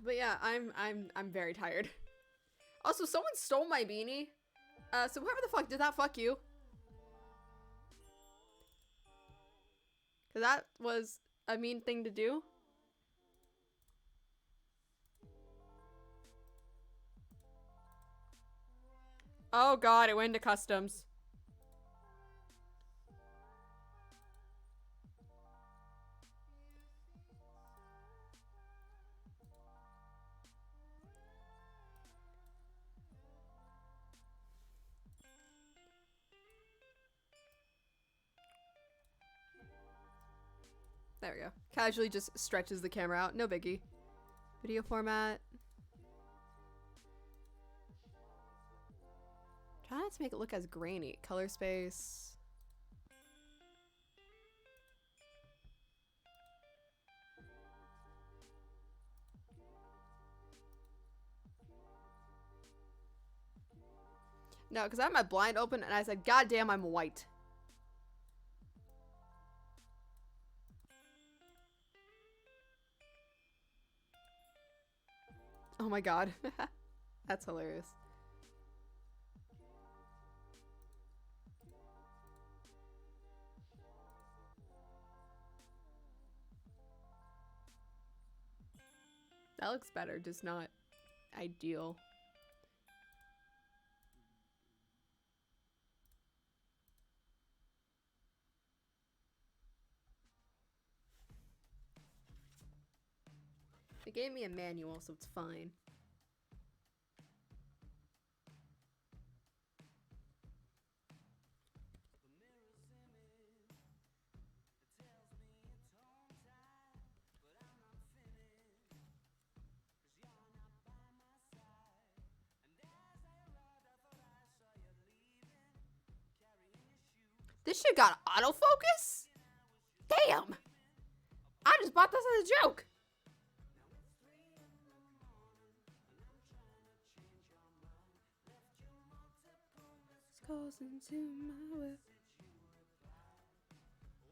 But yeah, I'm very tired. Also, someone stole my beanie. So whoever the fuck did that, fuck you. Cause that was a mean thing to do. Oh god, it went into customs. There we go. Casually just stretches the camera out. No biggie. Video format. Try not to make it look as grainy. Color space. No, because I had my blind open and I said, God damn, I'm white. Oh my god. That's hilarious. That looks better, just not ideal. They gave me a manual, so it's fine. This shit got autofocus? Damn! I just bought this as a joke! Goes into my whip.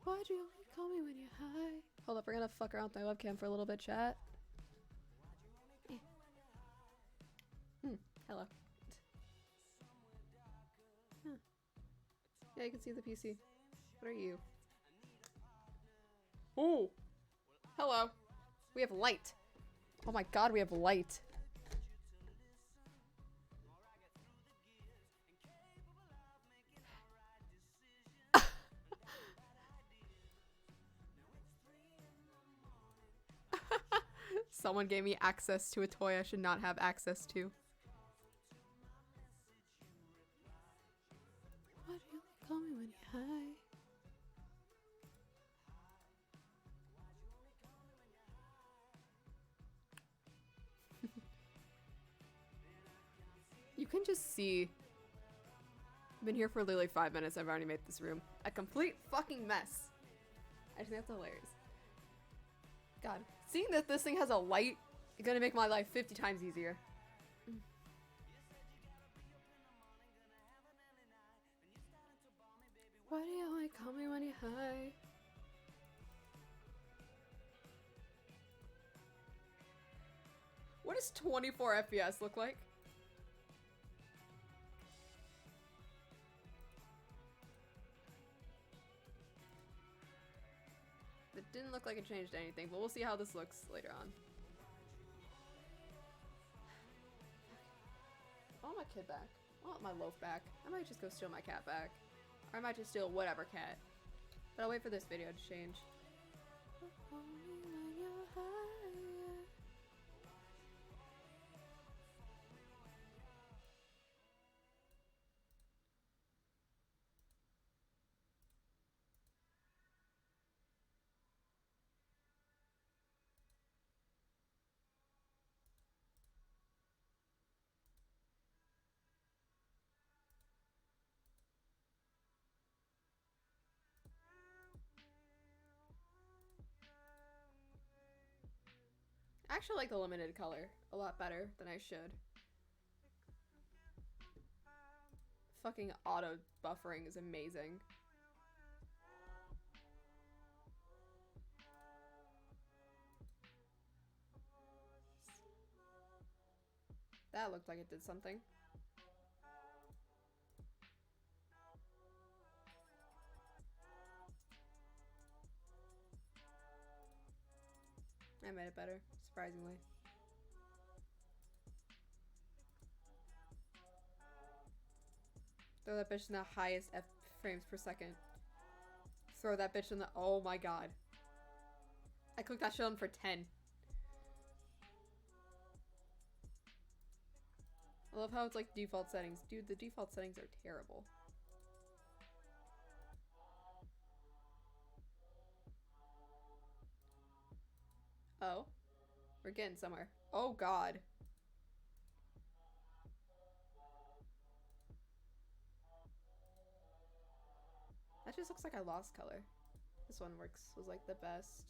Why'd you only call me when you're high? Hold up, we're gonna fuck around with my webcam for a little bit, chat. Hello. Huh. Yeah, you can see the PC. What are you? Oh! Hello. We have light. Oh my god, we have light. Someone gave me access to a toy I should not have access to. Why do you call me when you're high? You can just see. I've been here for literally 5 minutes. I've already made this room a complete fucking mess. I think that's hilarious. God, seeing that this thing has a light is gonna make my life 50 times easier. Why do you only call me when you're high? What does 24 FPS look like? It didn't look like it changed anything, but we'll see how this looks later on. I want my kid back. I want my Loaf back. I might just go steal my cat back. Or I might just steal whatever cat. But I'll wait for this video to change. I actually like the limited color a lot better than I should. Fucking auto buffering is amazing. That looked like it did something. I made it better, surprisingly. Throw that bitch in the highest F frames per second. Throw that bitch in the- oh my god. I clicked that shit on for 10. I love how it's like default settings. Dude, the default settings are terrible. Oh. We're getting somewhere. Oh god. That just looks like I lost color. This one was like the best.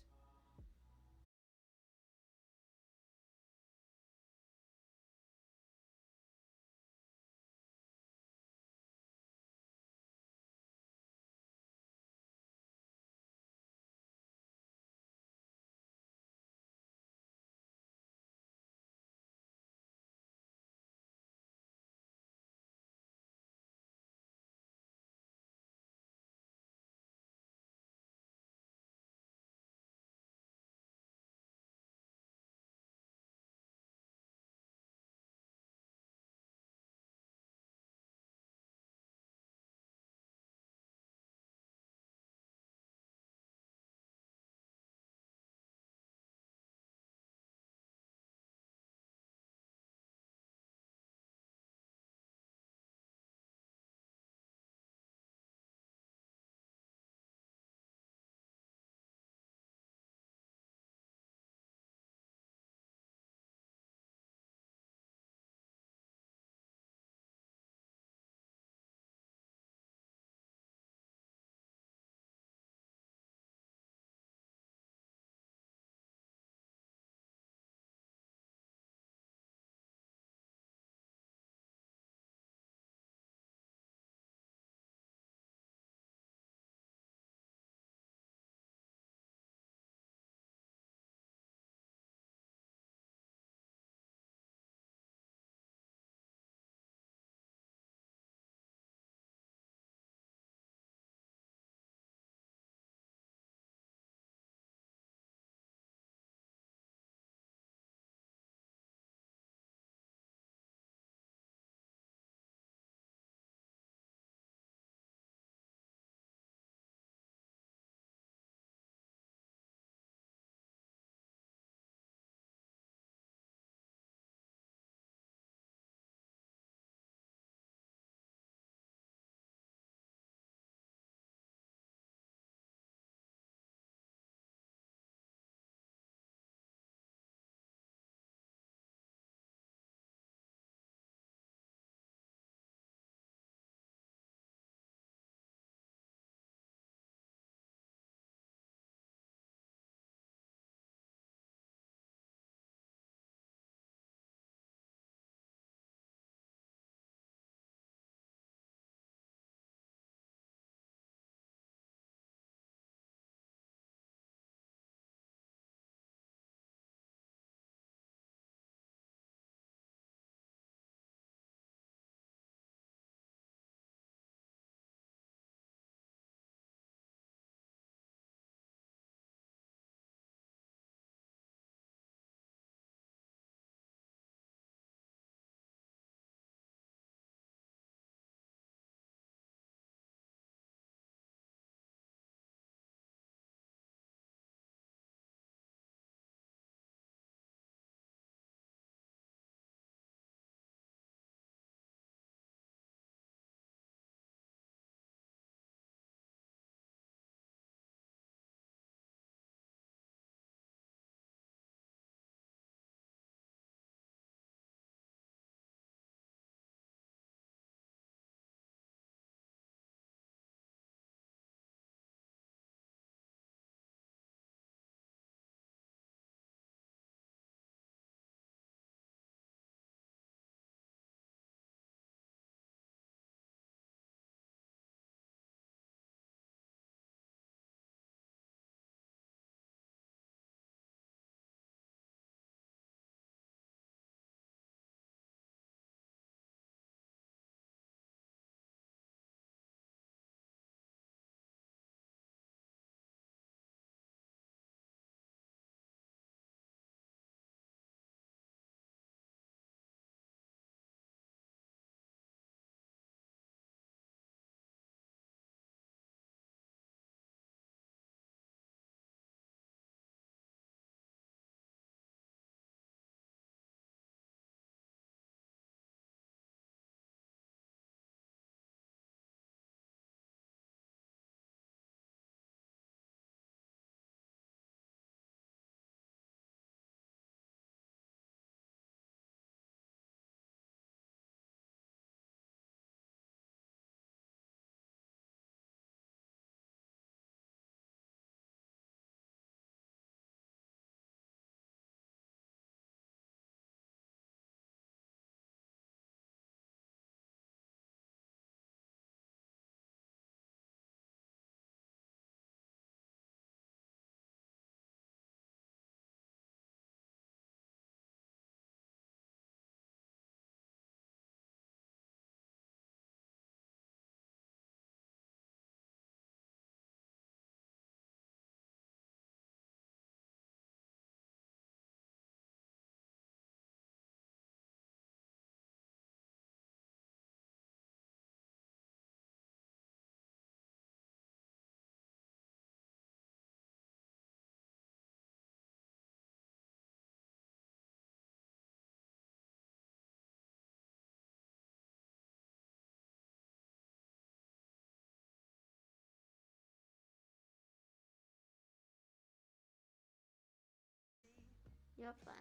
You're fine.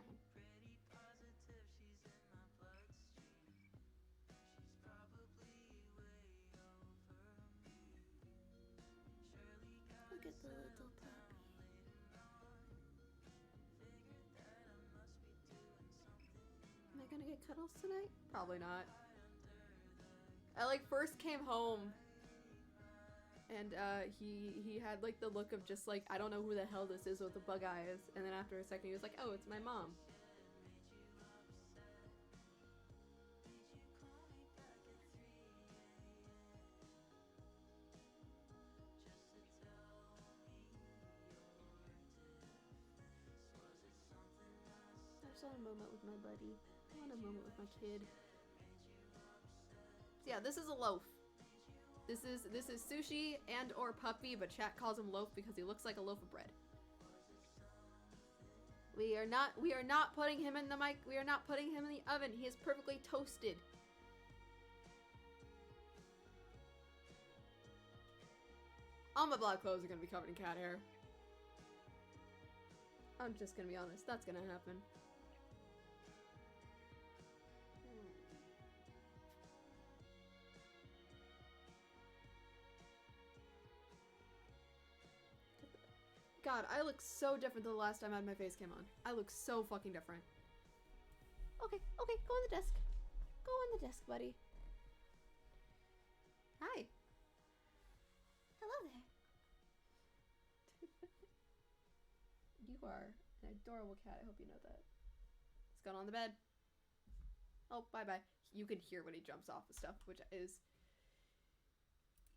Look at the little puppy. Am I gonna get cuddles tonight? Probably not. I like first came home and he had like the look of just like, I don't know who the hell this is with the bug eyes, and then after a second he was like, oh, it's my mom. I just want a moment with my buddy. I want a moment with my kid. So yeah, this is a loaf. This is sushi and or puppy, but chat calls him loaf because he looks like a loaf of bread. We are not putting him in the mic. We are not putting him in the oven. He is perfectly toasted. All my blog clothes are gonna be covered in cat hair. I'm just gonna be honest. That's gonna happen. God, I look so different than the last time I had my face cam on. I look so fucking different. Okay, okay, go on the desk. Go on the desk, buddy. Hi. Hello there. You are an adorable cat. I hope you know that. He's gone on the bed. Oh, bye-bye. You can hear when he jumps off the stuff, which is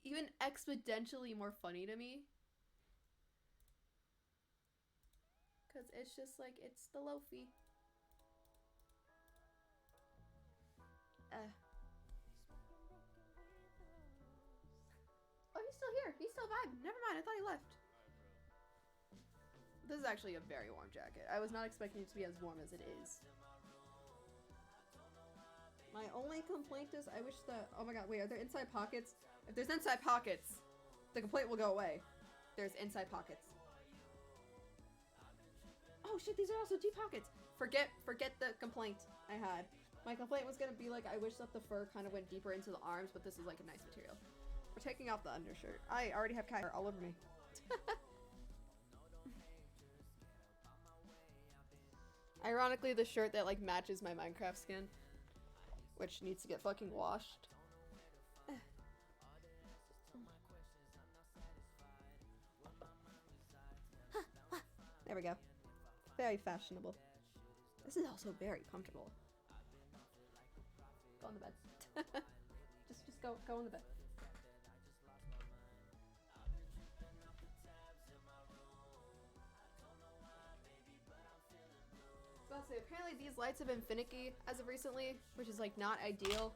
even exponentially more funny to me. Because it's just like, it's the Loafy. Oh, he's still here. He's still vibing. Never mind, I thought he left. This is actually a very warm jacket. I was not expecting it to be as warm as it is. My only complaint is I wish the... Oh my god, wait, are there inside pockets? If there's inside pockets, the complaint will go away. There's inside pockets. Oh shit, these are also deep pockets. Forget the complaint I had. My complaint was gonna be like, I wish that the fur kind of went deeper into the arms, but this is like a nice material. We're taking off the undershirt. I already have cat hair all over me. Ironically, the shirt that like matches my Minecraft skin, which needs to get fucking washed. There we go. Very fashionable. This is also very comfortable. Go on the bed. just go on the bed. I was about to say, apparently these lights have been finicky as of recently, which is like not ideal.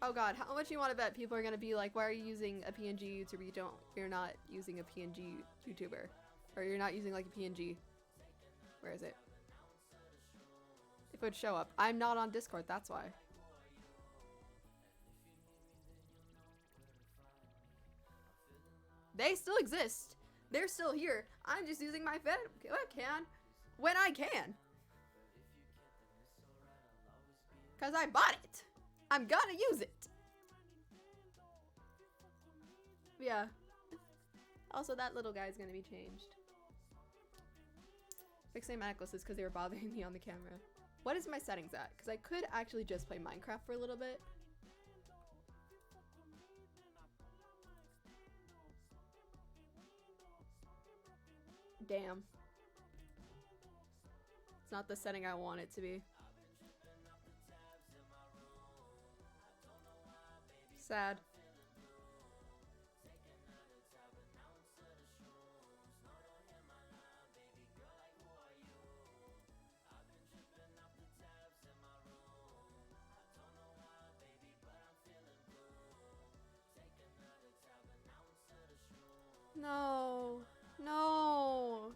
Oh god, how much do you want to bet people are gonna be like, why are you using a PNG YouTuber? You're not using a PNG YouTuber. Or you're not using like a PNG. Where is it? If it would show up. I'm not on Discord, that's why. They still exist. They're still here. I'm just using my webcam when I can. Cause I bought it. I'm gonna use it. Yeah. Also, that little guy's gonna be changed. Fixing my necklaces because they were bothering me on the camera. What is my settings at? Because I could actually just play Minecraft for a little bit. Damn. It's not the setting I want it to be. Sad. No. No.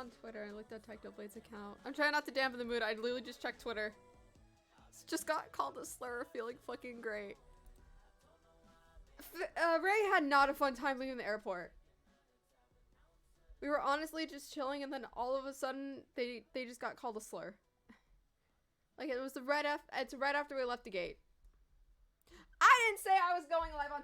on Twitter. I looked at Technoblade's account. I'm trying not to dampen the mood. I literally just checked Twitter. Just got called a slur, feeling fucking great. Ray had not a fun time leaving the airport. We were honestly just chilling, and then all of a sudden, they just got called a slur. Like, it was it's right after we left the gate. I didn't say I was going live on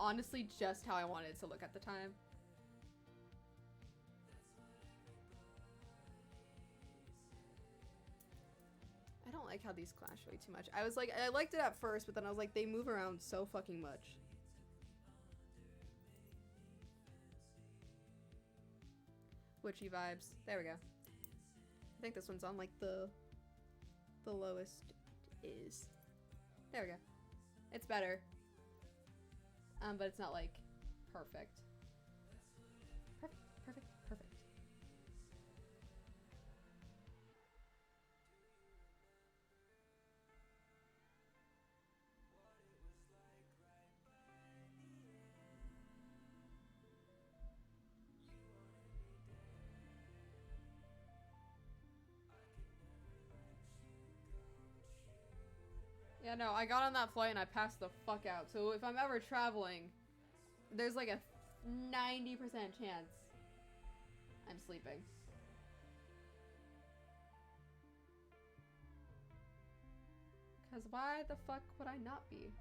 honestly just how I wanted it to look at the time. I don't like how these clash way too much. I was like, I liked it at first, but then I was like, they move around so fucking much. Witchy vibes. There we go. I think this one's on like the lowest is. There we go. It's better. But it's not like perfect. Perfect, perfect, perfect. Yeah, no, I got on that flight and I passed the fuck out. So if I'm ever traveling, there's like a 90% chance I'm sleeping. Because why the fuck would I not be?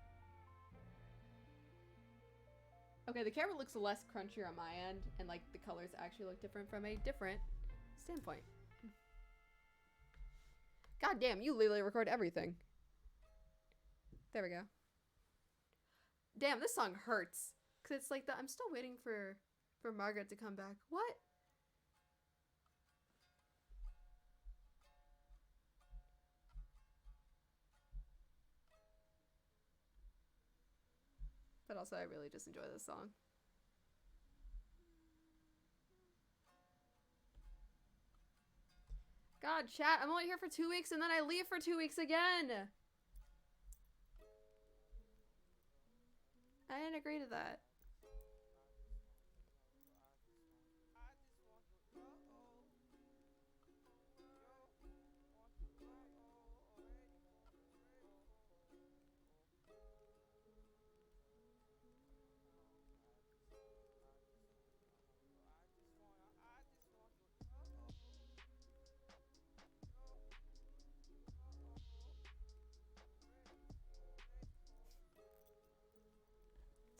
Okay, the camera looks less crunchier on my end, and like the colors actually look different from a different standpoint. God damn, you literally record everything. There we go. Damn, this song hurts. Cause it's like I'm still waiting for Margaret to come back. What? But also, I really just enjoy this song. God, chat, I'm only here for 2 weeks and then I leave for 2 weeks again. I didn't agree to that.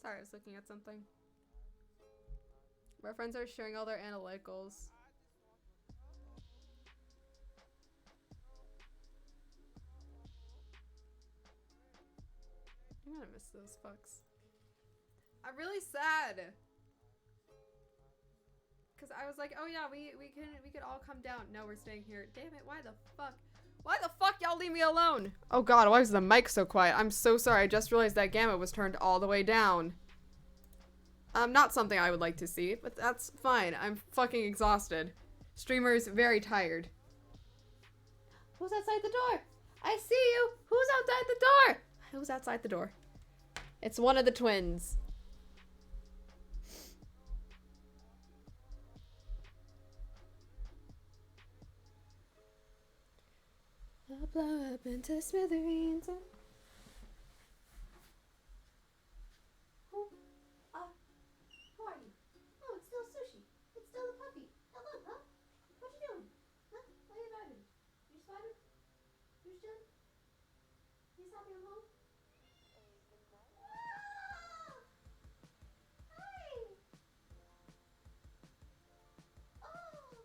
Sorry, I was looking at something. My friends are sharing all their analyticals. I'm gonna miss those fucks. I'm really sad. Cause I was like, oh yeah, we could all come down. No, we're staying here. Damn it, why the fuck? Why the fuck y'all leave me alone? Oh god, why is the mic so quiet? I'm so sorry, I just realized that gamut was turned all the way down. Not something I would like to see, but that's fine. I'm fucking exhausted. Streamer's very tired. Who's outside the door? I see you! Who's outside the door? Who's outside the door? It's one of the twins. I'll blow up into smithereens. Who are you? Oh, it's still Sushi. It's still the puppy. Hello, huh? What you doing? Huh? Why you vibing? You spotted? You chilling? He's happy I'm home? Ah! Hi! Oh!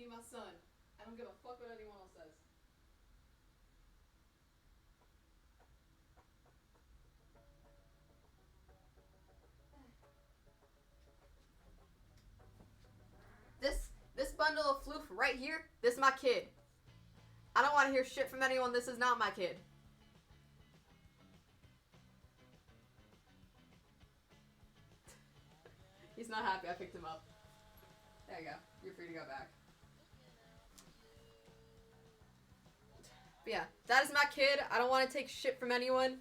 me my son. I don't give a fuck what anyone else says. This bundle of floof right here, this is my kid. I don't want to hear shit from anyone. This is not my kid. He's not happy I picked him up. There you go. You're free to go back. But yeah, that is my kid. I don't want to take shit from anyone.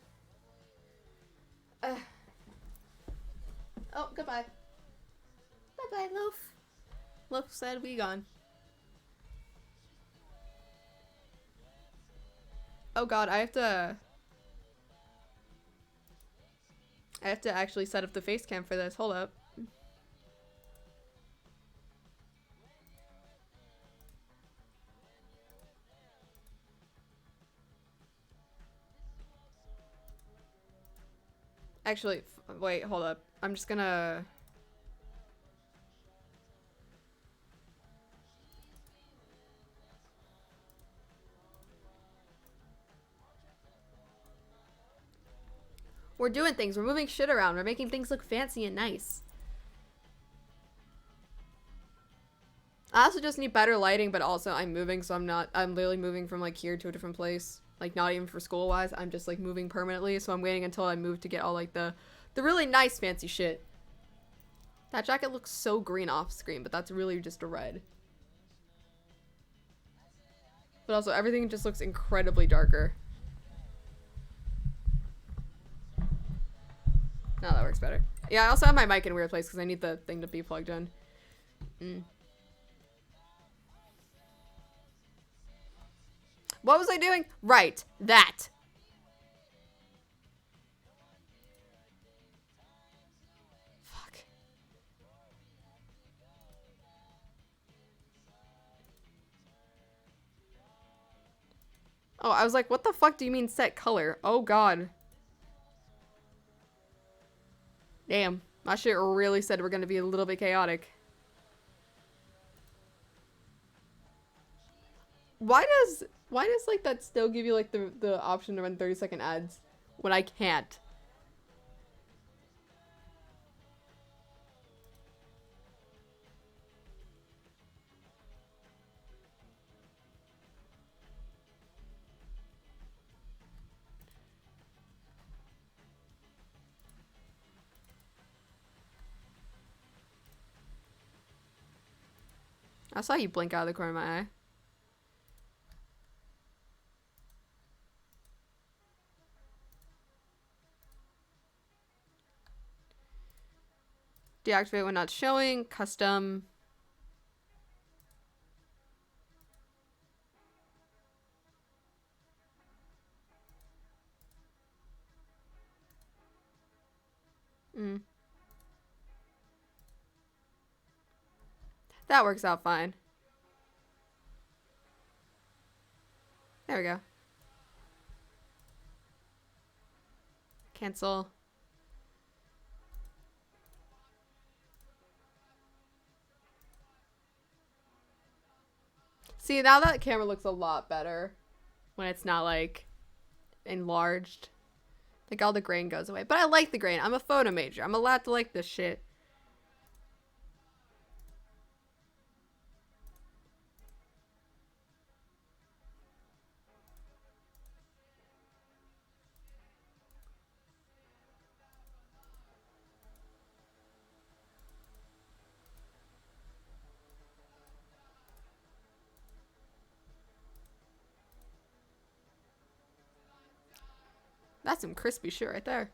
Oh, goodbye. Bye-bye, Loaf. Loaf said we gone. Oh god, I have to actually set up the face cam for this. Hold up. Actually, wait, hold up. I'm just gonna... We're doing things. We're moving shit around. We're making things look fancy and nice. I also just need better lighting, but also I'm moving, so I'm literally moving from like here to a different place. Like not even for school wise. I'm just like moving permanently, so I'm waiting until I move to get all like the really nice fancy shit. That jacket looks so green off screen, but that's really just a red. But also everything just looks incredibly darker. No, that works better. Yeah, I also have my mic in a weird place because I need the thing to be plugged in. What was I doing? Right, that. Fuck. Oh, I was like, what the fuck do you mean set color? Oh god. Damn, my shit really said we're gonna be a little bit chaotic. Why does like that still give you like the option to run 30-second ads when I can't? I saw you blink out of the corner of my eye. Deactivate when not showing. Custom. That works out fine. There we go. Cancel. See, now that camera looks a lot better when it's not like enlarged. Like all the grain goes away. But I like the grain. I'm a photo major. I'm allowed to like this shit. That's some crispy shit right there.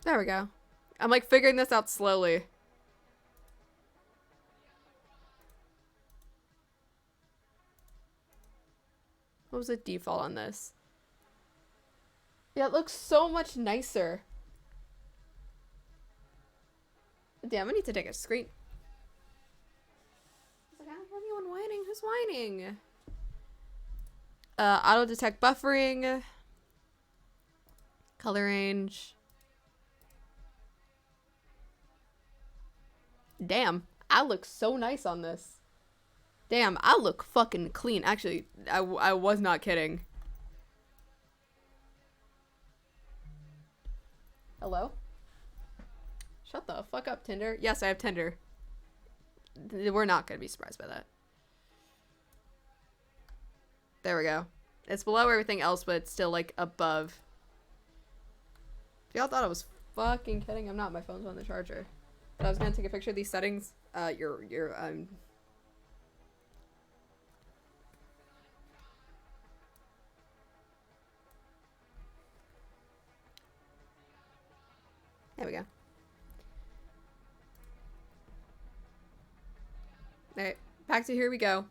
There we go. I'm like figuring this out slowly. What was the default on this? Yeah, it looks so much nicer. Damn, I need to take a screen. I was like, I don't hear anyone whining. Who's whining? Auto detect buffering. Color range. Damn, I look so nice on this. Damn, I look fucking clean. Actually, I was not kidding. Hello? Shut the fuck up, Tinder. Yes, I have Tinder. We're not gonna be surprised by that. There we go. It's below everything else, but it's still, like, above. Y'all thought I was fucking kidding? I'm not. My phone's on the charger. But I was gonna take a picture of these settings. There we go. Alright, back to here we go.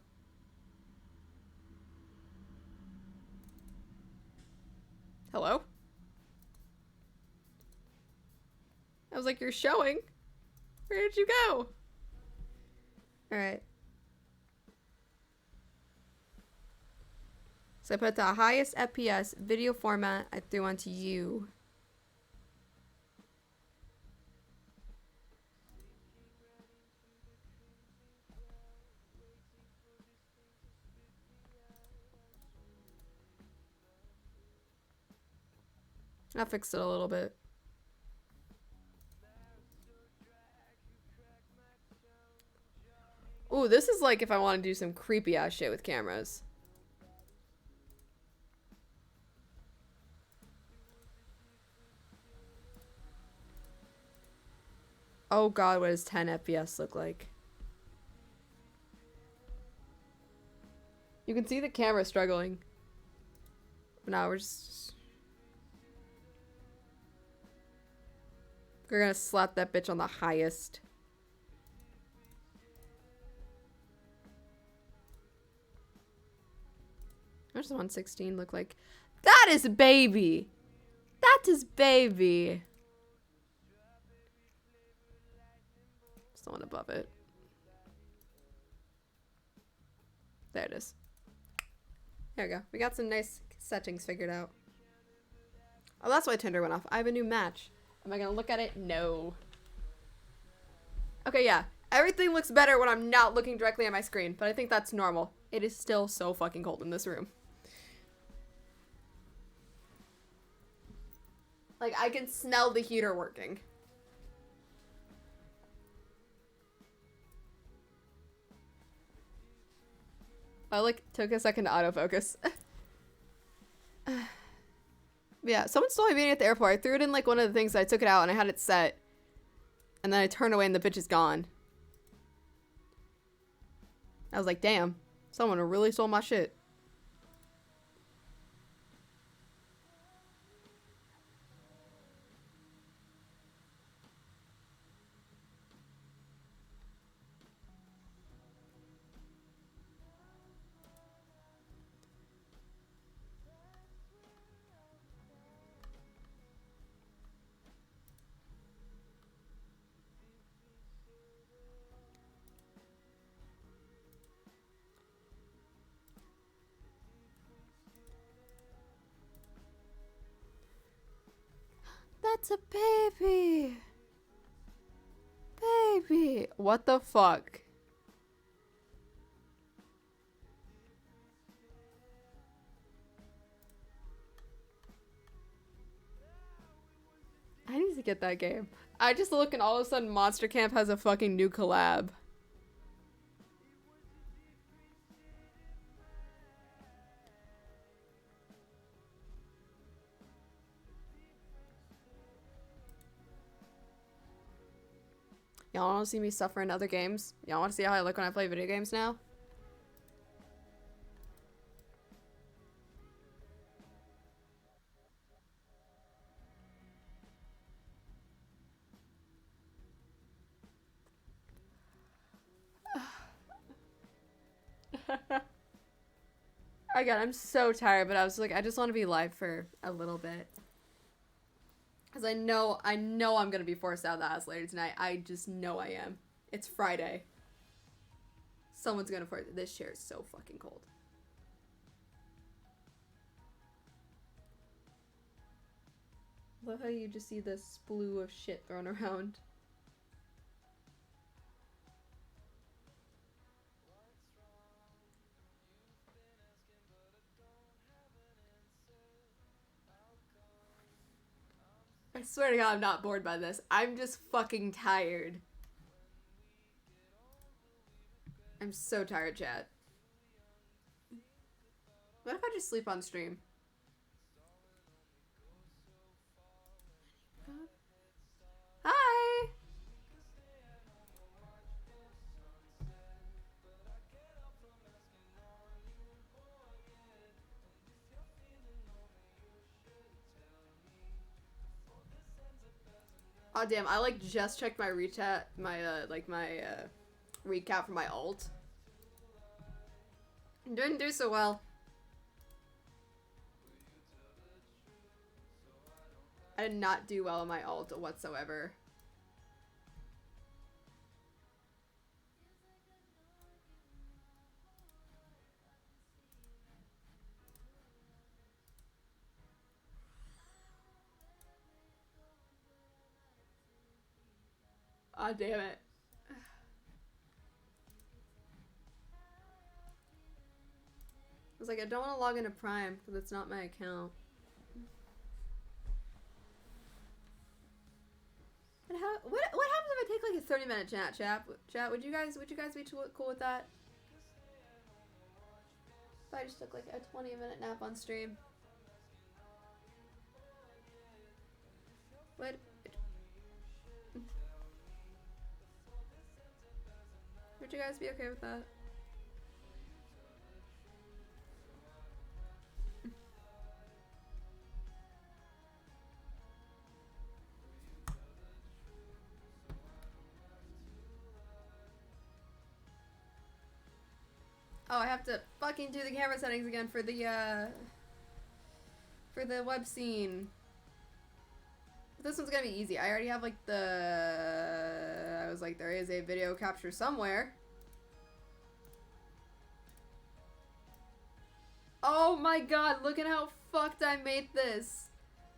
Hello? I was like, you're showing? Where did you go? Alright. So I put the highest FPS video format I threw onto you. I fixed it a little bit. Ooh, this is like if I want to do some creepy ass shit with cameras. Oh god, what does 10 FPS look like? You can see the camera struggling. Now we're just... We're gonna slap that bitch on the highest. What does 116 look like? That is baby! That is baby! It's the one above it. There it is. There we go. We got some nice settings figured out. Oh, that's why Tinder went off. I have a new match. Am I gonna look at it? No. Okay, yeah. Everything looks better when I'm not looking directly at my screen, but I think that's normal. It is still so fucking cold in this room. Like, I can smell the heater working. I, like, took a second to autofocus. Yeah, someone stole my beanie at the airport. I threw it in, like, one of the things. I took it out, and I had it set. And then I turned away, and the bitch is gone. I was like, damn. Someone really stole my shit. That's a baby. Baby. What the fuck? I need to get that game. I just look and all of a sudden Monster Camp has a fucking new collab. Y'all want to see me suffer in other games? Y'all want to see how I look when I play video games now? Again, I'm so tired, but I was like, I just want to be live for a little bit. Because I know I'm going to be forced out of the house later tonight. I just know I am. It's Friday. Someone's going to force it. This chair is so fucking cold. Love how you just see this splue of shit thrown around. I swear to God, I'm not bored by this. I'm just fucking tired. I'm so tired, chat. What if I just sleep on stream? Hi! Oh damn, I like just checked my recap, my recap for my alt. Didn't do so well. I did not do well on my alt whatsoever. Ah, oh, damn it. I was like, I don't want to log into Prime because it's not my account. But what happens if I take like a 30-minute chat? Would you guys be cool with that? If I just took like a 20-minute nap on stream. What? Would you guys be okay with that? Oh, I have to fucking do the camera settings again for the web scene. This one's gonna be easy. I already have like I was like, there is a video capture somewhere. Oh my god, look at how fucked I made this.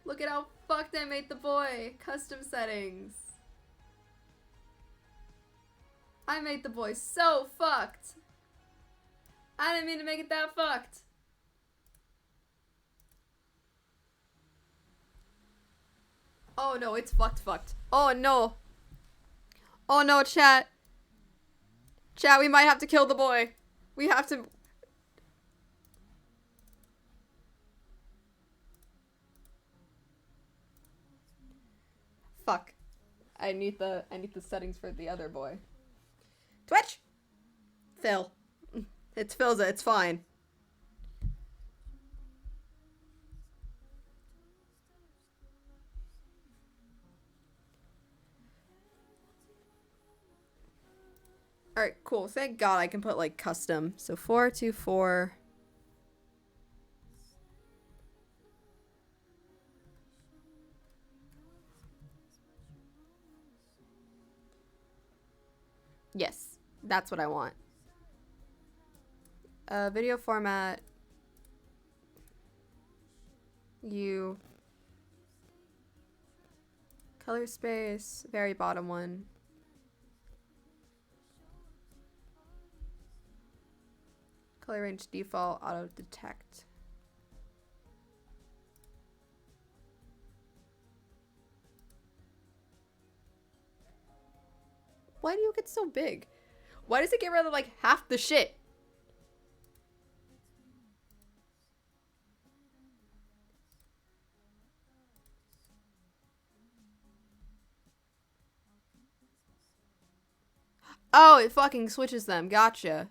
Look at how fucked I made the boy. Custom settings. I made the boy so fucked. I didn't mean to make it that fucked. Oh no, it's fucked. Oh no. Oh no, chat. Chat, we might have to kill the boy. We have to... Fuck. I need the settings for the other boy. Twitch! Phil. It's Philza, it's fine. Alright, cool. Thank God I can put like custom. So 424. Yes, that's what I want. Video format. Color space, very bottom one. Color range default, auto detect. Why do you get so big? Why does it get rid of like half the shit? Oh, it fucking switches them. Gotcha.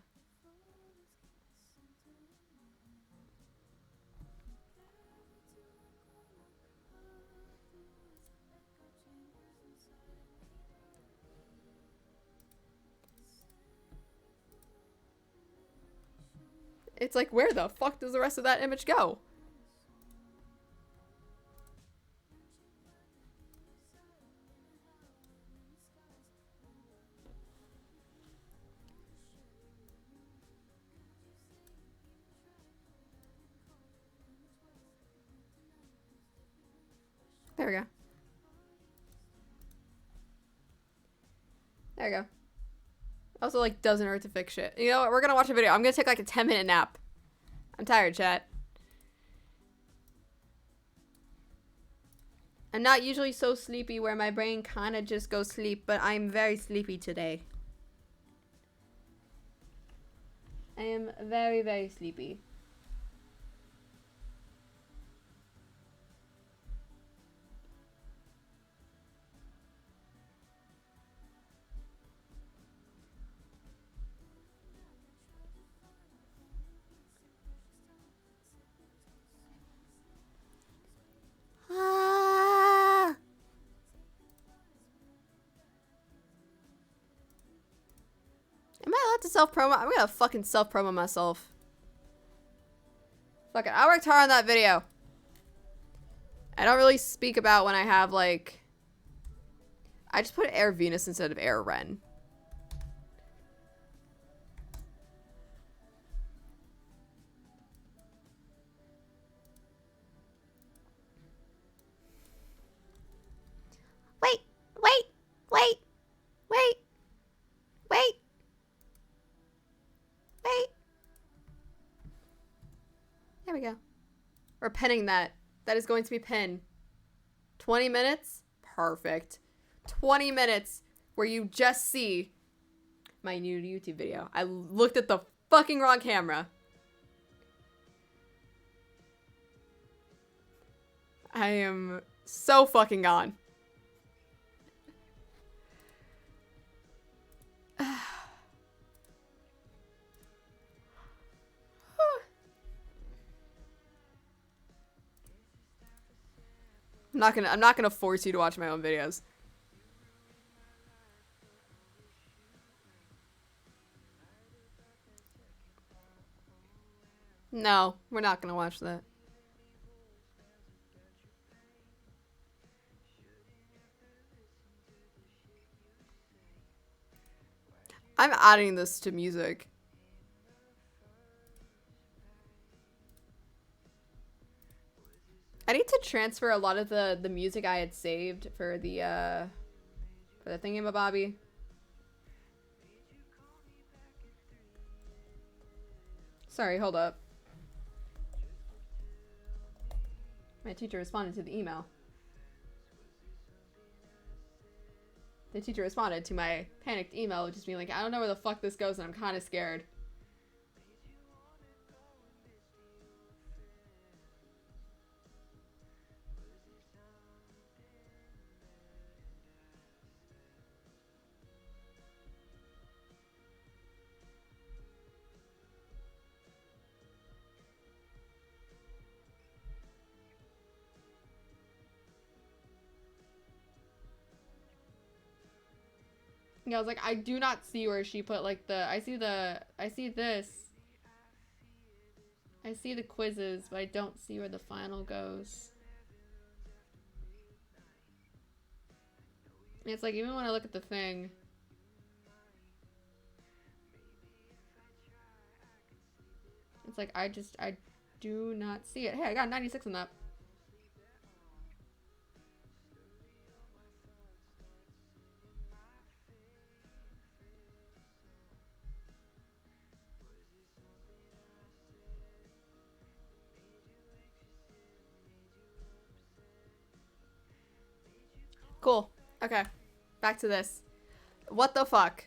It's like, where the fuck does the rest of that image go? There we go. There we go. Also, like, doesn't hurt to fix shit. You know what? We're gonna watch a video. I'm gonna take like a 10-minute nap. I'm tired, chat. I'm not usually so sleepy where my brain kind of just goes sleep, but I'm very sleepy today. I am very, very sleepy. Am I allowed to self-promo? I'm gonna fucking self-promo myself. Fuck it. I worked hard on that video. I don't really speak about when I have, like... I just put Air Venus instead of Air Ren. Wait, wait, wait, wait, wait, wait. There we go. We're pinning that. That is going to be pinned. 20 minutes? Perfect. 20 minutes where you just see my new YouTube video. I looked at the fucking wrong camera. I am so fucking gone. I'm not gonna force you to watch my own videos. No, we're not gonna watch that. I'm adding this to music. I need to transfer a lot of the music I had saved for the thingamabobby. Sorry, hold up. My teacher responded to the email. The teacher responded to my panicked email, just being like, I don't know where the fuck this goes and I'm kind of scared. Yeah, I was like, I do not see where she put, like, I see this. I see the quizzes, but I don't see where the final goes. And it's like, even when I look at the thing. It's like, I do not see it. Hey, I got 96 on that. Cool. Okay. Back to this. What the fuck?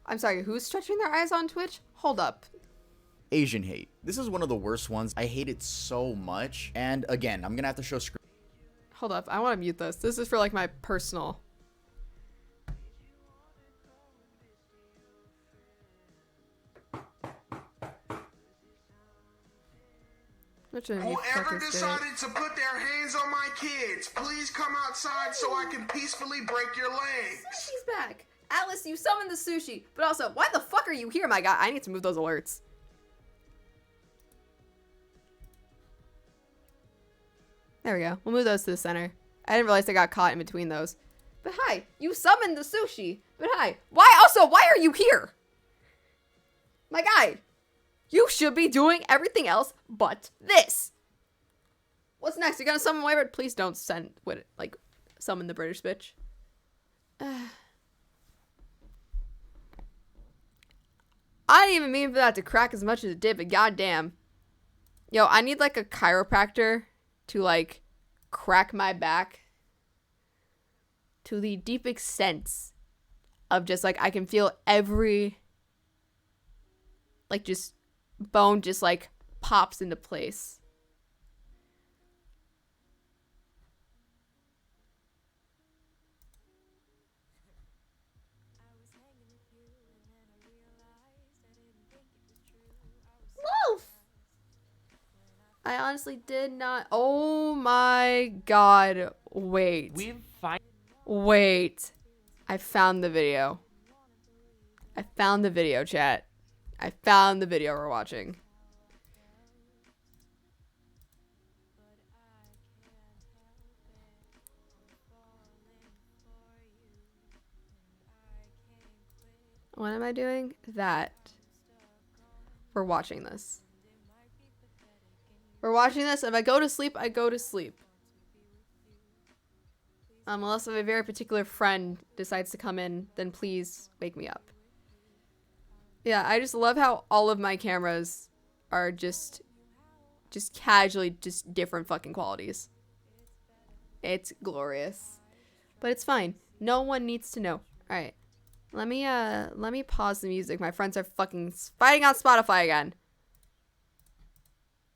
I'm sorry, who's stretching their eyes on Twitch? Hold up. Asian hate. This is one of the worst ones. I hate it so much. And again, I'm gonna have to show screen. Hold up. I want to mute this. This is for, like, my personal. Whoever decided to put their hands on my kids, please come outside so I can peacefully break your legs. Sushi's back. Atlas, you summoned the sushi. But also, why the fuck are you here, my guy? I need to move those alerts. There we go. We'll move those to the center. I didn't realize I got caught in between those. But hi, you summoned the sushi. But hi, why are you here? My guy, you should be doing everything else but this. What's next? You gonna summon Wayward? Please don't summon the British bitch. I didn't even mean for that to crack as much as it did, but goddamn. Yo, I need, like, a chiropractor to, like, crack my back to the deep extent of just like I can feel every like just bone just like pops into place. Loaf! I honestly did not. Oh my god. Wait. Wait. I found the video. I found the video, chat. I found the video we're watching. What am I doing? That. We're watching this. We're watching this. If I go to sleep, I go to sleep. Unless a very particular friend decides to come in, then please wake me up. Yeah, I just love how all of my cameras are just casually just different fucking qualities. It's glorious. But it's fine. No one needs to know. Alright. Let me pause the music. My friends are fucking fighting on Spotify again.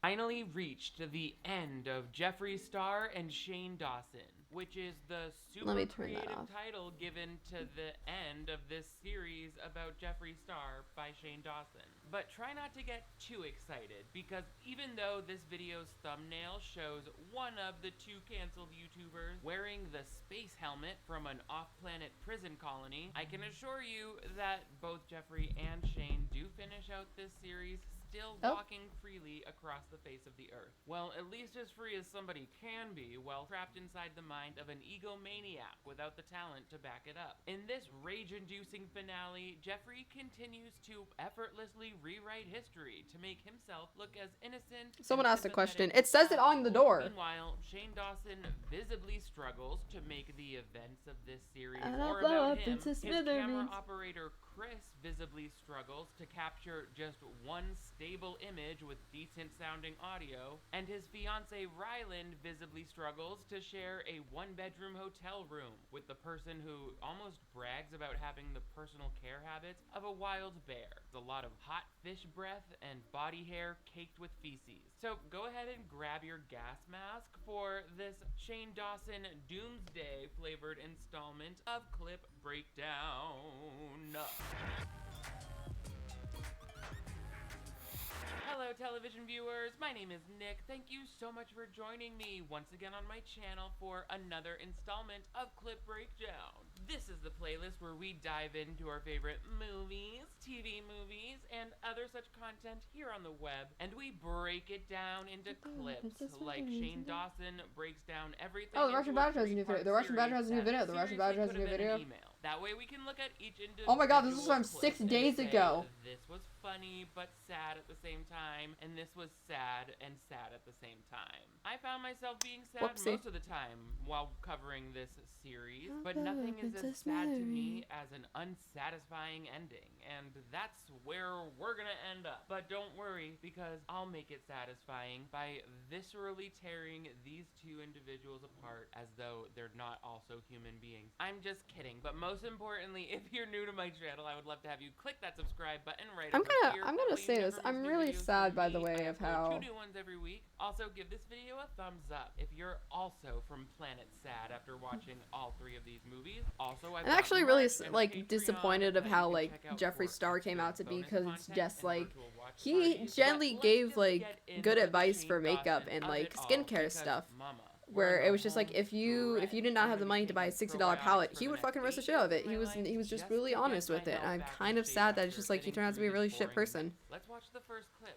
Finally reached the end of Jeffree Star and Shane Dawson, which is the super creative title given to the end of this series about Jeffree Star by Shane Dawson. But try not to get too excited, because even though this video's thumbnail shows one of the two canceled YouTubers wearing the space helmet from an off-planet prison colony, I can assure you that both Jeffree and Shane do finish out this series still walking freely across the face of the earth. Well, at least as free as somebody can be while trapped inside the mind of an egomaniac without the talent to back it up. In this rage-inducing finale, Jeffree continues to effortlessly rewrite history to make himself look as innocent. Someone asked a question. It says it on the door. Meanwhile, Shane Dawson visibly struggles to make the events of this series more about him. His camera operator Chris visibly struggles to capture just one stable image with decent sounding audio, and his fiance Ryland visibly struggles to share a one-bedroom hotel room with the person who almost brags about having the personal care habits of a wild bear. There's a lot of hot fish breath and body hair caked with feces. So go ahead and grab your gas mask for this Shane Dawson Doomsday flavored installment of Clip Breakdown. Hello television viewers, my name is Nick. Thank you so much for joining me once again on my channel for another installment of Clip Breakdown. This is the playlist where we dive into our favorite movies, TV movies, and other such content here on the web, and we break it down into clips, like Shane Dawson breaks down everything. Oh, the Russian Badger has a new video. The Russian Badger has a new video. The Russian Badger has a new video. That way we can look at each individual. Oh my god, this was from 6 days ago. This was funny but sad at the same time, and this was sad and sad at the same time. I found myself being sad most of the time while covering this series, but nothing is as sad to me as an unsatisfying ending, and that's where we're gonna end up. But don't worry, because I'll make it satisfying by viscerally tearing these two individuals apart as though they're not also human beings. I'm just kidding, but most importantly, if you're new to my channel, I would love to have you click that subscribe button right over here. I'm gonna say this. I'm really sad, by the way, of how 2 new ones every week. Also, give this video a thumbs up if you're also from Planet Sad after watching all 3 of these movies. Also, I'm actually really like disappointed of how like Jeffree Star came out to be, because it's just like he gently gave like good advice for makeup and like skincare stuff. Where it was just like, if you did not have the money to buy a $60 palette, he would fucking roast the shit out of it. He was just really honest with it, and I'm kind of sad that it's just like he turned out to be a really shit person. Let's watch the first clip.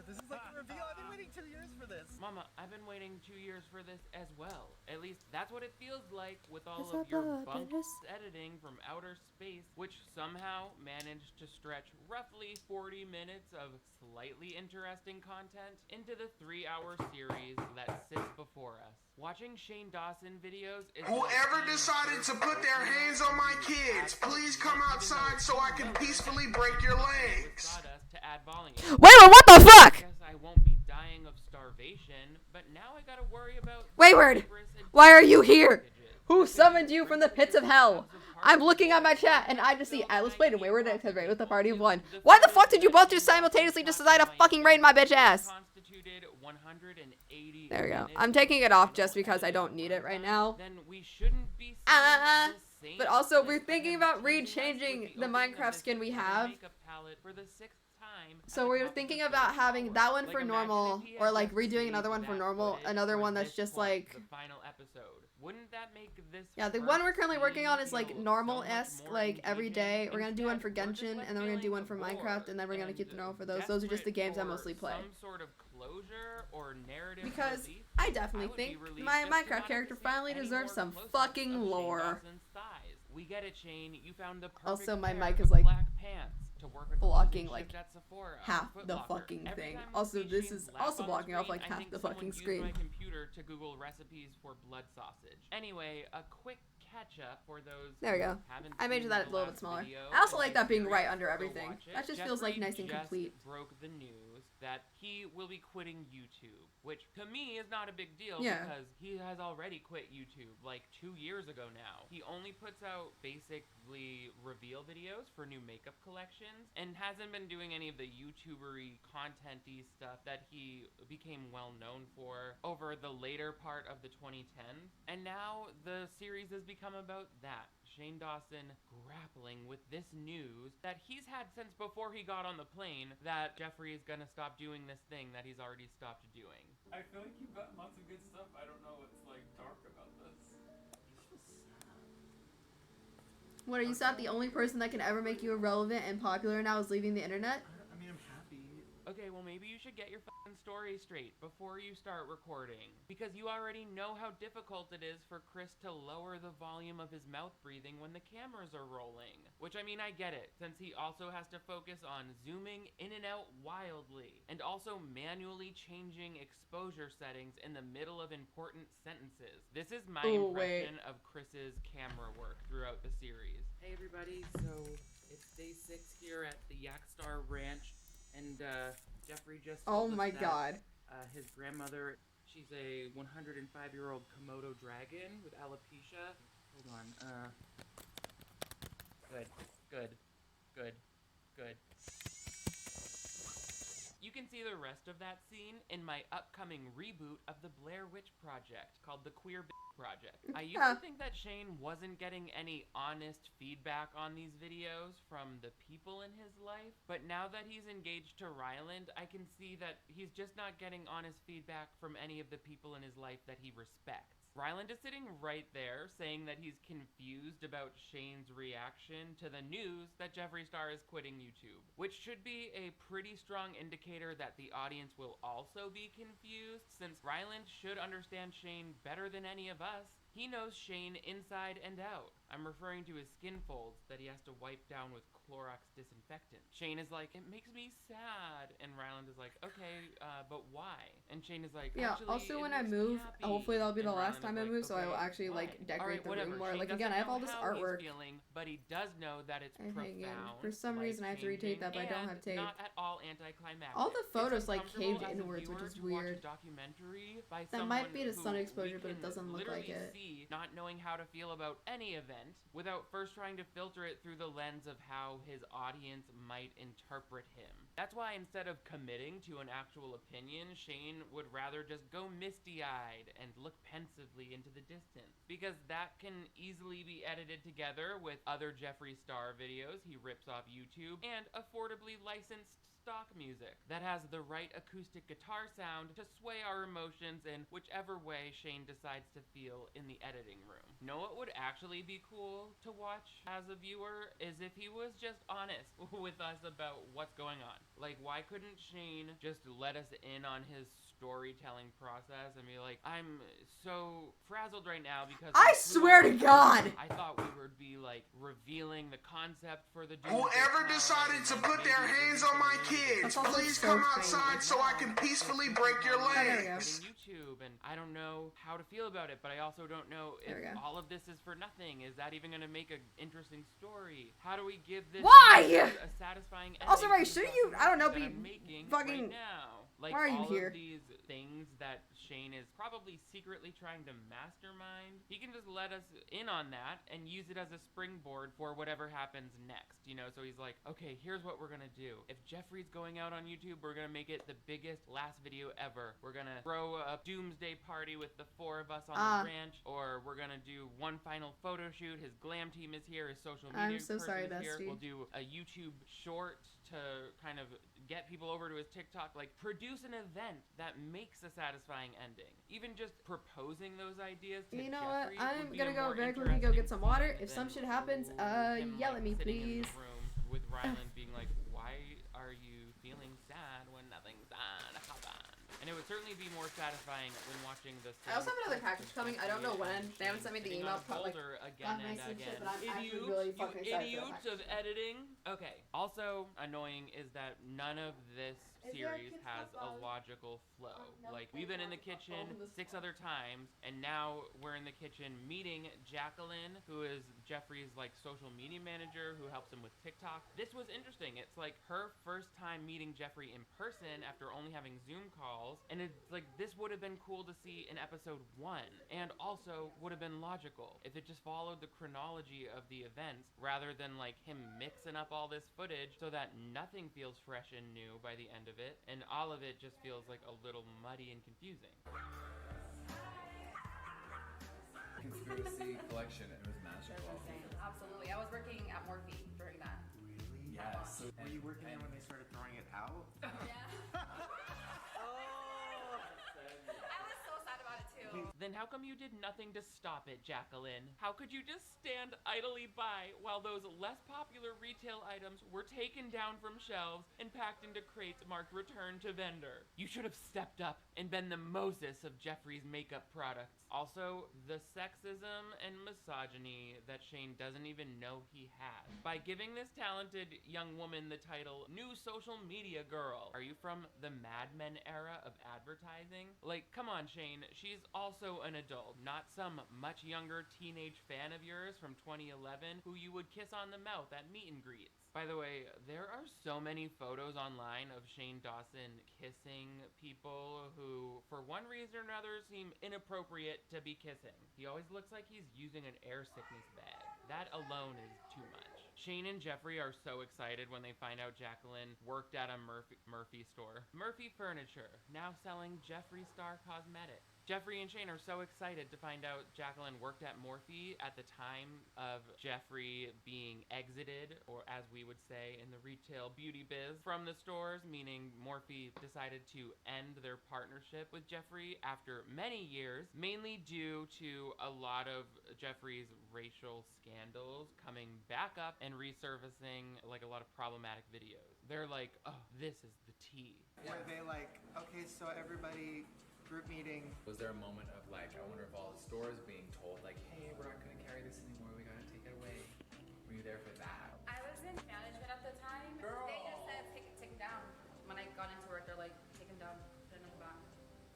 This is like a reveal. I've been waiting 2 years for this. Mama, I've been waiting 2 years for this as well. At least that's what it feels like with all of your bunks editing from outer space, which somehow managed to stretch roughly 40 minutes of slightly interesting content into the 3-hour series that sits before us. Watching Shane Dawson videos is whoever decided to put their hands on my kids, please come outside so I can peacefully break your legs. To add volume. Wait, what the fuck? I guess I won't be dying of starvation starvation, but now I gotta worry about Wayward! Why are you here? Who summoned you from the pits of hell? I'm looking at my chat and I just see Atlas played and Wayward has raid with a party of one. Why the fuck did you both just simultaneously just decide to fucking raid my bitch ass? There we go. I'm taking it off just because I don't need it right now. But also, we're thinking about re-changing the Minecraft skin we have. So we're thinking about having that one for normal, or like redoing another one for normal, another one that's just like... Wouldn't that make this Yeah, the one we're currently working on is like normal-esque, like every day. We're gonna do one for Genshin, and then we're gonna do one for Minecraft, and then we're gonna keep the normal for those. Those are just the games I mostly play. Because I definitely think my Minecraft character finally deserves some fucking lore. Also, my mic is like blocking like half the fucking thing. Also, this is also blocking off like half the fucking screen. My computer to Google recipes for blood sausage. Anyway, a quick catch up for those. There we go. I made that a little bit smaller. I also like that being right under everything. That just feels like nice and complete. Broke the news that he will be quitting YouTube, which to me is not a big deal because he has already quit YouTube like 2 years ago now. He only puts out basically reveal videos for new makeup collections and hasn't been doing any of the YouTubery content-y stuff that he became well known for over the later part of the 2010s. And now the series has become about that. Shane Dawson grappling with this news that he's had since before he got on the plane that Jeffrey is gonna stop doing this thing that he's already stopped doing. I feel like you've gotten lots of good stuff. I don't know what's like dark about this. What, are you sad the only person that can ever make you irrelevant and popular now is leaving the internet? I mean, I'm happy. Okay, well maybe you should get your fucking story straight before you start recording. Because you already know how difficult it is for Chris to lower the volume of his mouth breathing when the cameras are rolling. Which, I mean, I get it, since he also has to focus on zooming in and out wildly, and also manually changing exposure settings in the middle of important sentences. This is my impression of Chris's camera work throughout the series. Hey everybody, so it's day 6 here at the Yakstar Ranch. And Jeffrey just oh my god. His grandmother, she's a 105-year-old Komodo dragon with alopecia. Hold on. Good. You can see the rest of that scene in my upcoming reboot of the Blair Witch Project called The Queer Project. I used to think that Shane wasn't getting any honest feedback on these videos from the people in his life, but now that he's engaged to Ryland, I can see that he's just not getting honest feedback from any of the people in his life that he respects. Ryland is sitting right there saying that he's confused about Shane's reaction to the news that Jeffree Star is quitting YouTube, which should be a pretty strong indicator that the audience will also be confused, since Ryland should understand Shane better than any of us. He knows Shane inside and out. I'm referring to his skin folds that he has to wipe down with Clorox disinfectant. Shane is like, it makes me sad. And Ryland is like, okay, but why? And Shane is like, yeah, also when I move, hopefully that'll be the last time I move, so I will actually like decorate the room more. Like again, I have all this artwork. But he does know that it's profound. For some reason I have to retake that, but I don't have tape. Not at all anticlimactic. All the photos like caved inwards, which is weird. That might be the sun exposure, but it doesn't look like it. Not knowing how to feel about any event without first trying to filter it through the lens of how his audience might interpret him. That's why instead of committing to an actual opinion, Shane would rather just go misty-eyed and look pensively into the distance, because that can easily be edited together with other Jeffree Star videos he rips off YouTube and affordably licensed stock music that has the right acoustic guitar sound to sway our emotions in whichever way Shane decides to feel in the editing room. Know what would actually be cool to watch as a viewer is if he was just honest with us about what's going on. Like, why couldn't Shane just let us in on his storytelling process and be like, I'm so frazzled right now because I swear to God, I thought we would be like revealing the concept for the whoever decided to put their hands on my kids, please come outside so I can peacefully break your legs. YouTube, and I don't know how to feel about it, but I also don't know if all of this is for nothing. Is that even going to make an interesting story? How do we give this a satisfying ending? Also, Ray, should you, I don't know, be fucking right now? Like, Why are you all here? of these things that Shane is probably secretly trying to mastermind, he can just let us in on that and use it as a springboard for whatever happens next, you know? So he's like, okay, here's what we're gonna do. If Jeffrey's going out on YouTube, we're gonna make it the biggest last video ever. We're gonna throw a doomsday party with the 4 of us on the ranch, or we're gonna do one final photo shoot. His glam team is here, his social media I'm so sorry, person is here. bestie. We'll do a YouTube short to kind of get people over to his TikTok. Like, produce an event that makes a satisfying ending. Even just proposing those ideas to You know Jeffrey what? I'm would be gonna a go more very quickly go get some interesting water. scene If some than shit happens, him, yell at like, me, sitting in please. the room with Ryland being like, why are you feeling sad when nothing's sad happened? And it would certainly be more satisfying when watching the I also have another package coming. I don't know when. They haven't sent me the email. Probably again and some shit, again. but I'm actually Idiots, really you fucking excited for the idiots of package. editing. Okay. Also annoying is that none of this series has a logical flow. Like, we've been in the kitchen 6 other times, and now we're in the kitchen meeting Jacqueline, who is Jeffrey's like social media manager who helps him with TikTok. This was interesting. It's like her first time meeting Jeffrey in person after only having Zoom calls, and it's like this would have been cool to see in episode 1, and also would have been logical if it just followed the chronology of the events rather than like him mixing up all this footage so that nothing feels fresh and new by the end of it, and all of it just feels like a little muddy and confusing. Conspiracy collection, it was magical. Absolutely. I was working at Morphe during that. Really? Yes. So, Were you working there when they started throwing it out? Yeah. I was so sad about it too. Then how come you did nothing to stop it, Jacqueline? How could you just stand idly by while those less popular retail items were taken down from shelves and packed into crates marked return to vendor? You should have stepped up and been the Moses of Jeffrey's makeup products. Also, the sexism and misogyny that Shane doesn't even know he has. By giving this talented young woman the title New Social Media Girl. Are you from the Mad Men era of advertising? Like, come on, Shane. She's also an adult, not some much younger teenage fan of yours from 2011 who you would kiss on the mouth at meet and greets. By the way, there are so many photos online of Shane Dawson kissing people who, for one reason or another, seem inappropriate to be kissing. He always looks like he's using an air sickness bag. That alone is too much. Shane and Jeffrey are so excited when they find out Jacqueline worked at a Murphy store. Murphy Furniture, now selling Jeffree Star Cosmetics. Jeffrey and Shane are so excited to find out Jacqueline worked at Morphe at the time of Jeffrey being exited, or as we would say in the retail beauty biz, from the stores, meaning Morphe decided to end their partnership with Jeffrey after many years, mainly due to a lot of Jeffrey's racial scandals coming back up and resurfacing like a lot of problematic videos. They're like, oh, this is the tea. Were they like, okay, so everybody, group meeting. was there a moment of like, I wonder if all the stores being told like, hey, we're not gonna carry this anymore, we gotta take it away. Were you there for that? I was in management at the time. Girl. They just said take it down. When I got into work, they're like, take him down, put it in the back.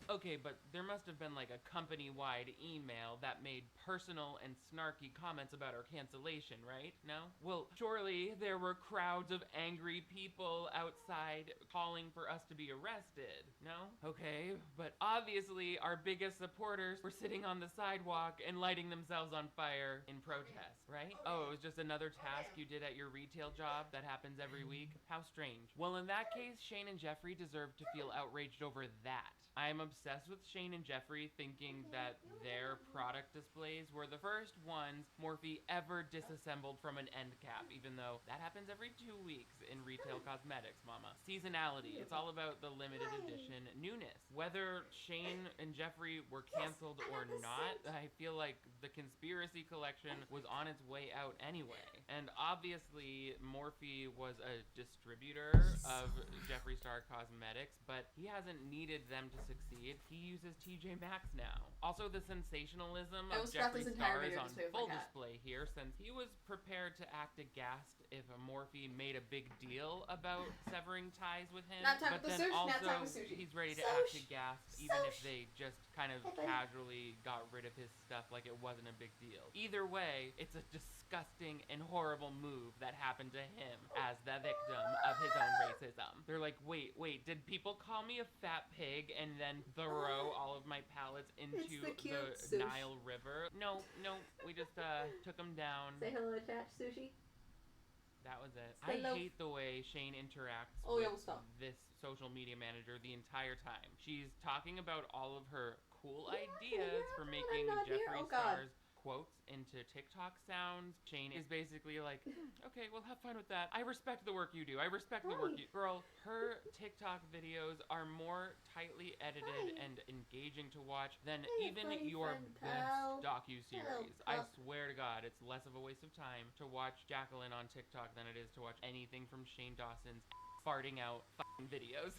Okay, but there must have been like a company-wide email that made personal and snarky comments about our cancellation, right? No? Well, surely there were crowds of angry people outside calling for us to be arrested, no? Okay, but obviously our biggest supporters were sitting on the sidewalk and lighting themselves on fire in protest, right? Oh, it was just another task you did at your retail job that happens every week? How strange. Well, in that case, Shane and Jeffrey deserve to feel outraged over that. I am obsessed with Shane and Jeffrey thinking that their product displays were the first ones Morphe ever disassembled from an end cap, even though that happens every 2 weeks in retail cosmetics, mama. Seasonality, it's all about the limited edition newness. Whether Shane and Jeffrey were canceled or not, I feel like the conspiracy collection was on its way out anyway. And obviously, Morphe was a distributor of Jeffree Star Cosmetics, but he hasn't needed them to succeed. He uses TJ Maxx now. Also, the sensationalism I of will scrap Jeffree this entire Star is video on just to play with full my cat. display here, since he was prepared to act aghast if Morphe made a big deal about severing ties with him. Nap time but with the then sushi, nap also, time with sushi. he's ready to Sushi. act gasped, even if they just kind of casually got rid of his stuff like it wasn't a big deal. Either way, it's a disgusting and horrible move that happened to him as the victim of his own racism. They're like, wait, did people call me a fat pig and then throw all of my pallets into the Nile River? No, we just took them down. Say hello to chat, Sushi. That was it. Say I Loaf. hate the way Shane interacts Oh, with stop. this social media manager the entire time. She's talking about all of her cool ideas for making Jeffree Star's quotes into TikTok sounds. Shane is basically like, okay, well, have fun with that. I respect the work you do. I respect the work you... Girl, her TikTok videos are more tightly edited and engaging to watch than even your best docuseries. I swear to God, it's less of a waste of time to watch Jacqueline on TikTok than it is to watch anything from Shane Dawson's farting out fucking videos.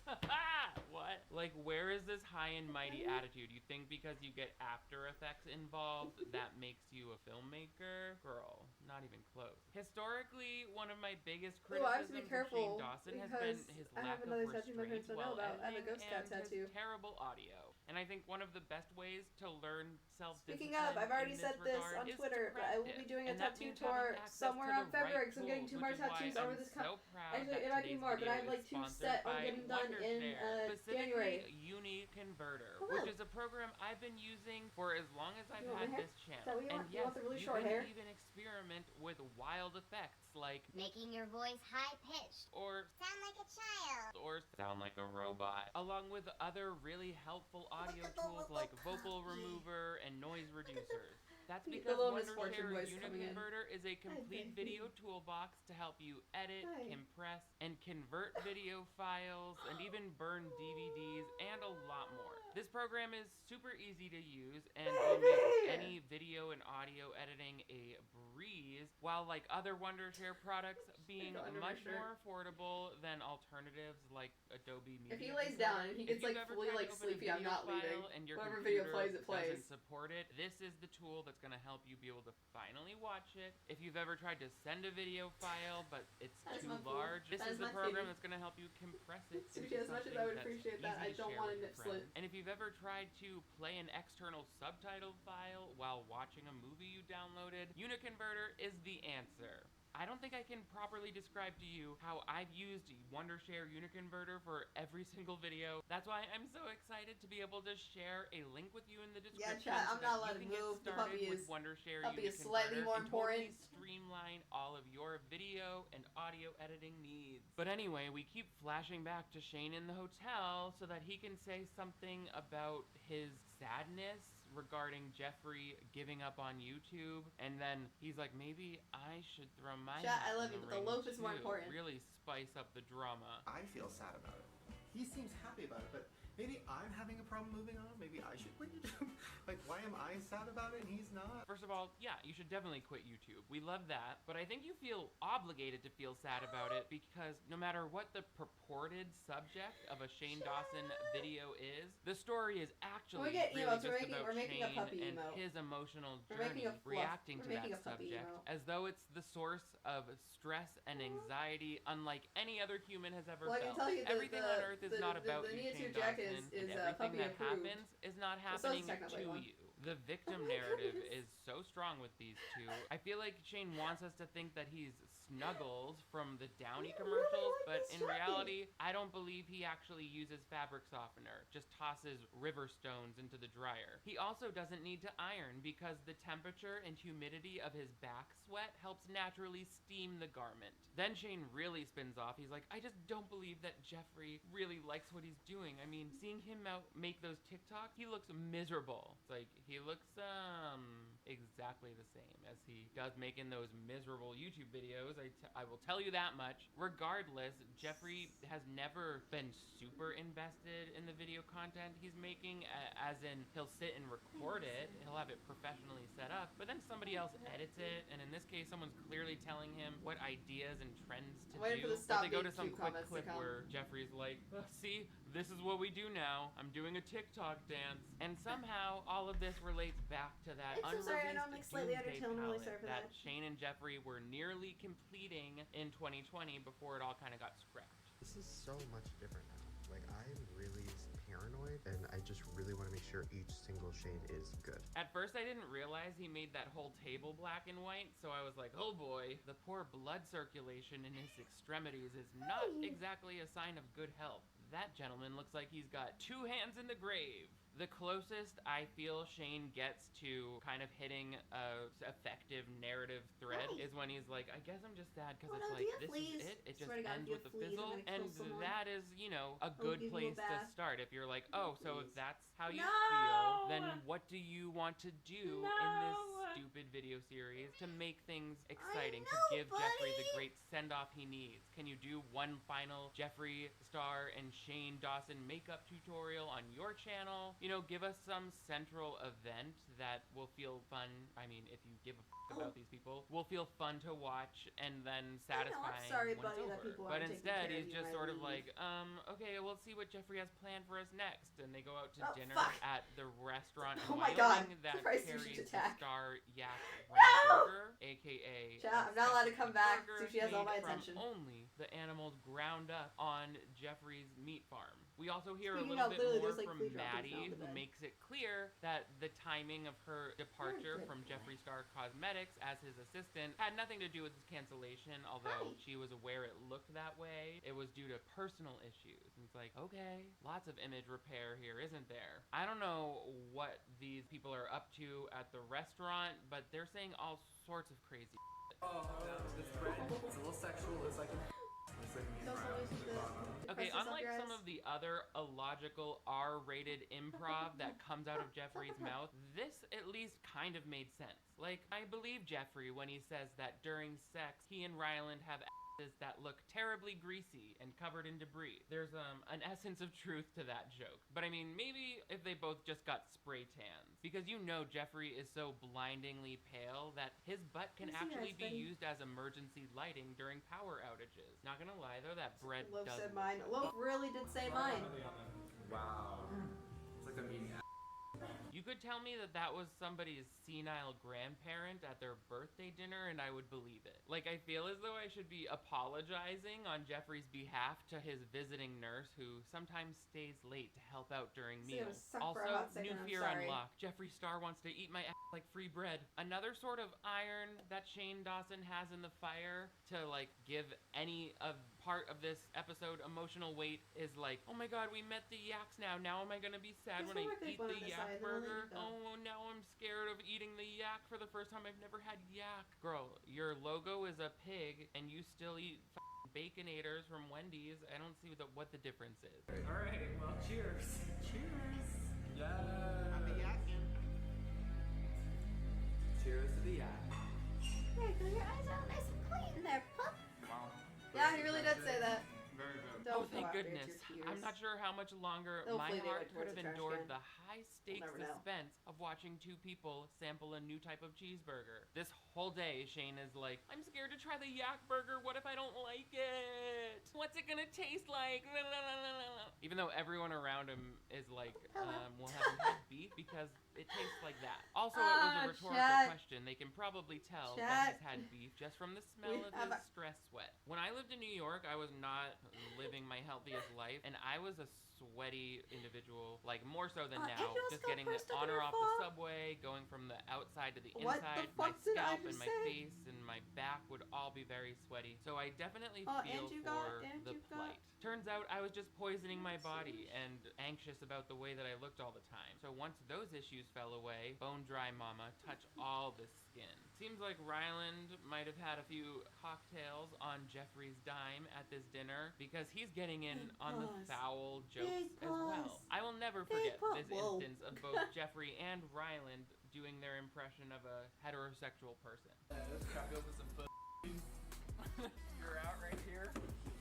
What? Like, where is this high and mighty attitude? You think because you get After Effects involved, that makes you a filmmaker? Girl, not even close. Historically, one of my biggest criticisms of Shane Dawson has been his lack of restraint while editing and his terrible audio. And I think one of the best ways to learn self-discipline. Speaking of, I've already said this on Twitter, but I will be doing a tattoo tour somewhere around February because I'm getting 2 more tattoos over this Actually, it might be more, but I have like 2 set on getting done in January. Uni Converter, which is a program I've been using for as long as I've had this channel. And yes, you really can even experiment with wild effects like making your voice high-pitched, or sound like a child, or sound like a robot, along with other really helpful audio tools like vocal remover and noise reducers. That's because Wondershare Uniconverter is a complete video toolbox to help you edit, compress, and convert video files, and even burn DVDs, and a lot more. This program is super easy to use and will make any video and audio editing a breeze, while like other Wondershare products being much more affordable than alternatives like Adobe Media. If he lays down and he gets like fully like sleepy, I'm not leaving. And your whatever video plays, it plays. Doesn't support it. This is the tool that's going to help you be able to finally watch it. If you've ever tried to send a video file but it's too large, this is the program that's going to help you compress it into as much as I would appreciate that, I don't want to nip slip. And if you've ever tried to play an external subtitle file while watching a movie you downloaded, Uniconverter is the answer. I don't think I can properly describe to you how I've used Wondershare Uniconverter for every single video. That's why I'm so excited to be able to share a link with you in the description. Yeah, chat, I'm not allowed to move. The puppy is slightly more important. Totally streamline all of your video and audio editing needs. But anyway, we keep flashing back to Shane in the hotel so that he can say something about his sadness regarding Jeffree giving up on YouTube, and then he's like, maybe I should throw my hat I love in you, the but the ring loaf is more too. important. Really spice up the drama. I feel sad about it. He seems happy about it, but maybe I'm having a problem moving on. Maybe I should quit YouTube. Like, why am I sad about it and he's not? First of all, yeah, you should definitely quit YouTube. We love that, but I think you feel obligated to feel sad about it because no matter what the purported subject of a Shane Dawson video is, the story is actually really just about Shane and his emotional journey reacting to that subject as though it's the source of stress and anxiety unlike any other human has ever felt. Everything on earth is not about you, Shane Dawson, and everything that happens is not happening to you. The victim narrative is so strong with these two. I feel like Shane wants us to think that he's Snuggles from the Downy commercials, but in reality, I don't believe he actually uses fabric softener, just tosses river stones into the dryer. He also doesn't need to iron because the temperature and humidity of his back sweat helps naturally steam the garment. Then Shane really spins off. He's like, I just don't believe that Jeffree really likes what he's doing. I mean, seeing him make those TikToks, he looks miserable. It's like, he looks exactly the same as he does making those miserable YouTube videos. I will tell you that much. Regardless, Jeffree has never been super invested in the video content he's making, as in he'll sit and record it, he'll have it professionally set up, but then somebody else edits it, and in this case, someone's clearly telling him what ideas and trends to do. But they go to some quick clip where Jeffree's like, see, this is what we do now. I'm doing a TikTok dance. And somehow, all of this relates back to that unreleased Doomsday palette that Shane and Jeffree were nearly completing in 2020 before it all kind of got scrapped. This is so much different now. Like, I'm really paranoid, and sure each single shade is good. At first I didn't realize he made that whole table black and white, so I was like, oh boy, the poor blood circulation in his extremities is not exactly a sign of good health. That gentleman looks like he's got 2 hands in the grave. The closest I feel Shane gets to kind of hitting a effective narrative thread is when he's like, I guess I'm just sad because it's like, this is it. It just ends with a fizzle. And that is, you know, a good place to start. If you're like, oh, so if that's how you feel, then what do you want to do in this stupid video series to make things exciting, to give Jeffrey the great send-off he needs? Can you do one final Jeffree Star and Shane Dawson makeup tutorial on your channel? You know, give us some central event that will feel fun. I mean, if you give a about these people, will feel fun to watch and then satisfying when it's over. But instead, he's just sort of like, okay, we'll see what Jeffrey has planned for us next. And they go out to dinner at the restaurant in Wyoming that carries the Star Yak Burger, aka I'm not allowed to come back. Sushi has all my attention. Only the animals ground up on Jeffrey's meat farm. We also hear a little bit more from Maddie, who makes it clear that the timing of her departure from Jeffree Star Cosmetics as his assistant had nothing to do with his cancellation, although she was aware it looked that way. It was due to personal issues. And it's like, okay, lots of image repair here, isn't there? I don't know what these people are up to at the restaurant, but they're saying all sorts of crazy shit. Oh, this bread, it's a little sexual. It's like okay, unlike some of the other illogical R-rated improv that comes out of Jeffrey's mouth, this at least kind of made sense. Like, I believe Jeffrey when he says that during sex, he and Ryland have asses that look terribly greasy and covered in debris. There's an essence of truth to that joke. But I mean, maybe if they both just got spray tans. Because you know Jeffrey is so blindingly pale that his butt can actually be used as emergency lighting during power outages. Not gonna lie though, that bread Loaf does said mine. Loaf really did say mine. wow. It's like I'm eating. You could tell me that that was somebody's senile grandparent at their birthday dinner and I would believe it. Like, I feel as though I should be apologizing on Jeffrey's behalf to his visiting nurse who sometimes stays late to help out during meals. Also, new fear unlocked. Jeffree Star wants to eat my ass like free bread. Another sort of iron that Shane Dawson has in the fire to, like, give any of part of this episode emotional weight is like, oh my god, we met the yaks now. Now am I gonna be sad when I eat the yak burger? Oh, now I'm scared of eating the yak for the first time. I've never had yak. Girl, your logo is a pig and you still eat Baconators from Wendy's. I don't see what the difference is. Alright, well, cheers. Cheers. Yeah. I'm a yakin. Cheers to the yak. There, your eyes are all nice and clean there, pup. Wow. Yeah, he really did say that. Very good. Oh, thank goodness. I'm not sure how much longer my heart could have endured the high stakes suspense of watching two people sample a new type of cheeseburger. This whole day, Shane is like, I'm scared to try the yak burger. What if I don't like it? What's it gonna taste like? Even though everyone around him is like, well, haven't had beef because it tastes like that. Also, it was a rhetorical question. They can probably tell that he's had beef just from the smell of his stress sweat. When I lived in New York, I was not living my healthiest life, and I was a sweaty individual, like more so than now. Just getting the on or off the subway, going from the outside to the inside, my scalp and my face and my back would all be very sweaty. So I definitely feel for the plight. Turns out I was just poisoning my body and anxious about the way that I looked all the time. So once those issues fell away, bone dry mama, touch all the skin. Seems like Ryland might have had a few cocktails on Jeffrey's dime at this dinner because he's getting in on the foul jokes as well. I will never forget this instance of both Jeffrey and Ryland doing their impression of a heterosexual person. Let's crack open some You're out right here.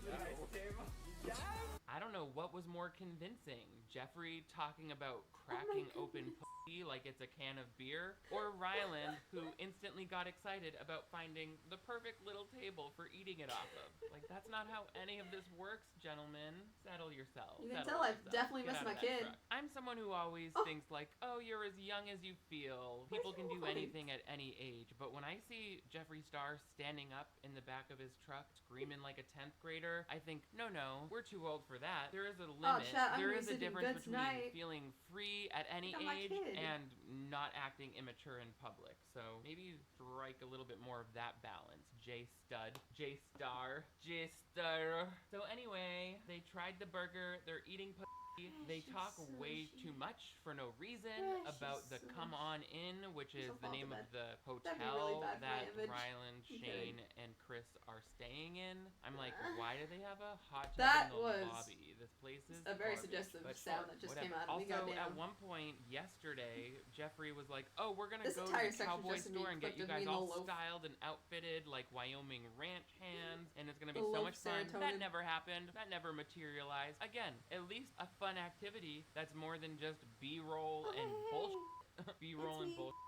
Nice table. Yes. I don't know what was more convincing, Jeffrey talking about cracking open pussy like it's a can of beer, or Ryland who instantly got excited about finding the perfect little table for eating it off of. Like, that's not how any of this works, gentlemen. Settle yourselves. You can tell I've definitely missed my kid. I'm someone who always thinks like, oh, you're as young as you feel. People can do anything at any age. But when I see Jeffree Star standing up in the back of his truck screaming like a 10th grader, I think, no, we're too old for that. that, there is a limit. Chat, I'm there gonna is be a sleeping difference good between tonight. feeling free at any I got my age kid. and not acting immature in public. So maybe strike a little bit more of that balance. J-Star. So anyway, they tried the burger. They're eating They talk way too much for no reason about the Come On In, which is the name of the hotel that Rylan, Shane, and Chris are staying in. I'm like, why do they have a hot tub in the lobby? This place is a very garbage, suggestive but sound that just came out of me. Also, Goddamn. at one point yesterday, Jeffrey was like, oh, we're gonna This go to entire the section cowboy just store and get you guys me and all the Loaf. styled and outfitted like Wyoming ranch hands, and it's gonna be The so Loaf much fun. serotonin. That never happened. That never materialized. Again, at least a fun activity that's more than just B-roll and bullshit. B-roll and bullshit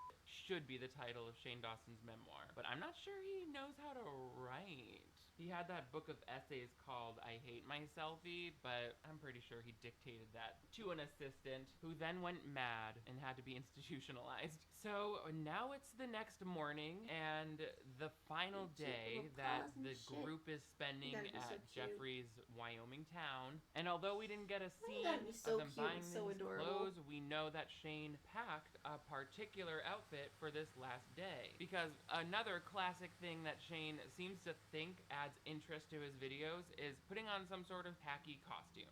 should be the title of Shane Dawson's memoir. But I'm not sure he knows how to write. He had that book of essays called I Hate Myselfie, but I'm pretty sure he dictated that to an assistant who then went mad and had to be institutionalized. So now it's the next morning and the final day that the group is spending at Jeffrey's Wyoming town. And although we didn't get a scene of them buying these clothes, we know that Shane packed a particular outfit for this last day. Because another classic thing that Shane seems to think adds interest to his videos is putting on some sort of tacky costume.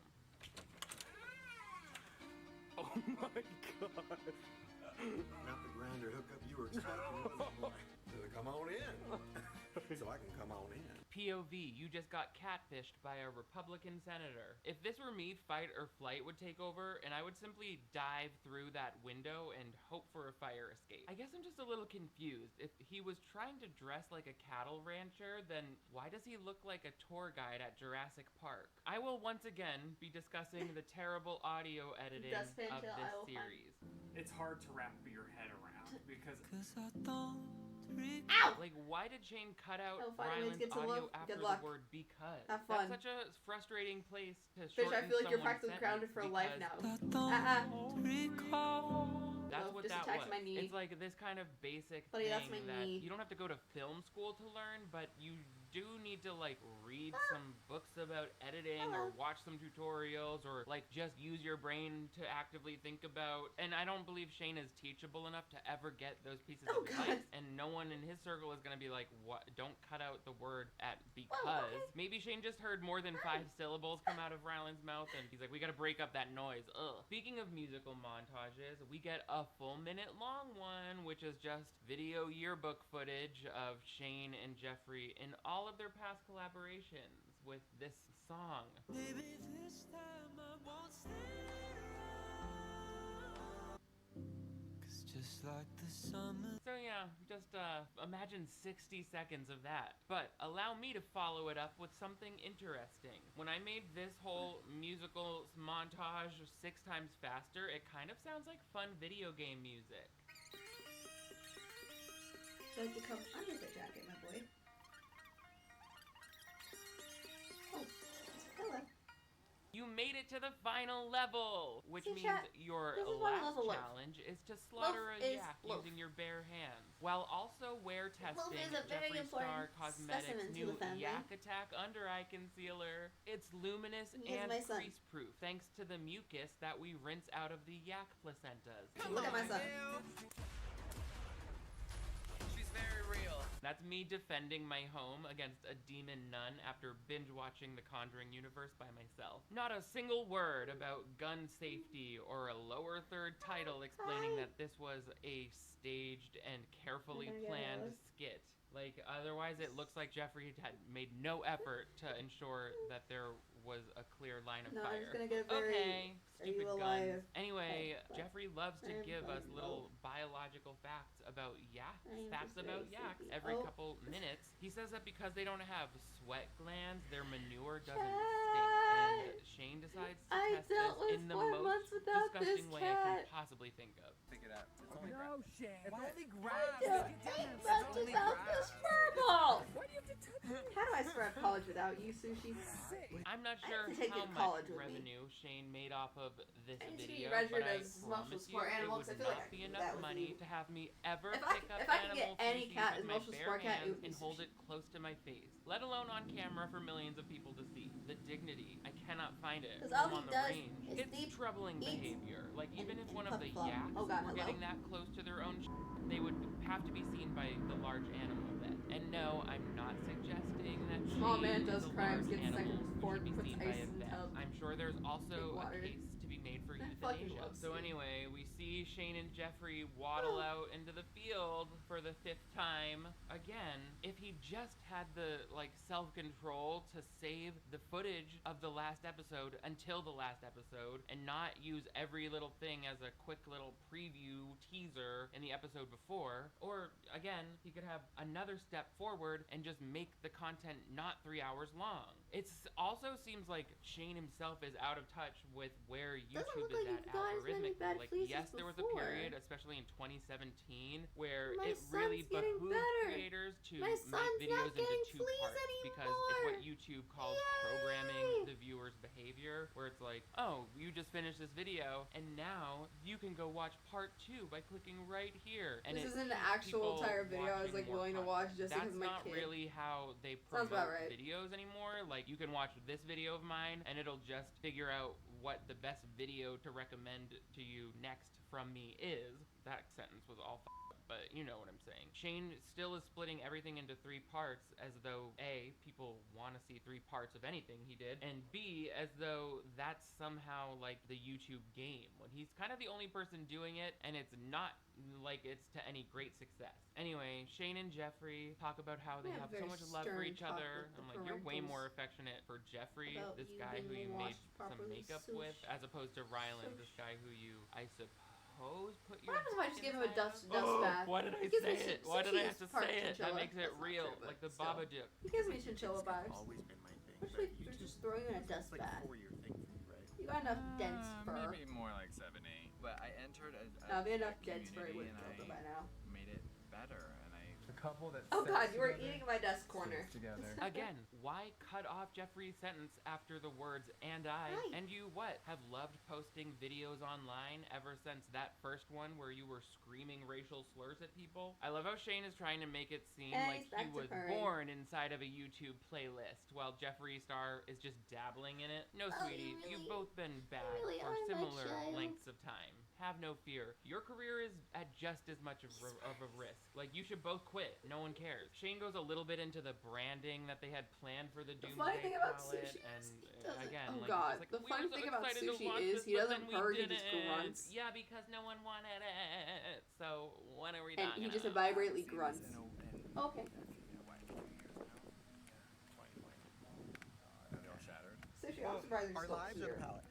Oh my god. Not the grinder hookup you were expecting, was it? Come on in. So I can come on in. POV, you just got catfished by a Republican senator. If this were me, fight or flight would take over, and I would simply dive through that window and hope for a fire escape. I guess I'm just a little confused. If he was trying to dress like a cattle rancher, then why does he look like a tour guide at Jurassic Park? I will once again be discussing the terrible audio editing of this series. It's hard to wrap your head around because Ow! Like, why did Shane cut out Rylan's Rylan's audio Loaf. after Good the luck. word because? Have fun. That's such a frustrating place to Fish, shorten I feel like you're someone's practically grounded for life sentence now. That's Loaf, what just that attach was. my knee. It's like this kind of basic Buddy, thing that's my that knee. you don't have to go to film school to learn, but you do need to like read some books about editing or watch some tutorials or like just use your brain to actively think about. And I don't believe Shane is teachable enough to ever get those pieces of advice. And no one in his circle is gonna be like, what? Don't cut out the word at because. Maybe Shane just heard more than 5 syllables come out of Rylan's mouth and he's like, we gotta break up that noise. Ugh. Speaking of musical montages, we get a full minute long one, which is just video yearbook footage of Shane and Jeffrey in all of their past collaborations with this song. Maybe this time I won't stay around, 'cause just like the summer. So yeah, just imagine 60 seconds of that. But allow me to follow it up with something interesting. When I made this whole musical montage 6 times faster, it kind of sounds like fun video game music. Would you like to come under the jacket, my boy? Oh, hello. You made it to the final level, which See, means chat, your this is why I last love a Loaf. challenge is to slaughter Loaf a is yak Loaf. using your bare hands, while also wear testing is a very Jeffree Star important Cosmetics' specimen to new the family. Yak Attack Under Eye Concealer. It's luminous He is and my son. crease-proof, thanks to the mucus that we rinse out of the yak placentas. Look at my son. She's very real. That's me defending my home against a demon nun after binge-watching the Conjuring universe by myself. Not a single word about gun safety or a lower third title explaining that this was a staged and carefully planned skit. Like, otherwise it looks like Jeffrey had made no effort to ensure that there was a clear line of No, fire. I'm just gonna get very... Okay, Are you stupid alive? guns. Anyway, Oh, Jeffrey loves to I'm give us fine. little biological facts about yaks. I'm Facts just about very yaks sleepy. every Oh. couple minutes. He says that because they don't have sweat glands, their manure doesn't Chat. stink. And Shane decides to I test dealt this with in the 4 most months without disgusting way I can possibly think of. Pick it up. It's only No, Shane. It's only I grass. don't think much about this purple. Why do you have to touch me? How do I survive college without you, Sushi? I'm not I sure have to take how you to much college with me. revenue Shane made off of this I need to be video, registered but I as emotional promise you support it animal, would 'cause I feel like not I be can do enough that with money you. to have me ever If I pick up can get animal any feces cat with as my emotional bare support cat, it hands would be and hold Sushi. it close to my face, let alone on camera for millions of people to see. The dignity, I cannot find it 'Cause when all I'm he on the does range. is It's sleep, troubling eat, behavior. Like even if and one of the flip-flop. yaks Oh God, were hello. getting that close to their own they would have to be seen by the large animal vet. And no, I'm not suggesting that Small Shane man is does a crimes, large gets animal second who report, should be puts seen by ice a in the vet. tub. I'm sure there's also Big a water. case to be made for I fucking euthanasia. love So Steve. anyway, we see Shane and Jeffrey waddle out into the field for the 5th time. Again, if he just had the self-control to save the footage of the last episode until the last episode and not use every little thing as a quick little preview teaser in the episode before, or again, he could have another step forward and just make the content not 3 hours long. It also seems like Shane himself is out of touch with where YouTube look like is at you've got as many algorithmically. bad Like, fleeces yes, there was a before. period, especially in 2017, where My it really son's getting behooved better. creators to My make son's videos not getting into 2 fleas parts because it's what YouTube calls programming the viewer's behavior, where it's like, oh, you just finished this video, and now you can go watch part 2 by clicking right here. And This it isn't the keeps actual people entire video I was watching like more willing to content. watch just That's because of my not kid. really how they Sounds promote about right. videos anymore. Like, you can watch this video of mine and it'll just figure out what the best video to recommend to you next from me is. That sentence was all f***ed up, but you know what I'm saying. Shane still is splitting everything into 3 parts as though A, people want to see 3 parts of anything he did, and B, as though that's somehow like the YouTube game, when he's kind of the only person doing it and it's not like it's to any great success. Anyway, Shane and Jeffrey talk about how they We have have so very much love for stern each talk other. with the I'm like, you're way parentals more affectionate for Jeffrey, about this you guy who being you made washed some properly, makeup sush. with, as opposed to Ryland, this guy who you, I suppose, put your What happens if I just give him a inside dust of? bath? Why did I He gives me say it? chin- Why did I Sushi have to is part say it? That chinchilla. makes it That's not real, true, but like the still. Babadook. He gives me chinchilla vibes. Always been my thing. Especially but if you're YouTube- just throwing in a it's dust like bath. 4-year thing for you, right? You got enough dense fur. Maybe more like 7, 8. But I entered a Now, if he had enough dense fur, he community would have and killed it I by now. made it better, and a couple that Oh sits God, you were together, eating my desk corner. sits together. Again, why cut off Jeffrey's sentence after the words "and I"? Right. And you what? Have loved posting videos online ever since that first one where you were screaming racial slurs at people? I love how Shane is trying to make it seem And like he's back he to was purring. born inside of a YouTube playlist while Jeffree Star is just dabbling in it. No, Oh, sweetie, you you've really- both been bad really for are my similar child. lengths of time. Have no fear. Your career is at just as much of a risk. Like, you should both quit. No one cares. Shane goes a little bit into the branding that they had planned for the The Doomsday funny thing about palette, Sushi and is he doesn't. again, Oh like, God, it's like, the we funny were so thing about excited to Sushi launch is this, he but doesn't then we purr, he just didn't. grunts. Yeah, because no one wanted it. So when are we And not he just gonna? vibrately grunts. Okay. Are they all shattered? Sushi, I'm surprised you're Our still lives here. are the palette.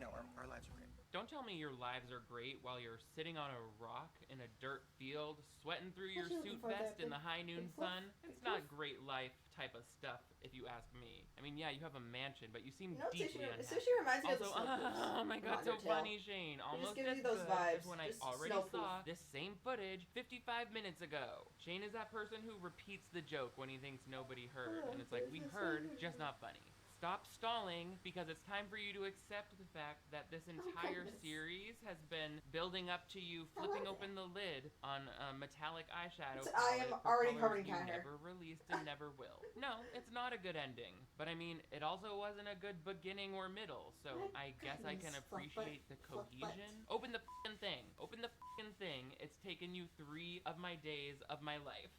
No, our lives are great. Don't tell me your lives are great while you're sitting on a rock in a dirt field, sweating through your What you suit looking for there, vest in the high noon big fluff? sun. Big It's not fluff? great life type of stuff, if you ask me. I mean, yeah, you have a mansion, but you seem You know what deeply Sushi, unhappy. Sushi reminds me of the Also, Snow oh my from god, so Undertale. funny, Shane. Almost gives as you those good vibes, as when I just already Snowproof. saw this same footage 55 minutes ago. Shane is that person who repeats the joke when he thinks nobody heard, and it's like, we heard, just not funny. Stop stalling, because it's time for you to accept the fact that this entire goodness. series has been building up to you flipping open the lid on a metallic eyeshadow I am palette for already colors covered in you cat hair. never released and never will. No, it's not a good ending, but I mean, it also wasn't a good beginning or middle, so My I guess I can goodness, fluff appreciate the butt, fluff butt. cohesion. Open the f***ing thing. Open the f***ing thing. It's taken you 3 of my days of my life.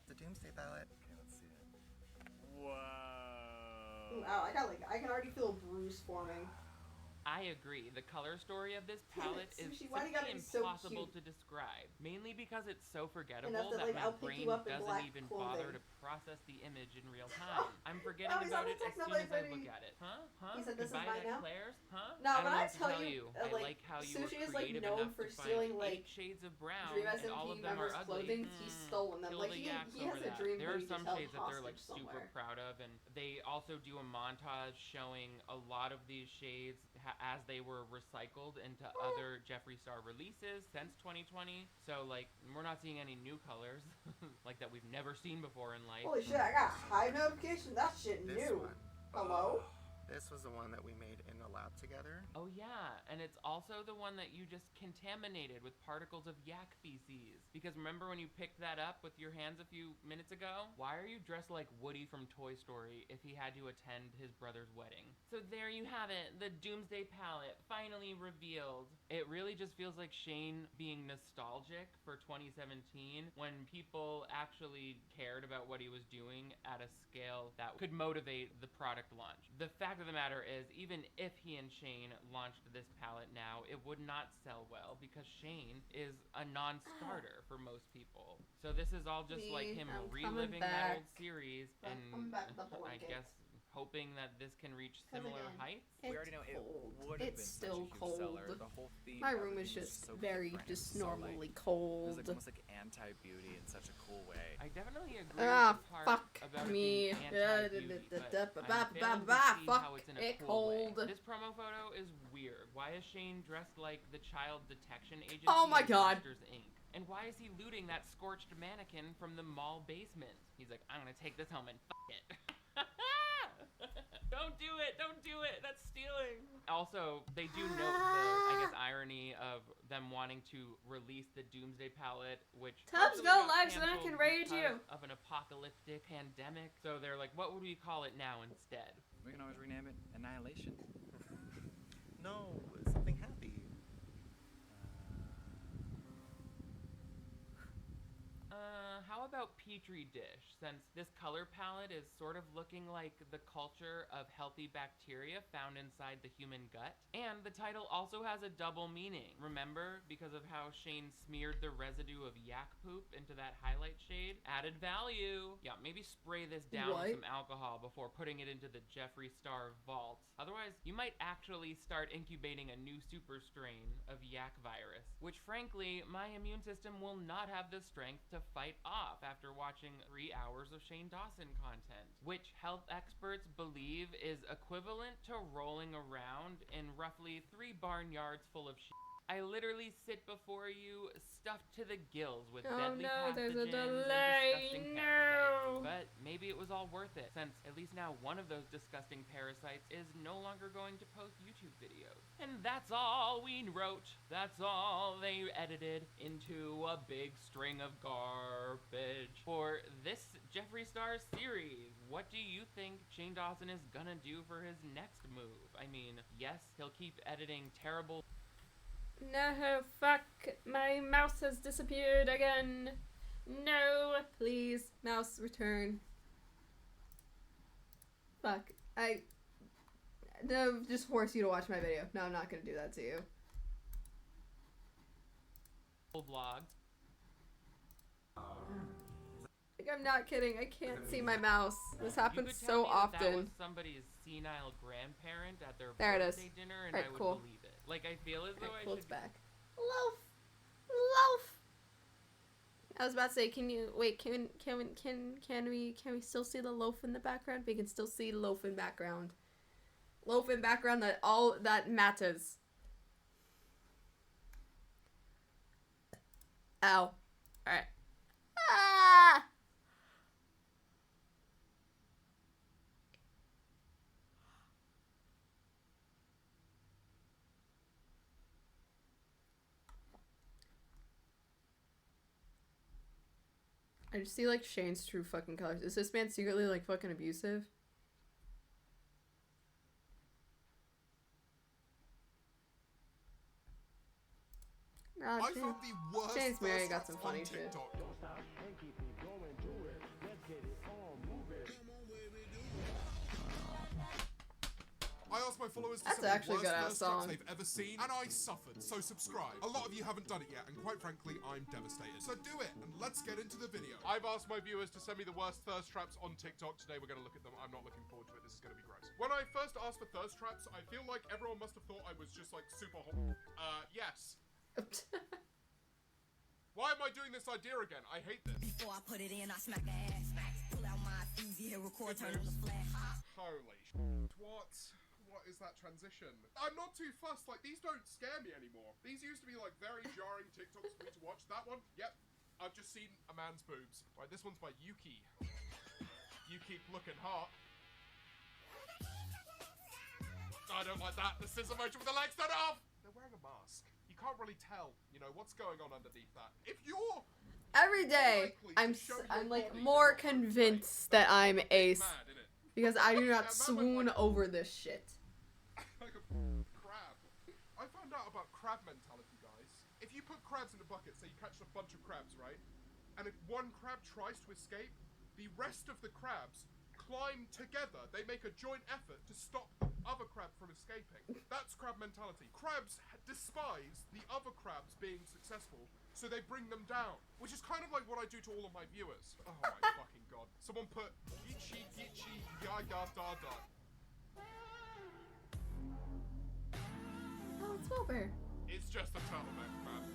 The Doomsday palette. Okay, let's see it. Ooh, ow, I can already feel a bruise forming. I agree. The color story of this palette is Sushi, why do you simply gotta be so impossible cute? to describe. Mainly because it's so forgettable Enough that, that like, my I'll pick brain you up in doesn't black even clothing. bother to process the image in real time. I'm forgetting about it as soon as I look at it. Huh? He said this is Goodbye, mine now? Claire's? Huh? No, I don't when know I what to tell tell you, I like, like how you were Sushi is, like, creative known enough for to stealing, find like, 8 shades of brown, Dream and all of SMP them are members' ugly. clothing. He's stolen them. Kill Like, the he yaks has over a that. dream There are he some just held shades that they're like hostage super somewhere. proud of, and they also do a montage showing a lot of these shades as they were recycled into other Jeffree Star releases since 2020. So like, we're not seeing any new colors like that we've never seen before in life. Holy shit, I got a hive notification? That shit This new. one. Hello? This was the one that we made in the lab together. Oh yeah, and it's also the one that you just contaminated with particles of yak feces. Because remember when you picked that up with your hands a few minutes ago? Why are you dressed like Woody from Toy Story if he had to attend his brother's wedding? So there you have it, the Doomsday palette, finally revealed. It really just feels like Shane being nostalgic for 2017 when people actually cared about what he was doing at a scale that could motivate the product launch. The fact of the matter is, even if he and Shane launched this palette now, it would not sell well because Shane is a non-starter for most people. So this is all just like him reliving that old series, and I guess hoping that this can reach similar heights. We already know it would have been such a huge seller. The whole theme. My room is everything was just so very, different. just So, normally like, cold. it was like almost like anti-beauty in such a cool way. I definitely agree with the part about me. it being anti-beauty, but I'm failing to see how it's in a cool way. This promo photo is weird. Why is Shane dressed like the Child Detection Agency Oh my in God. Monsters, Inc.? And why is he looting that scorched mannequin from the mall basement? He's like, I'm gonna take this home and f*** it. Don't do it! Don't do it! That's stealing! Also, they do note the, I guess, irony of them wanting to release the Doomsday palette, which Tubs, partially go got live so then I canceled can raid because you. of an apocalyptic pandemic. So they're like, what would we call it now instead? We can always rename it Annihilation. No, something happy. How about Petri Dish, since this color palette is sort of looking like the culture of healthy bacteria found inside the human gut? And the title also has a double meaning. Remember, because of how Shane smeared the residue of yak poop into that highlight shade? Added value. Yeah, maybe spray this down with some alcohol before putting it into the Jeffree Star vault. Otherwise, you might actually start incubating a new super strain of yak virus, which frankly, my immune system will not have the strength to fight off after watching 3 hours of Shane Dawson content, which health experts believe is equivalent to rolling around in roughly 3 barnyards full of shit. I literally sit before you stuffed to the gills with deadly pathogens there's a and delay. disgusting parasites. But maybe it was all worth it, since at least now one of those disgusting parasites is no longer going to post YouTube videos. And that's all we wrote. That's all they edited into a big string of garbage for this Jeffree Star series. What do you think Shane Dawson is gonna do for his next move? I mean, yes, he'll keep editing terrible. No, fuck. My mouse has disappeared again. No. Please, mouse, return. Fuck. No, just force you to watch my video. No, I'm not gonna do that to you. Vlogs. Like, I'm not kidding. I can't see my mouse. This happens you could so tell me often. That was somebody's senile grandparent at their There it is. birthday dinner, and Alright, I would cool. believe it. Like, I feel as though I Cool, should it's back. Loaf. Loaf. I was about to say, can you wait? Can we still see the loaf in the background? We can still see loaf in background. Loaf in background. That all that matters. Ow. All right. Ah. I just see like Shane's true fucking colors. Is this man secretly like fucking abusive? Nah, I found the worst Shane's Mary first got some hats on funny shit. TikTok. I asked my followers to That's send me actually the a worst good-ass thirst traps song. they've ever seen, and I suffered, so subscribe. A lot of you haven't done it yet, and quite frankly, I'm devastated. So do it, and let's get into the video. I've asked my viewers to send me the worst thirst traps on TikTok. Today we're going to look at them. I'm not looking forward to it. This is going to be gross. When I first asked for thirst traps, I feel like everyone must have thought I was just like super hot. Yes. Why am I doing this idea again? I hate this. Before I put it in, I smack the ass. Pull out my easy hit record, turn on the flash. Holy what is that transition? I'm not too fussed. Like, these don't scare me anymore. These used to be like very jarring TikToks for me to watch. That one, yep. I've just seen a man's boobs. Right, this one's by Yuki. You keep looking hot. I don't like that. The scissor motion with the legs turned off. They're wearing a mask. You can't really tell, you know, what's going on underneath that. If you're Every day, I'm like more convinced that I'm ace mad, innit? because I do not swoon over this shit. Like a crab. I found out about crab mentality, guys. If you put crabs in a bucket, say you catch a bunch of crabs, right? And if one crab tries to escape, the rest of the crabs climb together. They make a joint effort to stop the other crab from escaping. That's crab mentality. Crabs despise the other crabs being successful, so they bring them down. Which is kind of like what I do to all of my viewers. Oh my fucking god. Someone put yichi yichi ya ya da da. Oh, it's Wilbur. It's just a turtleneck, man.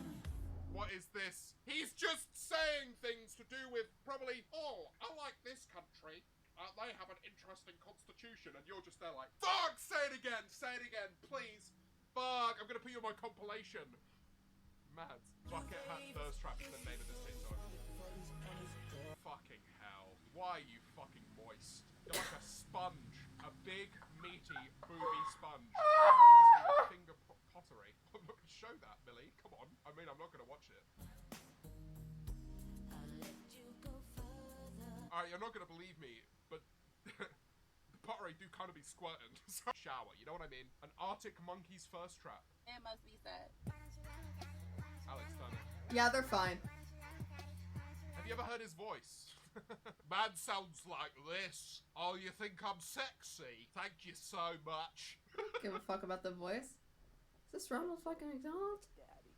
What is this? He's just saying things to do with probably, oh, I like this country. They have an interesting constitution, and you're just there like, fuck, say it again, please. Fuck, I'm gonna put you on my compilation. Mad. Bucket hat thirst trap is the name of this TikTok. Fucking hell. Why are you fucking moist? You're like a sponge. A big, meaty, booby sponge. Finger pottery. I'm not gonna show that, Millie. Come on. I mean, I'm not gonna watch it. Alright, you're not gonna believe me, but the pottery do kind of be squirting. Shower, you know what I mean? An Arctic monkey's first trap. It must be sad. Alex Turner. Yeah, they're fine. Have you ever heard his voice? Man sounds like this. Oh, you think I'm sexy? Thank you so much. Give a fuck about the voice. Is this Ronald fucking McDonald? Daddy.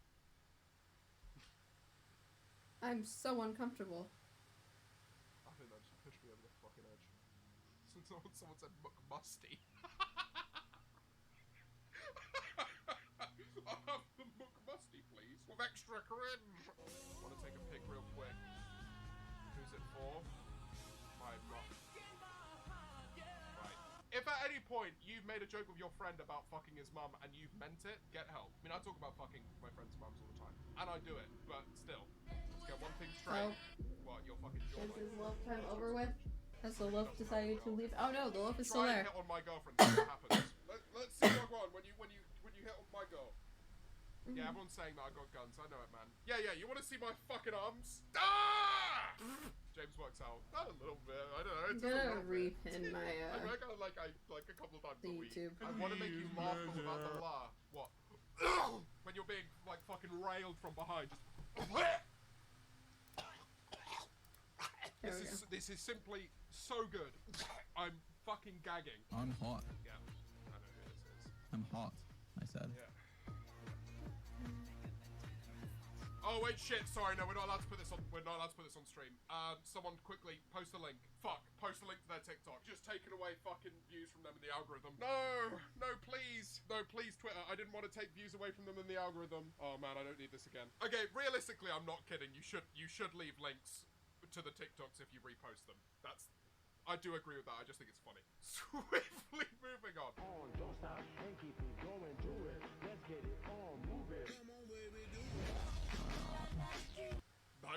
I'm so uncomfortable. I think that just pushed me over the fucking edge. Someone said McMusty. I'll have the McMusty, please, with extra cringe. Want to take a pic real quick? Who's it for? My mum. Right. If at any point you've made a joke with your friend about fucking his mum and you've meant it, get help. I mean, I talk about fucking my friends' mums all the time, and I do it, but still. Let's get one thing straight. What, your fucking jawline? Is his love time over with? Has the Loaf decided to leave? Oh no, the Loaf is still Try there. and hit on my girlfriend. See what happens. Let's see what goes on when you hit on my girl. Yeah, everyone's saying that I got guns. I know it, man. Yeah. You want to see my fucking arms? Ah! James works out. Not a little bit. I don't know. I'm gonna repin my I got like a couple of times a week. YouTube. I want to make you laugh about the la. What? When you're being like fucking railed from behind. Just This is simply so good. I'm fucking gagging. I'm hot. Yeah, I know who this is. I'm hot, I said. Yeah. Oh wait, shit. Sorry, no, we're not allowed to put this on. We're not allowed to put this on stream. Someone quickly post a link. Fuck, post a link to their TikTok. Just taking away fucking views from them in the algorithm. No, please, Twitter. I didn't want to take views away from them in the algorithm. Oh man, I don't need this again. Okay, realistically, I'm not kidding. You should leave links to the TikToks if you repost them. I do agree with that. I just think it's funny. Swiftly moving on. Don't stop and keep it going, do it. Let's get it on, move it. Come on, baby, do it. No.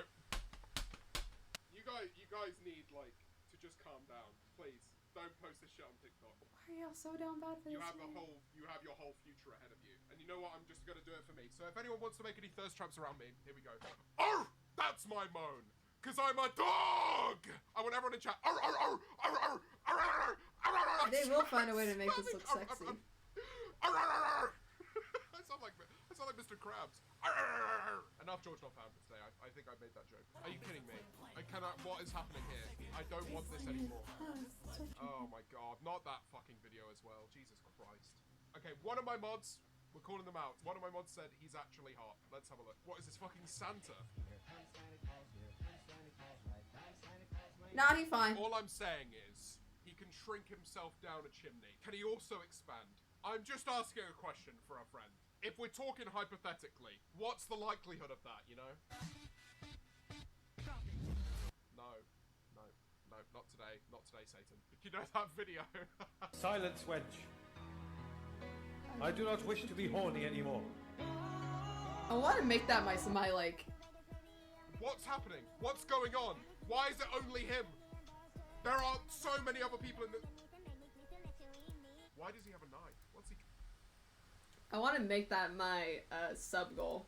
You guys need like to just calm down, please. Don't post this shit on TikTok. Why are y'all so down bad for this? You have your whole future ahead of you. And you know what? I'm just gonna do it for me. So if anyone wants to make any thirst traps around me, here we go. Oh, that's my moan. Cause I'm a dog! I want everyone in chat. They will find a way to make this look sexy. I sound like Mr. Krabs. Enough George not found for today. I think I made that joke. Are you kidding me? What is happening here? I don't want this anymore. Oh my god, not that fucking video as well. Jesus Christ. Okay, one of my mods, we're calling them out. One of my mods said he's actually hot. Let's have a look. What is this, fucking Santa? Nah, he's fine. All I'm saying is, he can shrink himself down a chimney. Can he also expand? I'm just asking a question for a friend. If we're talking hypothetically, what's the likelihood of that, you know? No, not today. Not today, Satan. You know that video? Silence, Wedge. I do not wish to be horny anymore. I want to make that my like. What's happening? What's going on? Why is it only him? There are so many other people in the... Why does he have a knife? What's he... I want to make that my sub goal.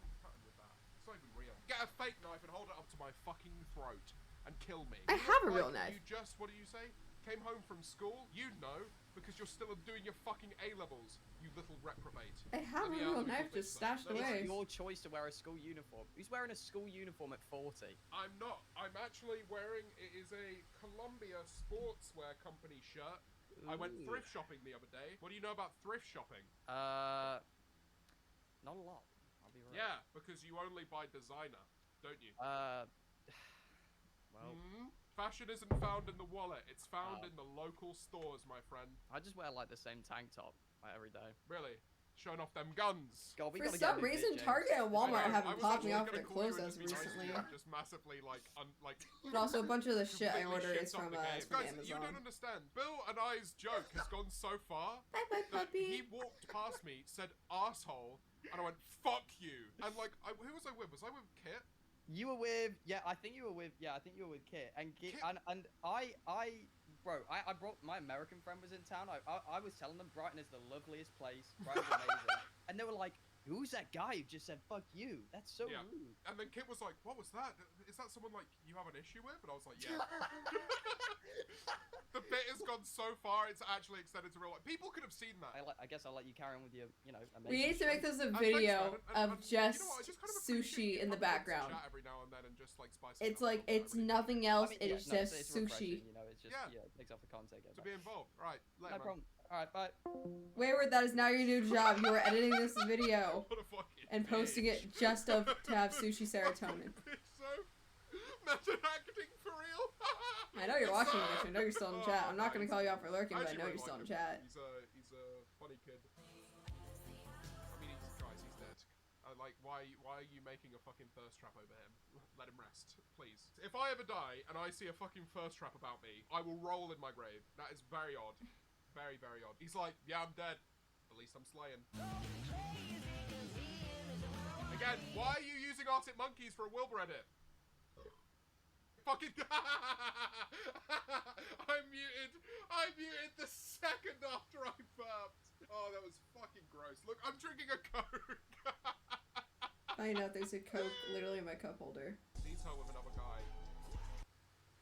It's not even real. Get a fake knife and hold it up to my fucking throat and kill me. I have a real knife. You just, what do you say? Came home from school? You'd know, because you're still doing your fucking A-levels, you little reprobate. I have a real knife just stashed away. It's your choice to wear a school uniform. Who's wearing a school uniform at 40? I'm not. I'm actually wearing, it is a Columbia Sportswear Company shirt. I went thrift shopping the other day. What do you know about thrift shopping? Not a lot. I'll be right. Yeah, because you only buy designer, don't you? Well... Fashion isn't found in the wallet, it's found in the local stores, my friend. I just wear like the same tank top like, every day. Really? Showing off them guns. God, For some reason, Target and Walmart haven't popped me off their clothes as recently. Just massively like. But also a bunch of the shit I order is from Guys, Amazon. you don't understand. Bill and I's joke has gone so far that he walked past me, said asshole, and I went fuck you. And like, who was I with? Was I with Kit? You were with, I think you were with Kit, and I brought my American friend was in town. I was telling them Brighton is the loveliest place. Brighton's amazing, and they were like, "Who's that guy who just said fuck you? That's so rude." And then Kit was like, "What was that? Is that someone like you have an issue with?" And I was like, "Yeah." The bit has gone so far, it's actually extended to real life. People could have seen that. I guess I'll let you carry on with your, amazing We need to make this a video of just sushi in the background. Every now and then and just, like, spice it's like, it's nothing else, it's just it's sushi. It's just, it takes off the content. To be involved. Right, no problem. Alright, bye. Wayward, that is now your new job. You are editing this video and posting it just to have sushi serotonin. Method acting for real. I know you're watching this. I know you're still in chat. I'm not gonna call you out for lurking, but I know you're still in chat. He's a funny kid. I mean, he's dead. Like, why are you making a fucking thirst trap over him? Let him rest, please. If I ever die and I see a fucking thirst trap about me, I will roll in my grave. That is very odd. Very, very odd. He's like, yeah, I'm dead. At least I'm slaying. Again, why are you using Arctic Monkeys for a Wilbur edit? Fucking I muted the second after I burped. Oh, that was fucking gross. Look, I'm drinking a Coke. I know, there's a Coke literally in my cup holder. Sees her with another guy.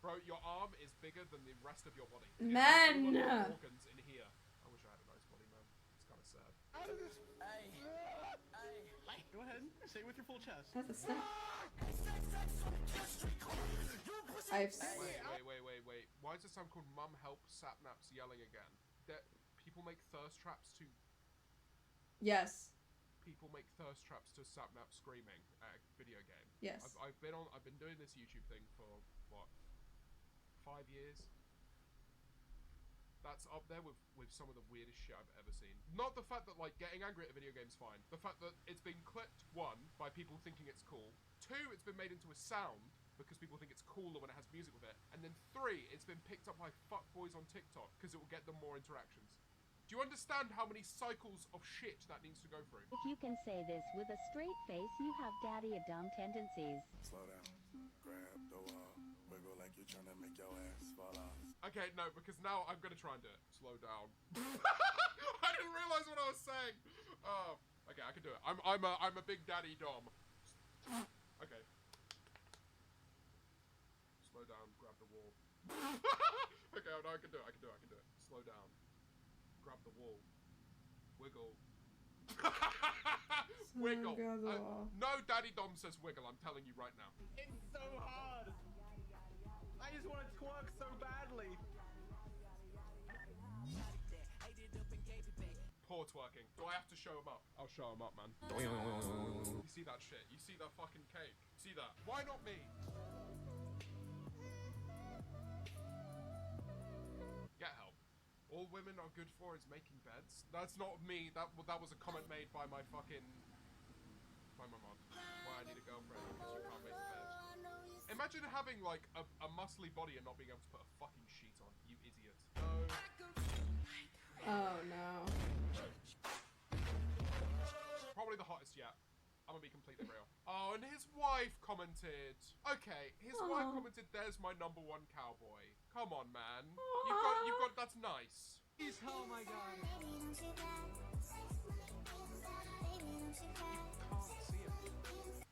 Bro, your arm is bigger than the rest of your body. Man! Organs in here. I wish I had a nice body, man. It's kind of sad. Go ahead, say it with your full chest. That's a snap. Wait. Why does this sound called Mum Help Sapnaps Yelling Again? People make thirst traps to... Yes. People make thirst traps to Sapnap screaming at a video game. Yes. I've been doing this YouTube thing for, what, 5 years? That's up there with some of the weirdest shit I've ever seen. Not the fact that, like, getting angry at a video game's fine. The fact that it's been clipped, 1, by people thinking it's cool. 2, it's been made into a sound because people think it's cooler when it has music with it. And then 3, it's been picked up by fuckboys on TikTok because it will get them more interactions. Do you understand how many cycles of shit that needs to go through? If you can say this with a straight face, you have daddy-a-dumb tendencies. Slow down. Grab the wall. Wiggle like you're trying to make your ass fall off. Okay, no, because now I'm gonna try and do it. Slow down. I didn't realize what I was saying. Oh, okay, I can do it. I'm a big daddy dom. Okay. Slow down. Grab the wall. Okay, no, I can do it. Slow down. Grab the wall. Wiggle. Wiggle. No Daddy Dom says wiggle, I'm telling you right now. It's so hard. I just want to twerk so badly. Poor twerking. Do I have to show him up? I'll show him up, man. You see that shit? You see that fucking cake? You see that? Why not me? Get help. All women are good for is making beds. That's not me. That was a comment made by my fucking... by my mom. Why I need a girlfriend because you can't make a bed. Imagine having like a muscly body and not being able to put a fucking sheet on. You idiot. Oh no. Probably the hottest yet. I'm gonna be completely real. Oh, and his wife commented. Okay, his wife commented, "There's my #1 cowboy." Come on, man. You've got. That's nice. Oh my god.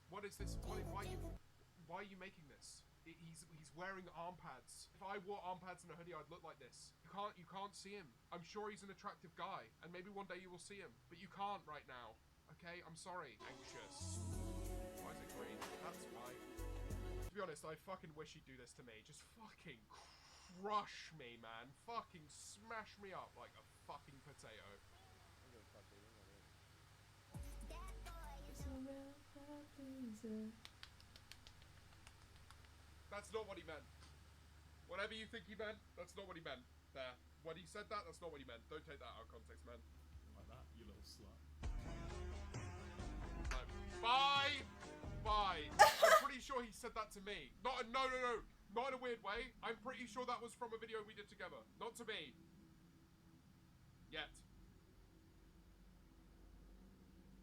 What is this? Why are you making this? He's wearing arm pads. If I wore arm pads and a hoodie, I'd look like this. You can't see him. I'm sure he's an attractive guy, and maybe one day you will see him, but you can't right now. Okay, I'm sorry. Anxious. Why is it green? That's why. To be honest, I fucking wish he'd do this to me. Just fucking crush me, man. Fucking smash me up like a fucking potato. That's not what he meant. Whatever you think he meant, that's not what he meant. There. When he said that, that's not what he meant. Don't take that out of context, man. Like that, you little slut. No. Bye! Bye. I'm pretty sure he said that to me. No. Not in a weird way. I'm pretty sure that was from a video we did together. Not to me. Yet.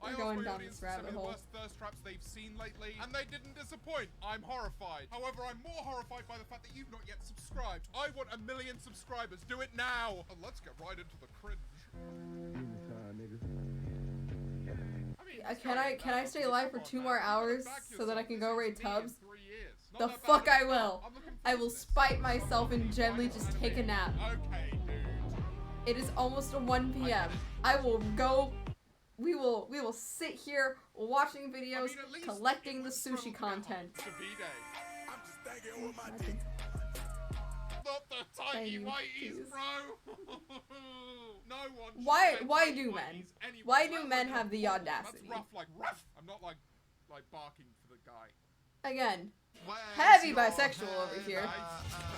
We're going down this rabbit hole. The worst thirst traps they've seen lately, and they didn't disappoint. I'm horrified. However, I'm more horrified by the fact that you've not yet subscribed. I want 1 million subscribers. Do it now. And let's get right into the cringe. Can I stay alive for 2 more hours so that I can go raid tubs? The fuck I will. I will spite myself and gently just take a nap. Okay, dude. It is almost 1 p.m. I will go. We will sit here watching videos, collecting the sushi content. I'm just thinking with my teeth. Not the tiny whiteys, bro. No one. Why do men? Why do men have the audacity? That's rough. I'm not like barking for the guy. Again, heavy bisexual over here.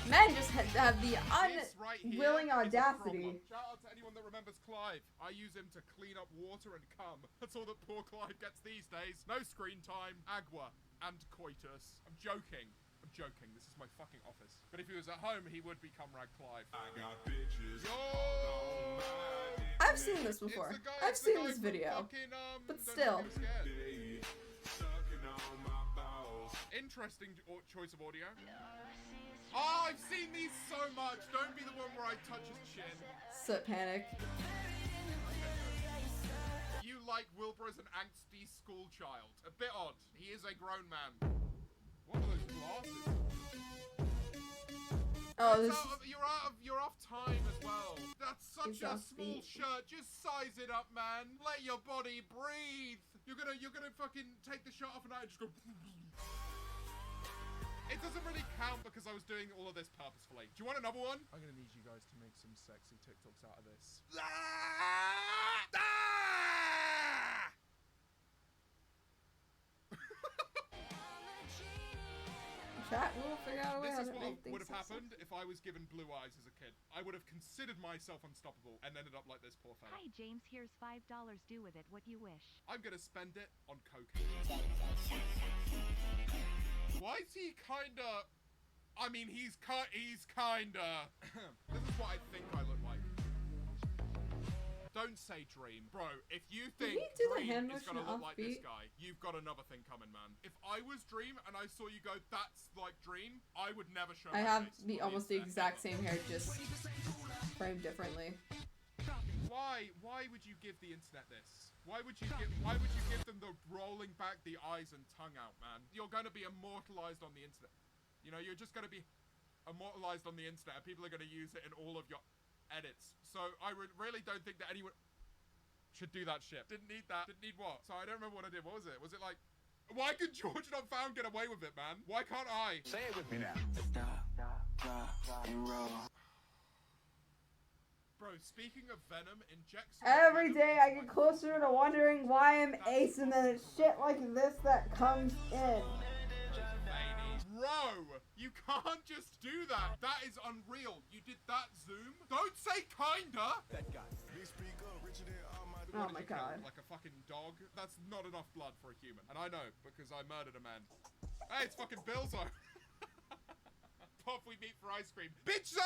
Men just have the unwilling audacity. Shout out to anyone that remembers Clive. I use him to clean up water and cum. That's all that poor Clive gets these days. No screen time, agua, and coitus. I'm joking. This is my fucking office. But if he was at home, he would be Comrade Clive. I got bitches. I've seen this before. I've seen this video. But still. Interesting choice of audio. Oh, I've seen these so much. Don't be the one where I touch his chin. Soot panic. You like Wilbur as an angsty school child. A bit odd. He is a grown man. What are those glasses? Oh, you're off time as well. That's such a small shirt. Just size it up, man. Let your body breathe. You're gonna fucking take the shirt off and I just go. It doesn't really count because I was doing all of this purposefully. Do you want another one? I'm gonna need you guys to make some sexy TikToks out of this. Chat, we'll figure out a way This how is to make what things would have happened if I was given blue eyes as a kid. I would have considered myself unstoppable and ended up like this poor fella. Hi James, here's $5. Do with it what you wish. I'm gonna spend it on coke. Why is he kinda... I mean, he's kinda... This is what I think I look like. Don't say Dream. Bro, if you think Dream is gonna look like this guy, you've got another thing coming, man. If I was Dream and I saw you go, that's like Dream, I would never show my have face almost the exact same hair, just framed differently. Why would you give the internet this? Why would you give them the rolling back the eyes and tongue out, man? You're gonna be immortalized on the internet. You know, you're just gonna be immortalized on the internet and people are gonna use it in all of your edits. So I really don't think that anyone... should do that shit. Didn't need that. Didn't need what? So I don't remember what I did. What was it? Was it like, why could George not found get away with it, man? Why can't I? Say it with me now. Bro, speaking of Venom, inject some Every venom day into I get my closer to wondering why I'm ace, and then it's shit like this that comes in. Bro, you can't just do that. That is unreal. You did that, Zoom. Don't say kinda. That guy. Big speak up, richer than all my Oh my god. Like a fucking dog. That's not enough blood for a human. And I know, because I murdered a man. Hey, it's fucking Bilzo. Pop, we meet for ice cream. Bitcho!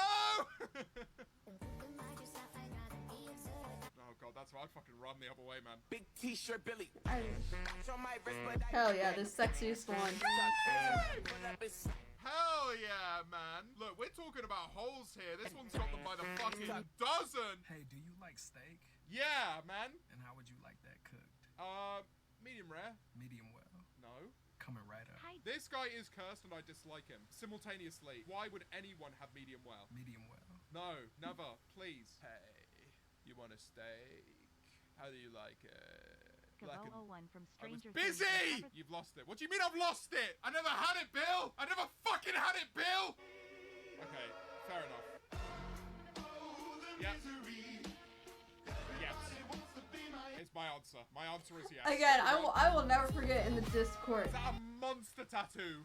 Oh god, that's why I fucking run the other way, man. big t-shirt Billy. Hell yeah, the sexiest one. Hell yeah, man. Look, we're talking about holes here. This one's got them by the fucking dozen. Hey, do you like steak? Yeah, man. And how would you like that cooked? Medium rare. Medium well. No. Coming right up. This guy is cursed and I dislike him. Simultaneously. Why would anyone have medium well? Medium well. No, never. Please. Hey, you want a steak? How do you like it? Gabo 01 from I was Stranger busy! You've lost it. What do you mean I've lost it? I never had it, Bill! I never fucking had it, Bill! Okay, fair enough. Yep. Yes. It's my answer. My answer is yes. Again, I will never forget in the Discord. Is that a monster tattoo?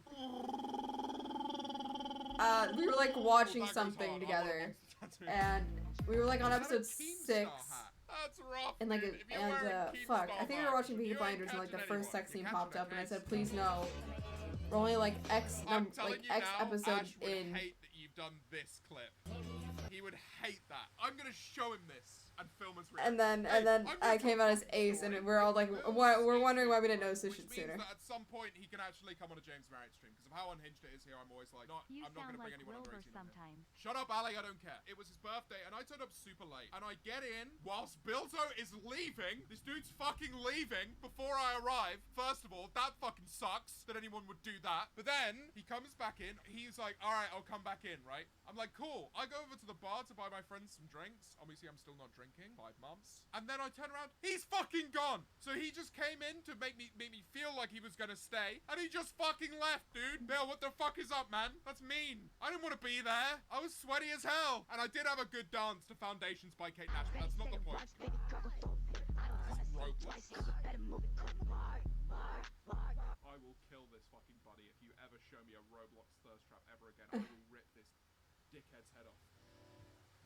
We were like watching something together, and we were like on episode 6. That's rough. And like, fuck, I think we were watching Peaky Blinders, and like the first sex scene popped up, and I said, please no. We're only like X episodes Ash would in. hate that you've done this clip. He would hate that. I'm gonna show him this and film his reaction. And then I came out as ace, and we're all like, we're wondering why we didn't notice this shit sooner. That at some point he can actually come on a James Marriott stream, because of how unhinged it is here. I'm always like, I'm not gonna bring anyone under 18 in here. Shut up, Ali. I don't care. It was his birthday, and I turned up super late, and I get in whilst Bilto is leaving. This dude's fucking leaving before I arrive. First of all, that fucking sucks that anyone would do that. But then he comes back in. He's like, all right, I'll come back in, right? I'm like, cool. I go over to the bar to buy my friends some drinks. Obviously, I'm still not drinking. 5 months. And then I turn around. He's fucking gone. So he just came in to make me feel like he was gonna stay, and he just fucking left, dude. Bill, what the fuck is up, man? That's mean. I didn't want to be there. I was sweaty as hell, and I did have a good dance to Foundations by Kate Nash, but that's not the point. Roblox. I will kill this fucking buddy if you ever show me a Roblox thirst trap ever again. I will rip this dickhead's head off.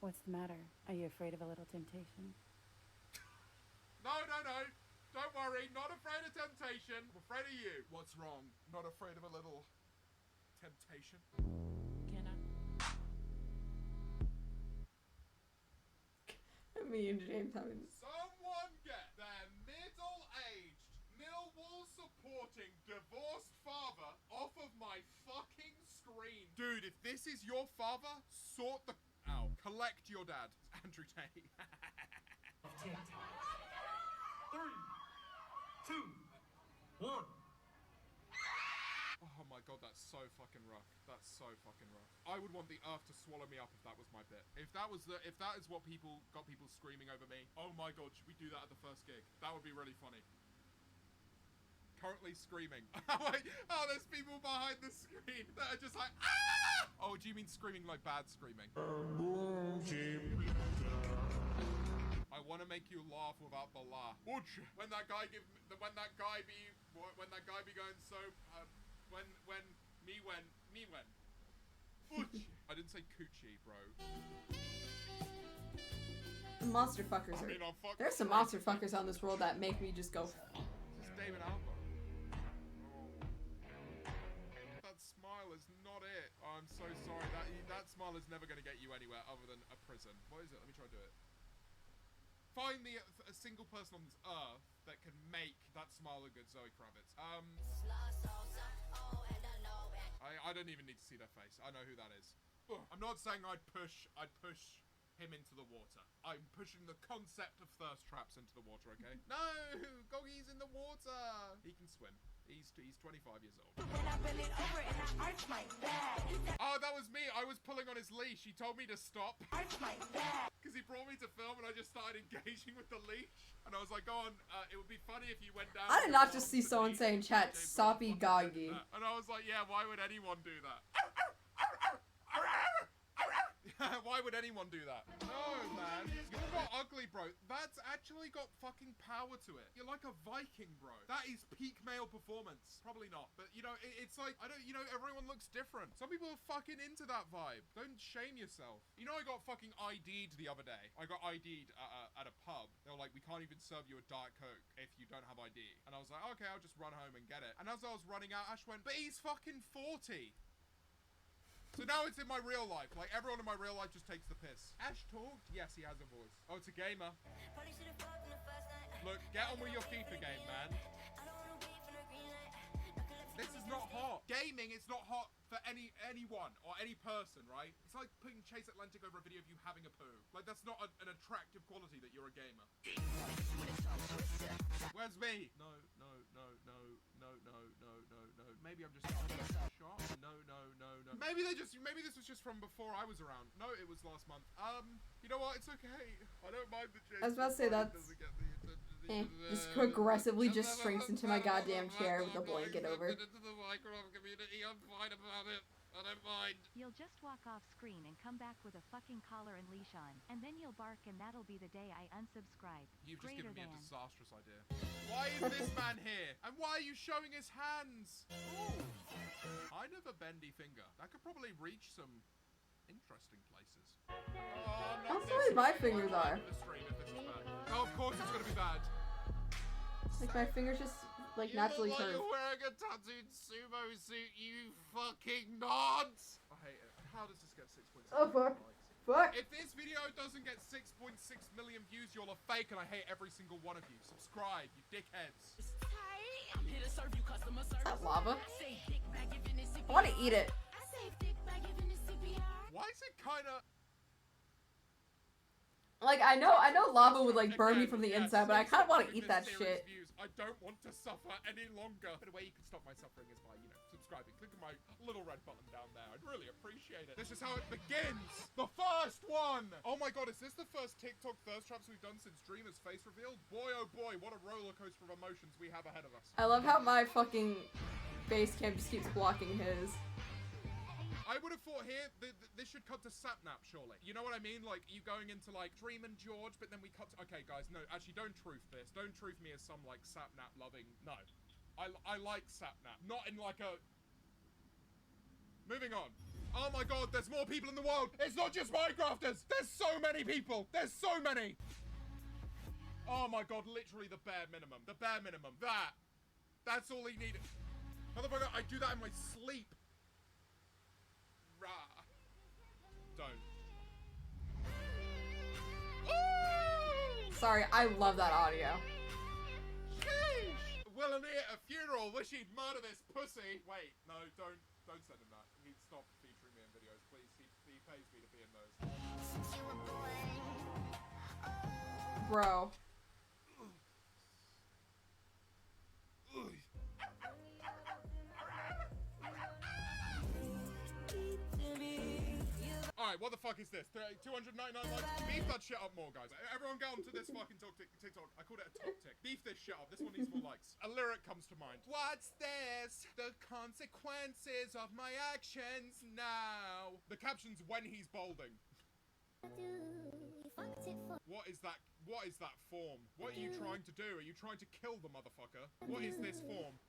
What's the matter? Are you afraid of a little temptation? No. Don't worry. Not afraid of temptation. I'm afraid of you. What's wrong? Not afraid of a little temptation? Can I? Me and James having. Someone get their middle-aged, Millwall supporting divorced father off of my fucking screen. Dude, if this is your father, sort the out. Collect your dad. Andrew Tate. 3, 2, 1. Oh my god, that's so fucking rough. That's so fucking rough. I would want the earth to swallow me up if that was my bit. If that is what got people screaming over me. Oh my god, should we do that at the first gig? That would be really funny. Currently screaming. Oh, there's people behind the screen that are just like, ah! Oh, do you mean screaming like bad screaming? I want to make you laugh without the laugh. When that guy be going so, me when. I didn't say coochie, bro. The monster fuckers are. There's some monster fuckers on this world that make me just go. This is David Alba. That smile is not it. Oh, I'm so sorry. That smile is never going to get you anywhere other than a prison. What is it? Let me try to do it. Find me a single person on this earth that can make that smile look good. Zoe Kravitz. I don't even need to see their face. I know who that is. I'm not saying I'd push him into the water. I'm pushing the concept of thirst traps into the water, okay? No! Goggy's in the water! He can swim. He's 25 years old. Oh, that was me. I was pulling on his leash. He told me to stop. Because he brought me to film and I just started engaging with the leash. And I was like, go on, it would be funny if you went down. I did not just see someone say in chat, soppy goggy. And I was like, yeah, why would anyone do that? Why would anyone do that? No, man. You're not ugly, bro. That's actually got fucking power to it. You're like a Viking, bro. That is peak male performance. Probably not. But, you know, it's like, I don't, you know, everyone looks different. Some people are fucking into that vibe. Don't shame yourself. You know, I got fucking ID'd the other day. I got ID'd at a pub. They were like, we can't even serve you a Diet Coke if you don't have ID. And I was like, okay, I'll just run home and get it. And as I was running out, Ash went, but he's fucking 40. So now it's in my real life. Like, everyone in my real life just takes the piss. Ash talked? Yes, he has a voice. Oh, it's a gamer. Look, get on with your FIFA game, man. This is not hot. Gaming, it's not hot for anyone or any person, right? It's like putting Chase Atlantic over a video of you having a poo. Like, that's not an attractive quality that you're a gamer. Where's me? No. Maybe I'm just shot. No. Maybe this was just from before I was around. No, it was last month. You know what? It's okay. I don't mind the Chase. I was about to say that's... Just progressively just shrinks into my goddamn chair with a blanket over. Into the Minecraft community. I'm fine about it. I don't mind. You'll just walk off screen and come back with a fucking collar and leash on, and then you'll bark and that'll be the day I unsubscribe. You've just given me a disastrous idea. Why is this man here? And why are you showing his hands? Ooh. Kind of a bendy finger. That could probably reach some interesting places. Oh, how sorry my fingers are. Oh, of course it's gonna be bad. Like my fingers just like naturally curve. You're wearing a tattooed sumo suit, you fucking nods! I hate it. How does this get 6.6 Oh fuck. likes? Fuck! If this video doesn't get 6.6 million views, you're a fake and I hate every single one of you. Subscribe, you dickheads. Is that lava? I want to eat it. Why is it kinda... Like, I know lava would like burn me from the inside, but I kind of want to eat that shit. I don't want to suffer any longer. But a way you can stop my suffering is by, you know, subscribing. Click on my little red button down there. I'd really appreciate it. This is how it begins. The first one. Oh my god, is this the first TikTok thirst traps we've done since Dreamer's face revealed? Boy, oh boy, what a roller coaster of emotions we have ahead of us. I love how my fucking base cam just keeps blocking his. I would have thought here, this should cut to Sapnap, surely. You know what I mean? Like, you going into, like, Dream and George, but then we cut to... Okay, guys, no, actually, don't truth this. Don't truth me as some, like, Sapnap-loving... No. I like Sapnap. Not in, like, a... Moving on. Oh, my God, there's more people in the world. It's not just Minecrafters. There's so many people. There's so many. Oh, my God, literally the bare minimum. The bare minimum. That's all he needed. Motherfucker, I do that in my sleep. Don't. Sorry, I love that audio. Sheesh! Willing at a funeral, wish he'd murder this pussy. Wait, no, don't send him that. He'd stop featuring me in videos, please. He pays me to be in those. Bro. Alright, what the fuck is this? 299 likes? Beef that shit up more, guys. Everyone get onto this fucking TikTok. I called it a top tick. Beef this shit up. This one needs more likes. A lyric comes to mind. What's this? The consequences of my actions now. The caption's when he's balding. What is that? What is that form? What are you trying to do? Are you trying to kill the motherfucker? What is this form?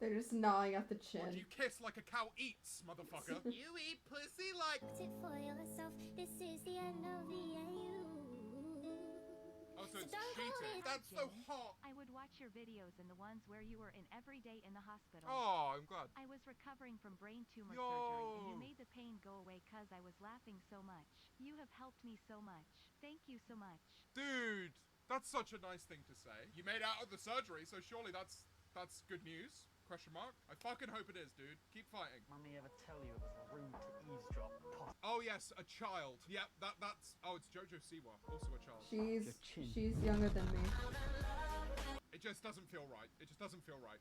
They're just gnawing at the chin. What do you kiss like a cow eats, motherfucker? You eat pussy like... For yourself, this is the end of the AU. Oh, so it's cheating. That's so hot. I would watch your videos and the ones where you were in every day in the hospital. Oh, I'm glad. I was recovering from brain tumor surgery and you made the pain go away cause I was laughing so much. You have helped me so much. Thank you so much. Dude, that's such a nice thing to say. You made out of the surgery, so surely that's good news. Question mark? I fucking hope it is, dude. Keep fighting. Mummy ever tell you it was rude to eavesdrop? Oh yes, a child. Yep, that's. Oh, it's Jojo Siwa, also a child. She's younger than me. It just doesn't feel right. It just doesn't feel right.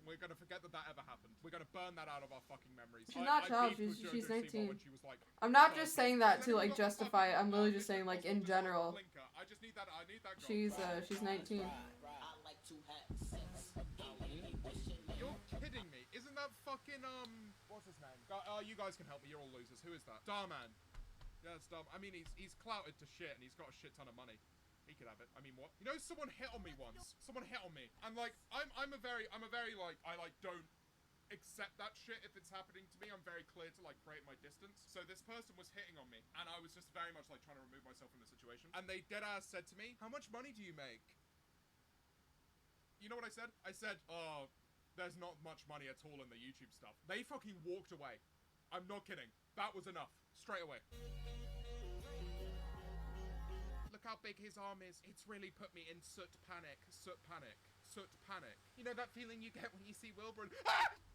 We're gonna forget that ever happened. We're gonna burn that out of our fucking memories. She's not child. She's 19. She was like, I'm not just saying that to like justify it. I'm literally just saying like in general. I just need that. I need that. She's 19. You're kidding me. Isn't that fucking what's his name? You guys can help me. You're all losers. Who is that? Starman. Yeah, it's Star. I mean, he's clouted to shit, and he's got a shit ton of money. He could have it. I mean, what? You know, someone hit on me once. Someone hit on me, and like, I'm a very like, I like don't accept that shit if it's happening to me. I'm very clear to like create my distance. So this person was hitting on me, and I was just very much like trying to remove myself from the situation. And they dead ass said to me, "How much money do you make?" You know what I said? I said, "Oh, there's not much money at all in the YouTube stuff." They fucking walked away. I'm not kidding. That was enough. Straight away. Look how big his arm is. It's really put me in soot panic. Soot panic. Soot panic. You know that feeling you get when you see Wilbur and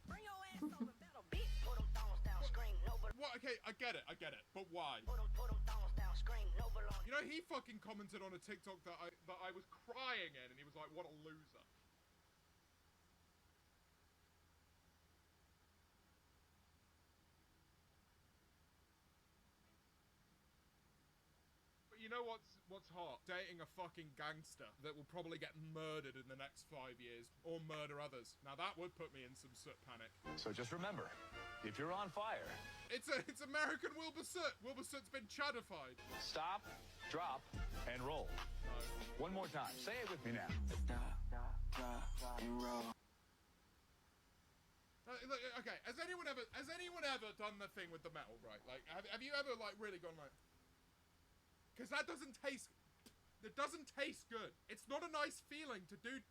Bring your ass over, battle, bitch. Put them thongs down, scream, no What? Okay, I get it. But why? Put them thongs down, scream, no You know, he fucking commented on a TikTok that I was crying in, and he was like, what a loser. You know what's hot? Dating a fucking gangster that will probably get murdered in the next 5 years, or murder others. Now that would put me in some soot panic. So just remember, if you're on fire, it's American Wilbur Soot. Wilbur Soot's been chadified. Stop, drop, and roll. No. One more time. Say it with me now. Stop, drop, and roll. Look, okay, has anyone ever done the thing with the metal, right? Like, have you ever like really gone like? Because that doesn't taste good. It's not a nice feeling to do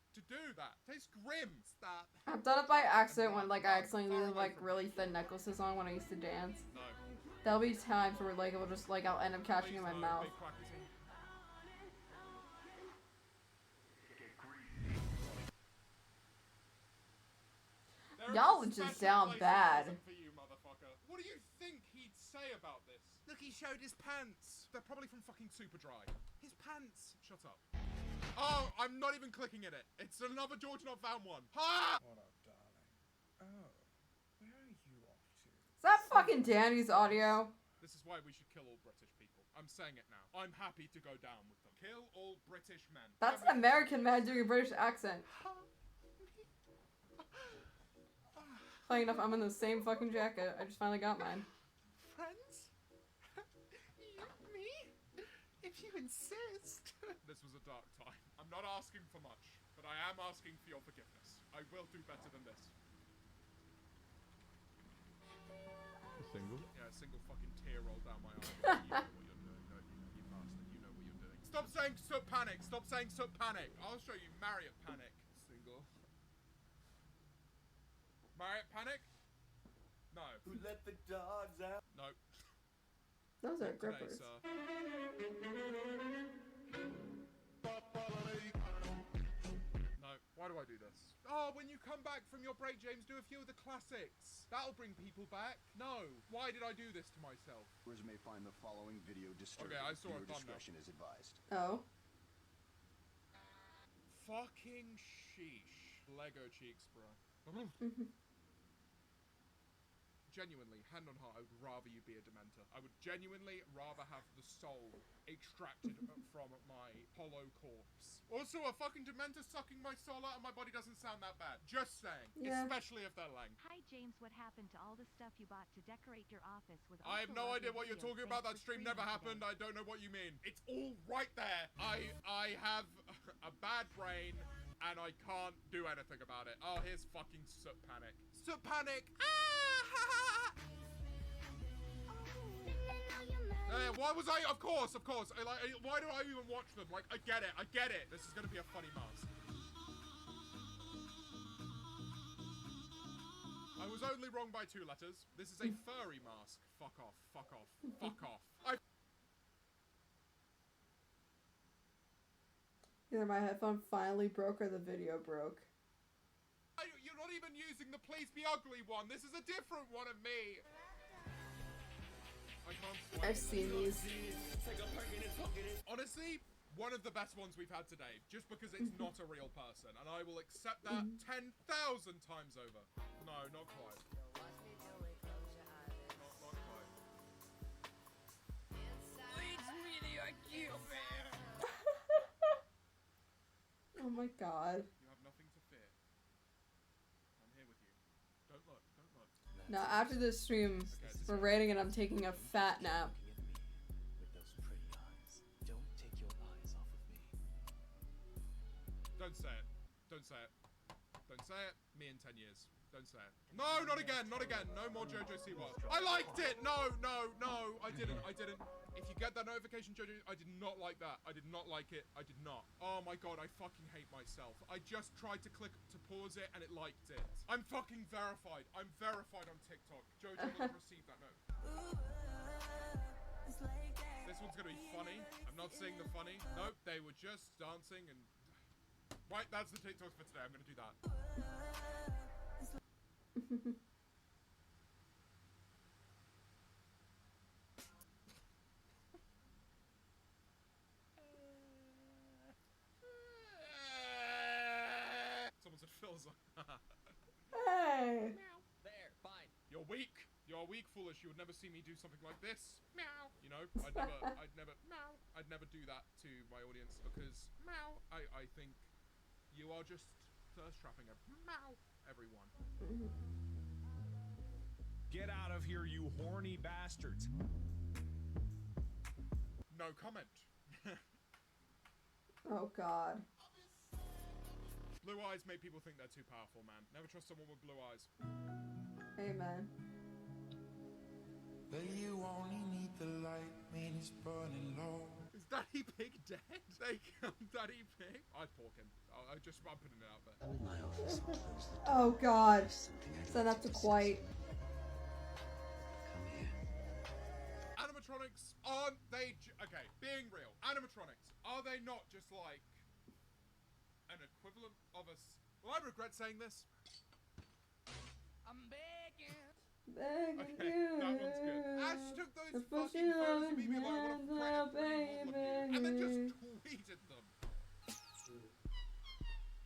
that. It tastes grim. Stop. I've done it by accident when like I accidentally leave like really thin necklaces on when I used to dance. No. There'll be times where like it'll just like I'll end up catching in my mouth. Y'all would just sound bad. For you, motherfucker. What do you think he'd say about this? Look, he showed his pants. They're probably from fucking Superdry. His pants. Shut up. Oh, I'm not even clicking at it. It's another George Not Found one. Ha! What up, darling? Oh, where are you off to? Is that fucking Danny's audio? This is why we should kill all British people. I'm saying it now. I'm happy to go down with them. Kill all British men. That's an American man doing a British accent. Funny enough, I'm in the same fucking jacket. I just finally got mine. Friends? Me? If you insist. This was a dark time. I'm not asking for much, but I am asking for your forgiveness. I will do better than this. Single? Yeah, a single fucking tear rolled down my eye. You know what you're doing, don't you? You bastard. You know what you're doing. Stop saying soot panic. Stop saying soot panic. I'll show you Marriott panic. Single. Marriott panic? No. Who let the dogs out? No. Those are Not grippers. today, sir. No. Why do I do this? Oh, when you come back from your break, James, do a few of the classics. That'll bring people back. No. Why did I do this to myself? Viewers may find the following video disturbing. Okay, I saw a Viewer thumbnail. discretion is advised. Oh. Fucking sheesh. Lego cheeks, bro. Genuinely, hand on heart, I would rather you be a Dementor. I would genuinely rather have the soul extracted from my hollow corpse. Also, a fucking Dementor sucking my soul out of my body doesn't sound that bad. Just saying. Yeah. Especially if they're lang. Hi James, what happened to all the stuff you bought to decorate your office with? I have no idea what you're talking about. That stream never happened. I don't know what you mean. It's all right there. I have a bad brain and I can't do anything about it. Oh, here's fucking soot panic. Soot panic! Why was I? Of course. Like, why do I even watch them? Like, I get it. This is gonna be a funny mask. I was only wrong by 2 letters. This is a furry mask. Fuck off. Either my headphone finally broke or the video broke. You're not even using the Please Be Ugly one. This is a different one of me. I can't swipe. I've seen these. Honestly, one of the best ones we've had today, just because it's not a real person, and I will accept that 10,000 times over. No, not quite. Not quite. Oh my god. You have nothing to fear. I'm here with you. Don't look. Don't look. Now after this stream, we're rating it. I'm taking a fat nap. With those pretty eyes. Don't take your eyes off of me. Don't say it. Don't say it. Don't say it. Me in 10 years. Don't say it. No, not again. Not again. No more JoJo Siwa. I liked it. No, no, no. I didn't. I didn't. If you get that notification, JoJo, I did not like that. I did not like it. I did not. Oh my god, I fucking hate myself. I just tried to click to pause it and it liked it. I'm fucking verified. I'm verified on TikTok. JoJo will have received that note. This one's gonna be funny. I'm not seeing the funny. Nope, they were just dancing and... Right, that's the TikToks for today. I'm gonna do that. Someone said Phil's on. Hey! There, fine. You're weak. You're weak, foolish. You would never see me do something like this. Meow. You know, I'd never do that to my audience because, meow, I think you are just thirst trapping everyone. Get out of here, you horny bastards. No comment. Oh god. Blue eyes make people think they're too powerful, man. Never trust someone with blue eyes. Amen. But you only need the light when it's burning low. Is Daddy Pig dead? They killed Daddy Pig? I'd pork him. I'm putting it out there. Come in my office and close the door. Oh god. Send up to quite. Come here. Animatronics, aren't they... Okay, being real. Animatronics, are they not just like... an equivalent of a... Well, I regret saying this. I'm begging. Begging Okay, you. that one's good. Ash took those To push fucking you photos of on me being like, I want to now, free all of you. And then just tweeted them.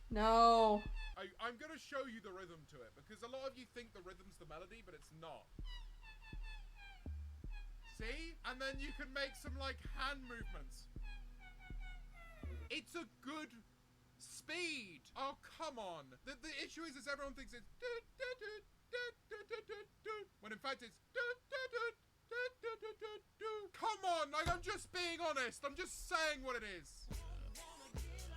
No. I'm going to show you the rhythm to it, because a lot of you think the rhythm's the melody, but it's not. See? And then you can make some, like, hand movements. It's a good speed. Oh, come on. The issue is everyone thinks it's... when in fact it's... Come on, like, I'm just being honest. I'm just saying what it is.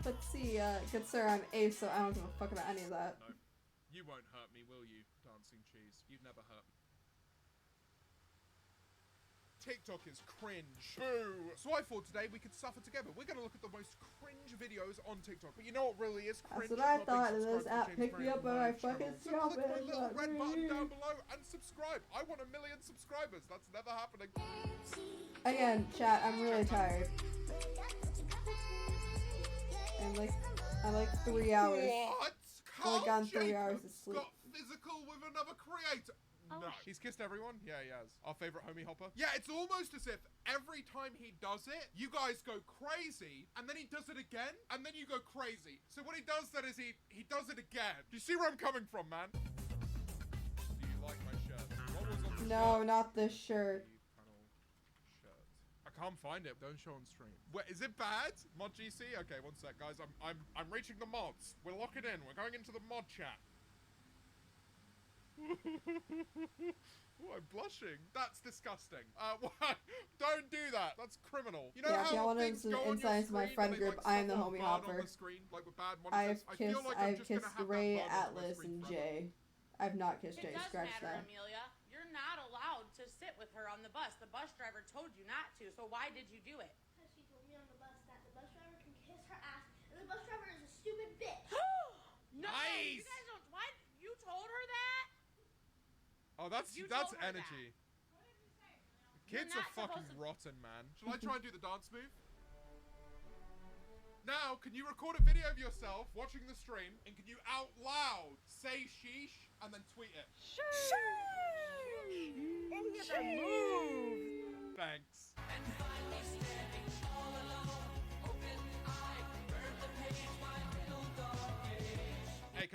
Let's see, good sir, I'm ace, so I don't give a fuck about any of that. No. You won't hurt me, will you, dancing cheese? You'd never hurt me. TikTok is cringe. Boo! So I thought today we could suffer together. We're gonna look at the most cringe videos on TikTok. But you know what really is cringe? That's what I thought of this app. Pick me up when I fucking So click my little red button down stop. below and subscribe. I want 1 million subscribers. That's never happening. Again, chat, I'm really tired. I'm like 3 hours. What? Only gotten 3 hours of sleep. Got physical with another creator. No. He's kissed everyone? Yeah, he has. Our favorite homie hopper? Yeah, it's almost as if every time he does it, you guys go crazy, and then he does it again, and then you go crazy. So what he does then is he does it again. Do you see where I'm coming from, man? Do you like my shirt? What was on the No, shirt? not this shirt. Panel shirt. I can't find it. Don't show on stream. Wait, is it bad? Mod GC? Okay, one sec, guys. I'm reaching the mods. We're locking in. We're going into the mod chat. Oh, I'm blushing. That's disgusting. What? Don't do that. That's criminal. You know Yeah, if y'all how want things go on insight your into my screen friend and they, group, like, I am the stuff homie bad hopper. on the screen, like with bad monitors? I feel like I'm I've just gonna kissed have that Ray, bad on my Atlas, screen and forever. Jay. I've not kissed It Jay. does Scratch matter, that. Amelia. You're not allowed to sit with her on the bus. The bus driver told you not to, so why did you do it? Because she told me on the bus that the bus driver can kiss her ass, and the bus driver is a stupid bitch. No, Nice! you guys don't. What? You told her that? Oh, that's You told her energy. You're Kids are not fucking supposed to- rotten, man. Shall I try and do the dance move? Now, can you record a video of yourself watching the stream, and can you out loud say sheesh and then tweet it? Sheesh! Thanks.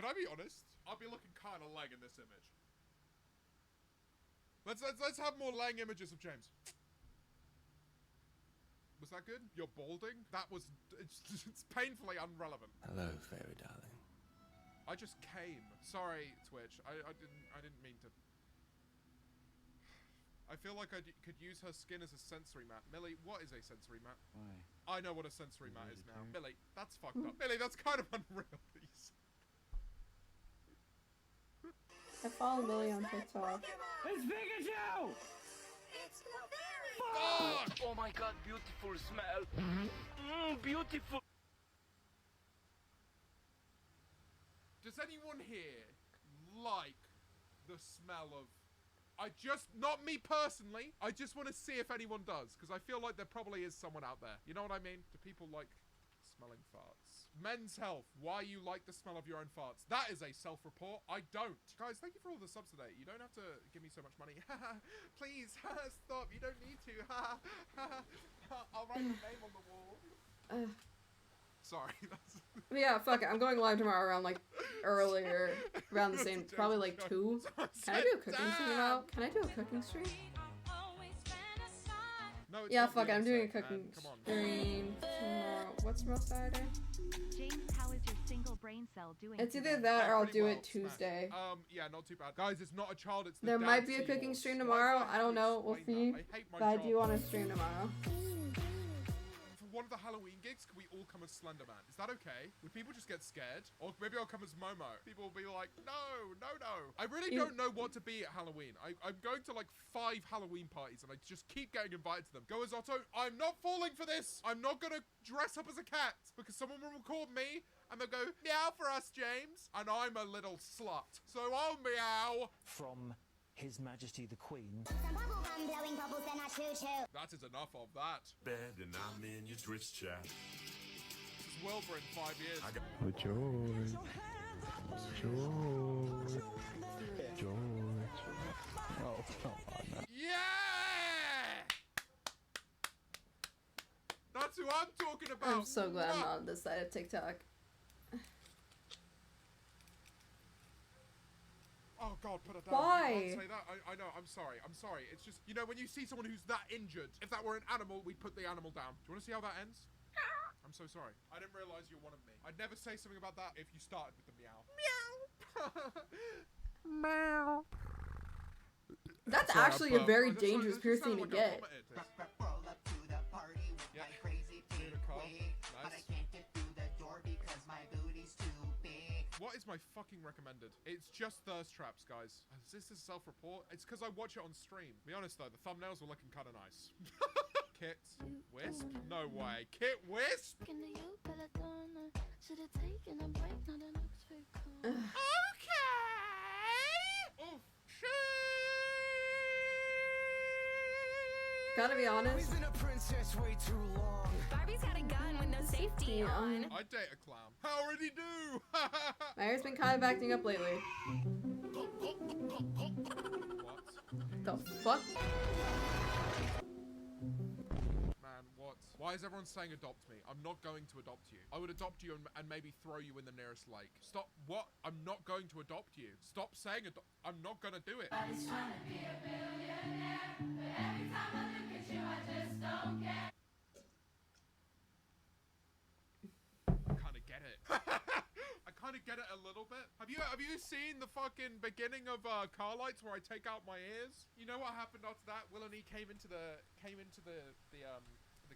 I be honest? I'll be looking kind of leg in this image. Let's have more leg images of James. Was that good? You're balding? That was... It's painfully irrelevant. Hello, fairy darling. I just came. Sorry, Twitch. I didn't mean to... I feel like I could use her skin as a sensory mat. Millie, what is a sensory mat? Why? I know what a sensory mat is now. Millie, that's fucked up. Millie, that's kind of unreal. I follow Millie on TikTok. It's Pikachu! Fuck! Oh my god, beautiful smell. Beautiful. Does anyone here like the smell of... not me personally, I just want to see if anyone does, because I feel like there probably is someone out there. You know what I mean? Do people like smelling farts? Men's Health, why you like the smell of your own farts? That is a self-report. I don't. Guys, thank you for all the subs today. You don't have to give me so much money. Please, stop. You don't need to. I'll write your name on the wall. Sorry. Yeah, fuck it. I'm going live tomorrow around like earlier, around the same, probably like 2. Can I do a cooking stream tomorrow? Can I do a cooking stream? No, it's yeah, not fuck it. I'm doing a Beyonce, cooking man. Come on. stream tomorrow. What's tomorrow, Saturday? James, how is your single brain cell doing? It's either today? that or I'll Pretty do well, it Tuesday. smash. Yeah, not too bad. Guys, it's not a child, it's the There might be a dad cooking Seahorse. stream Why tomorrow. can't I don't you know. We'll explain see. that? I hate my But I job. do want to stream tomorrow. For one of the Halloween gigs, can we all come as Slender Man? Is that okay? Would people just get scared? Or maybe I'll come as Momo. People will be like, no, no, no. I really don't know what to be at Halloween. I'm going to like 5 Halloween parties and I just keep getting invited to them. Go as Otto. I'm not falling for this. I'm not going to dress up as a cat because someone will record me and they'll go, meow for us, James. And I'm a little slut. So I'll meow. From His Majesty the Queen. That is enough of that. Bed and I'm in your Twitch chat. This is Wilbur in 5 years. Oh, George. George. George. Oh, come on now. Yeah! That's who I'm talking about. I'm so glad I'm not on this side of TikTok. Oh God, put it down. Why? You can't say that. I know. I'm sorry. I'm sorry. It's just, you know, when you see someone who's that injured, if that were an animal, we'd put the animal down. Do you want to see how that ends? I'm so sorry. I didn't realize you're one of me. I'd never say something about that if you started with the meow. Meow. That's Sorry, actually a very dangerous piercing to get. What is my fucking recommended? It's just thirst traps, guys. Is this a self-report? It's because I watch it on stream. Be honest though, the thumbnails were looking kind of nice. Kit Wisp? No way. Kit Wisp? Okay. Oof. Gotta be honest. Been a princess way too long. Barbie's had a gun with no safety on. I'd date a clown. How would he do? My hair's been kind of acting up lately. What? The fuck? Man, what? Why is everyone saying adopt me? I'm not going to adopt you. I would adopt you and maybe throw you in the nearest lake. Stop. What? I'm not going to adopt you. Stop saying adopt. I'm not gonna do it. I was trying to be a billionaire, but every time I look at you, I just don't care. I kind of get it. I kind of get it a little bit. Have you seen the fucking beginning of Car Lights where I take out my ears? You know what happened after that? Will and he came into the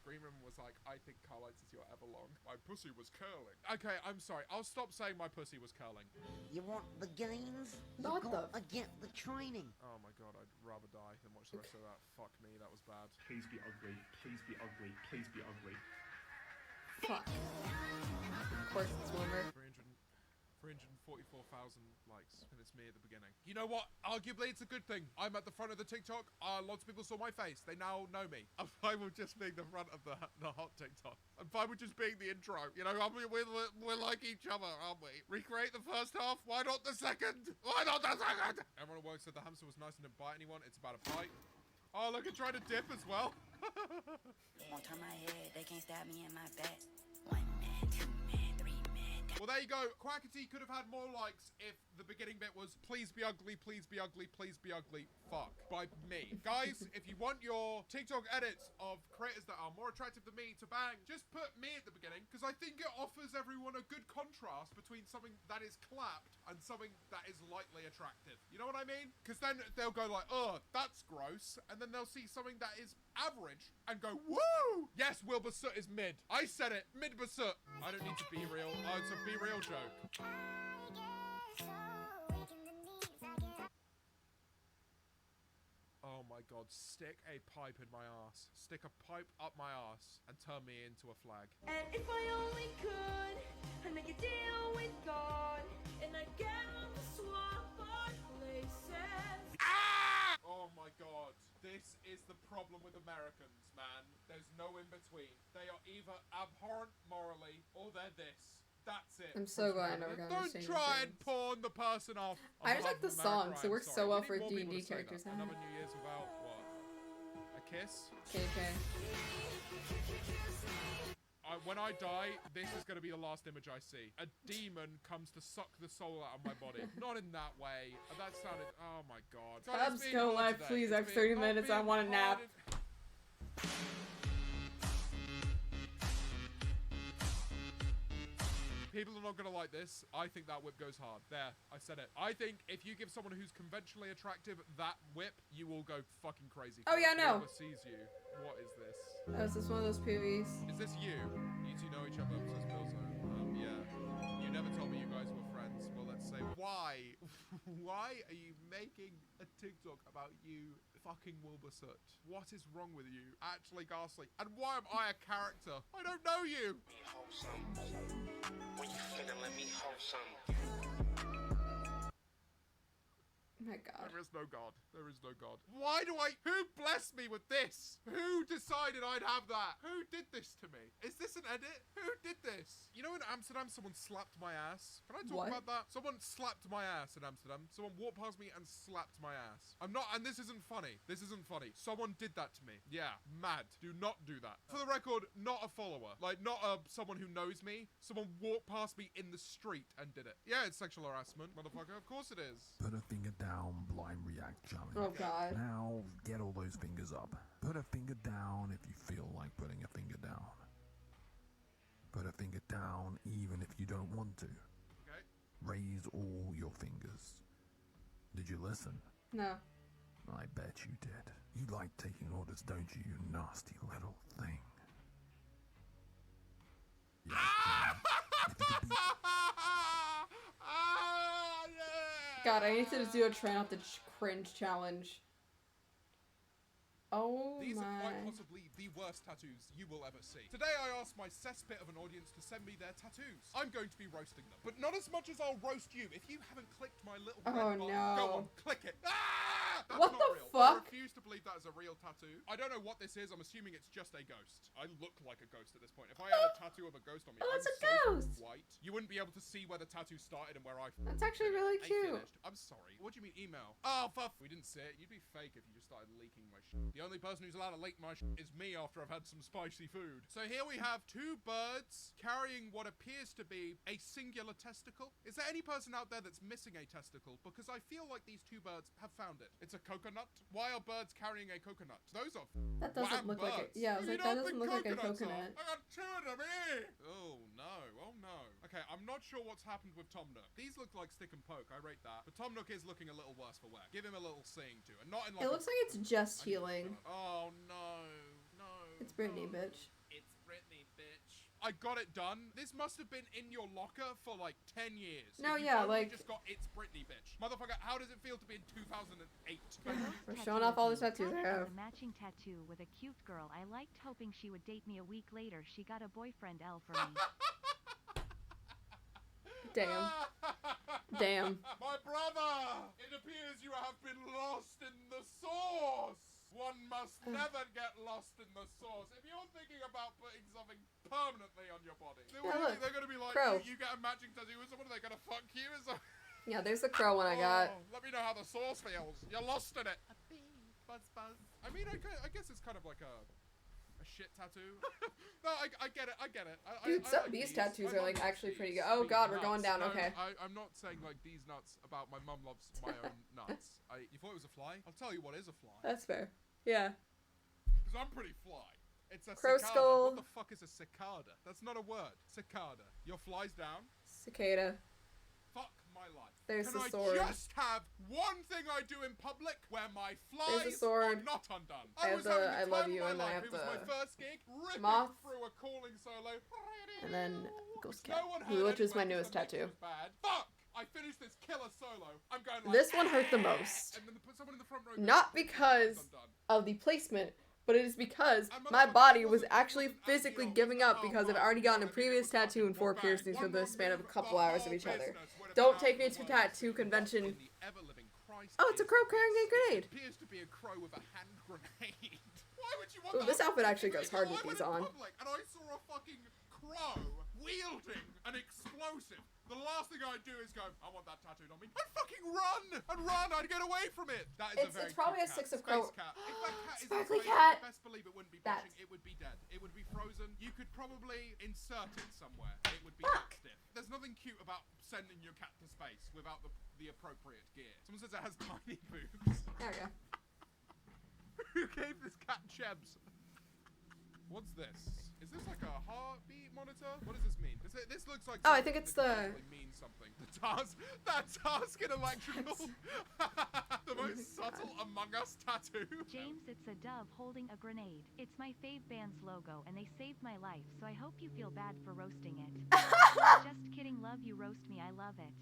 green room and was like, I think Car Lights is your Everlong. My pussy was curling. Okay, I'm sorry. I'll stop saying my pussy was curling. You want the gains? Not the... Get the training. Oh my god, I'd rather die than watch the rest of that. Fuck me, that was bad. Please be ugly. Please be ugly. Please be ugly. Fuck. Of course it's Wilbur. 344,000 likes, and it's me at the beginning. You know what? Arguably, it's a good thing. I'm at the front of the TikTok. Lots of people saw my face. They now know me. I'm fine with just being the front of the hot TikTok. I'm fine with just being the intro. You know, we're like each other, aren't we? Recreate the first half. Why not the second? Why not the second? Everyone at work said the hamster was nice and didn't bite anyone. It's about a fight. Oh, look, it tried to dip as well. Won't turn my head. They can't stab me in my back. 1 man, 2 man, 3 man. Well, there you go. Quackity could have had more likes if the beginning bit was please be ugly, please be ugly, please be ugly. Fuck. By me. Guys, if you want your TikTok edits of creators that are more attractive than me to bang, just put me at the beginning, because I think it offers everyone a good contrast between something that is clapped and something that is lightly attractive. You know what I mean? Because then they'll go like, oh, that's gross. And then they'll see something that is average and go, woo! Yes, Wilbur Soot is mid. I said it. Mid Soot. I don't need to be real. Oh, it's a be real joke. Oh my god, stick a pipe in my ass. Stick a pipe up my ass and turn me into a flag. And if I only could, I'd make a deal with God, and I'd get on the swap our places. Ah! Oh my god. This is the problem with Americans, man. There's no in between. They are either abhorrent morally or they're this. That's it. I'm so glad I never got Don't try and pawn the person off. I just like the song, so it works so well for D&D D&D characters. Another New Year's without what? A kiss? KK. When I die, this is going to be the last image I see. A demon comes to suck the soul out of my body. Not in that way. That sounded... Oh my god. Tabs, go live, please. I have 30 minutes. I want a nap. People are not going to like this. I think that whip goes hard. There, I said it. I think if you give someone who's conventionally attractive that whip, you will go fucking crazy. Oh yeah, no. Whoever sees you. What is this? Oh, is this one of those POVs? Is this you? You two know each other, says Bilzo. Yeah. You never told me you guys were friends. Well, let's say why? Why are you making a TikTok about you fucking Wilbur Soot? What is wrong with you? Actually, Ghastly. And why am I a character? I don't know you. When you finna let me hold some. My god. There is no god. There is no god. Why do I... Who blessed me with this? Who decided I'd have that? Who did this to me? Is this an edit? Who did this? You know in Amsterdam someone slapped my ass? Can I talk about that? Someone slapped my ass in Amsterdam. Someone walked past me and slapped my ass. I'm not... And this isn't funny. This isn't funny. Someone did that to me. Yeah. Mad. Do not do that. For the record, not a follower. Like, not someone who knows me. Someone walked past me in the street and did it. Yeah, it's sexual harassment, motherfucker. Of course it is. Put a finger down. Blind react challenge. Oh god. Now get all those fingers up. Put a finger down if you feel like putting a finger down. Put a finger down even if you don't want to. Okay. Raise all your fingers. Did you listen? No. I bet you did. You like taking orders, don't you, you nasty little thing? Yeah. God, I need to do a try not to cringe challenge. Oh These my. are quite possibly the worst tattoos you will ever see. Today I asked my cesspit of an audience to send me their tattoos. I'm going to be roasting them. But not as much as I'll roast you. If you haven't clicked my little red button, go on, click it. Ah! That's what not the real. fuck? I refuse to believe that is a real tattoo. I don't know what this is. I'm assuming it's just a ghost. I look like a ghost at this point. If I had a tattoo of a ghost on me, Oh, it's I'm a so ghost. white. You wouldn't be able to see where the tattoo started and where I That's actually really cute. I'm sorry. What do you mean email? Oh, fuck. We didn't see it. You'd be fake if you just started leaking my shit. The only person who's allowed to leak my shit is me after I've had some spicy food. So here we have two birds carrying what appears to be a singular testicle. Is there any person out there that's missing a testicle? Because I feel like these two birds have found it. It's a coconut. Why are birds carrying a coconut? Those are That doesn't look like it. Yeah, I was like, that doesn't look like a coconut. I got two of them here. Oh no. Oh no. Okay, I'm not sure what's happened with Tom Nook. These look like stick and poke. I rate that. But Tom Nook is looking a little worse for wear. Give him a little seeing to, and not in like. It looks like it's just healing. Oh no. No. It's Brittany, bitch. It's Brittany, bitch. I got it done. This must have been in your locker for like 10 years. No, If you yeah, only like. just got it's Brittany, bitch. Motherfucker, how does it feel to be in 2008? We're showing off all the tattoos I have. A matching tattoo with a cute girl I liked, hoping she would date me a week later. She got a boyfriend L for me. Damn. Damn. My brother! It appears you have been lost in the sauce! One must never get lost in the sauce. If you're thinking about putting something permanently on your body, look, they're going to be like, crow. you get a matching tattoo with someone, they're going to fuck you? Yeah, there's the crow one I got. Let me know how the sauce feels. You're lost in it. A bee. Buzz, buzz. I mean, I guess it's kind of like a a shit tattoo. No, I get it. I get it. Dude, I some like of these these. tattoos My are mum like loves actually pretty these. good. Oh These god, we're going nuts. down. No, Okay. I'm not saying like these nuts about my mum loves my own nuts. You thought it was a fly? I'll tell you what is a fly. That's fair. Yeah. Because I'm pretty fly. It's a Crow cicada. skull. What the fuck is a cicada? That's not a word. Cicada. Your fly's down. Cicada. Fuck my life. There's Can the I sword. just have one thing I do in public where my There's the flies sword. are not undone? I have was the having I the love time you, of and my then I life. have It was my the first gig, ripping moth. through a calling solo. And then Ghost No Cat, one heard which is my anyway newest 'cause the mix tattoo. was bad. Fuck! I finished this killer solo. I'm going like, This one hurt the most. And then put someone in the front row goes, Not because undone. of the placement, but it is because my body was actually physically giving up because I've already gotten a previous tattoo and 4 piercings for the span of a couple hours of each other. Don't take me to a tattoo convention. Oh, it's a crow carrying a grenade. Appears to be a crow with a hand grenade. Why would you want Ooh, that? this outfit actually goes hard with I went these in on. public and I saw a fucking crow wielding an explosive. The last thing I'd do is go, I want that tattooed on me. I'd fucking run! I'd run! I'd get away from it! That is It's probably a cute 6 of Space crow. cat. If that cat is Sparkly in space, cat. best believe it wouldn't be That. pushing. It would be dead. It would be frozen. You could probably insert it somewhere. It would be that stiff. There's nothing cute about sending your cat to space without the appropriate gear. Someone says it has tiny boobs. There we go. Who gave this cat chebs? What's this? Is this like a heartbeat monitor? What does this mean? This looks like. Oh, I think it's the. Means something. That task in electrical. The most subtle Among Us tattoo. James, it's a dove holding a grenade. It's my fave band's logo, and they saved my life, so I hope you feel bad for roasting it. Just kidding, love you roast me, I love it.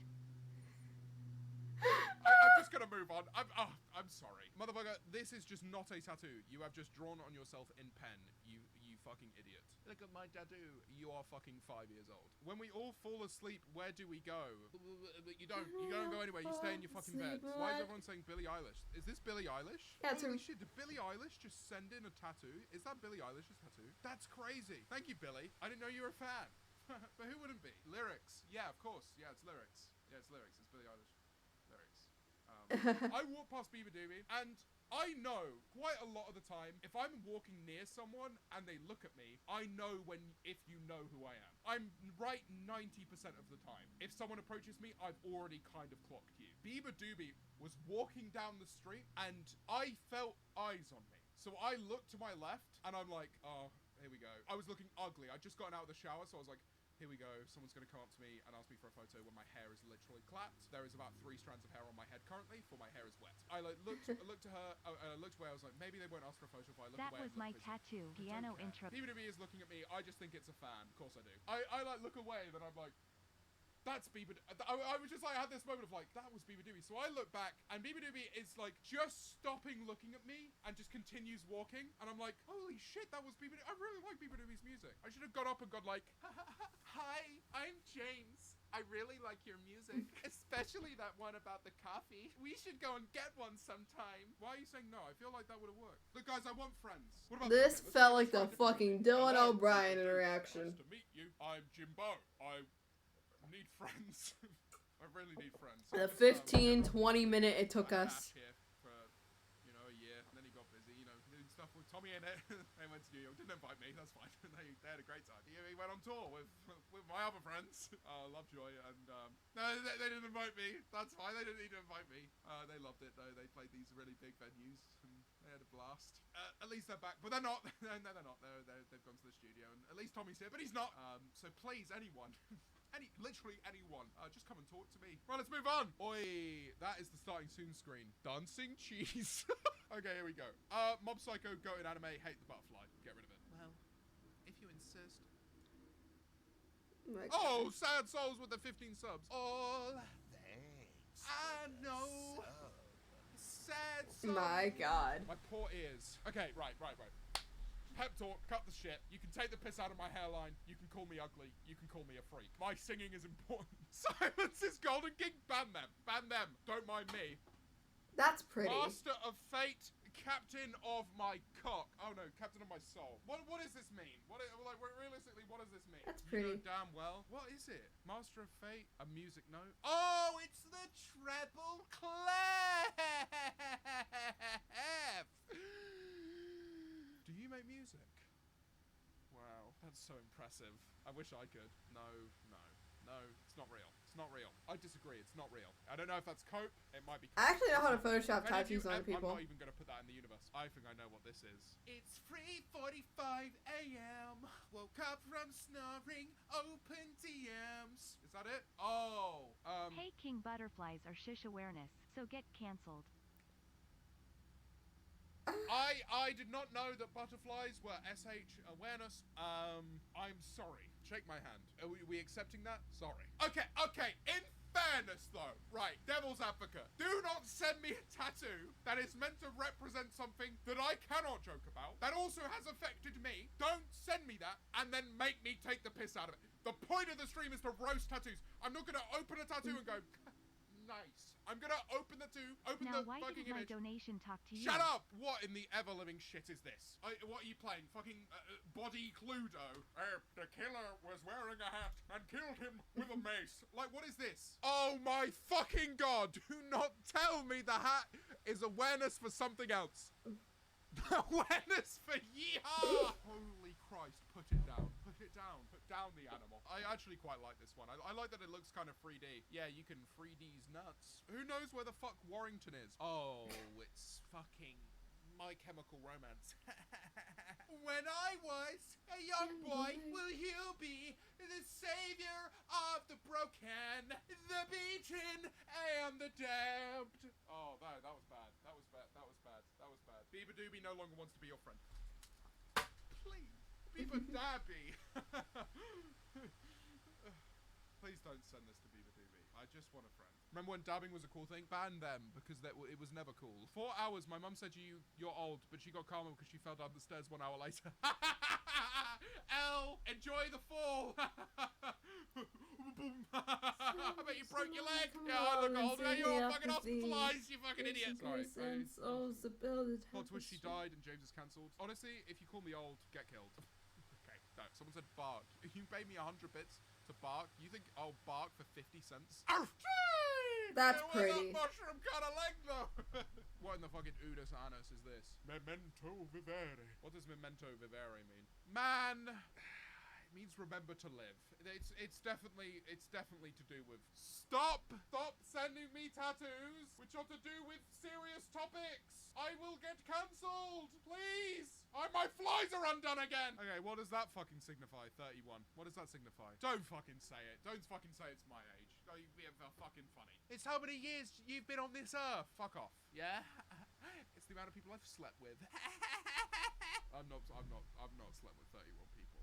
I'm just gonna move on. I'm sorry. Motherfucker, this is just not a tattoo. You have just drawn on yourself in pen. You fucking idiot. Look at my tattoo. You are fucking 5 years old. When we all fall asleep, where do we go? You don't go anywhere. You stay in your fucking beds. Why is everyone saying Billie Eilish? Is this Billie Eilish? Yeah, Holy shit, did Billie Eilish just send in a tattoo? Is that Billie Eilish's tattoo? That's crazy. Thank you, Billie. I didn't know you were a fan. But who wouldn't be? Lyrics. Yeah, of course. Yeah, it's lyrics. Yeah, it's lyrics. It's Billie Eilish. I walk past Bieber Doobie, and I know quite a lot of the time, if I'm walking near someone and they look at me, I know if you know who I am. I'm right 90% of the time. If someone approaches me, I've already kind of clocked you. Bieber Doobie was walking down the street, and I felt eyes on me. So I looked to my left, and I'm like, oh, here we go. I was looking ugly. I'd just gotten out of the shower, so I was like, here we go. Someone's going to come up to me and ask me for a photo when my hair is literally clapped. There is about 3 strands of hair on my head currently, for my hair is wet. I looked to her, looked away. I was like, maybe they won't ask for a photo if I look That away. was my tattoo, piano intro. BBW is looking at me. I just think it's a fan. Of course I do. I like look away, then I'm like, that's Bieber. I was just like, I had this moment of like, that was Bieber Doobie. So I look back, and Bieber Doobie is like just stopping looking at me and just continues walking. And I'm like, holy shit, that was Bieber. I really like Bieber Doobie's music. I should have got up and gone like, hi, I'm James. I really like your music, especially that one about the coffee. We should go and get one sometime. Why are you saying no? I feel like that would have worked. Look, guys, I want friends. What about This felt like the fucking Dylan O'Brien interaction. Nice to meet you. I'm Jimbo. I need friends. I really need friends. The 15-20 minute it took us. Here for, a year, and then he got busy, doing stuff with Tommy in it. They went to New York. Didn't invite me. That's fine. they had a great time. He went on tour with my other friends. Lovejoy and no, they didn't invite me. That's fine. They didn't need to invite me. They loved it though. They played these really big venues and they had a blast. At least they're back, but they're not. No, they're not. They've gone to the studio, and at least Tommy's here, but he's not. So please, anyone. Literally anyone, just come and talk to me. Right, let's move on. Oi, that is the starting soon screen. Dancing cheese. Okay, here we go. Mob Psycho, goated anime, hate the butterfly. Get rid of it. Well, if you insist. Oh, Sad Souls with the 15 subs. Oh, thanks. I know. Sad Souls. My God. My poor ears. Okay, right. Pep talk, cut the shit. You can take the piss out of my hairline. You can call me ugly. You can call me a freak. My singing is important. Silence is golden king. Ban them. Ban them. Don't mind me. That's pretty. Master of fate. Captain of my cock. Oh no, captain of my soul. What does this mean? Realistically, what does this mean? That's pretty. You know damn well. What is it? Master of fate. A music note. Oh, it's the treble clef. Do you make music? That's so impressive. I wish I could. No, it's not real. It's not real. I disagree. It's not real. I don't know if that's cope. It might be cope. I actually know how to Photoshop If any of you- tattoos on people. I'm not even going to put that in the universe. I think I know what this is. It's 3:45 a.m. Woke up from snoring. Open DMs. Is that it? Oh. Hey King Butterflies are shish awareness, so get cancelled. I did not know that butterflies were SH awareness. I'm sorry. Shake my hand. Are we accepting that? Sorry. Okay. In fairness, though, right, devil's advocate, do not send me a tattoo that is meant to represent something that I cannot joke about, that also has affected me. Don't send me that and then make me take the piss out of it. The point of the stream is to roast tattoos. I'm not going to open a tattoo and go, nice. I'm going to open the tattoo, Now the why fucking didn't my image. donation talk to you? Shut up! What in the ever-living shit is this? What are you playing? Fucking body Cluedo? The killer was wearing a hat and killed him with a mace. Like, what is this? Oh my fucking god! Do not tell me the hat is awareness for something else. Awareness for yeehaw! Holy Christ, put it down. Put it down. Put down the animal. I actually quite like this one. I like that it looks kind of 3D. Yeah, you can 3D's nuts. Who knows where the fuck Warrington is? Oh, it's fucking My Chemical Romance. When I was a young boy, will you be the savior of the broken, the beaten, and the damned? Oh, that was bad. That was bad. Beaver Doobie no longer wants to be your friend. Please. Beaver Dabby. Please don't send this to Beaver Doobie. I just want a friend. Remember when dabbing was a cool thing? Ban them, because it was never cool. 4 hours, my mum said you're old, but she got calmer because she fell down the stairs 1 hour later. L, enjoy the fall. I bet you broke your leg. Yeah, I look old. You're fucking hospitalized, you fucking idiot. Sorry. Plot twist, she died and James is cancelled. Honestly, if you call me old, get killed. Okay, no. Someone said bark. You paid me 100 bits to bark. You think I'll bark for 50 cents? That's pretty. That mushroom kind of leg though. What in the fucking Udus Anus is this? Memento vivere. What does memento vivere mean? Man, it means remember to live. It's definitely to do with stop sending me tattoos which are to do with serious topics. I will get cancelled, please. My flies are undone again. Okay, what does that fucking signify? 31. What does that signify? Don't fucking say it. Don't fucking say it's my age. You're fucking funny. It's how many years you've been on this earth. Fuck off. Yeah? It's the amount of people I've slept with. I've not slept with 31 people.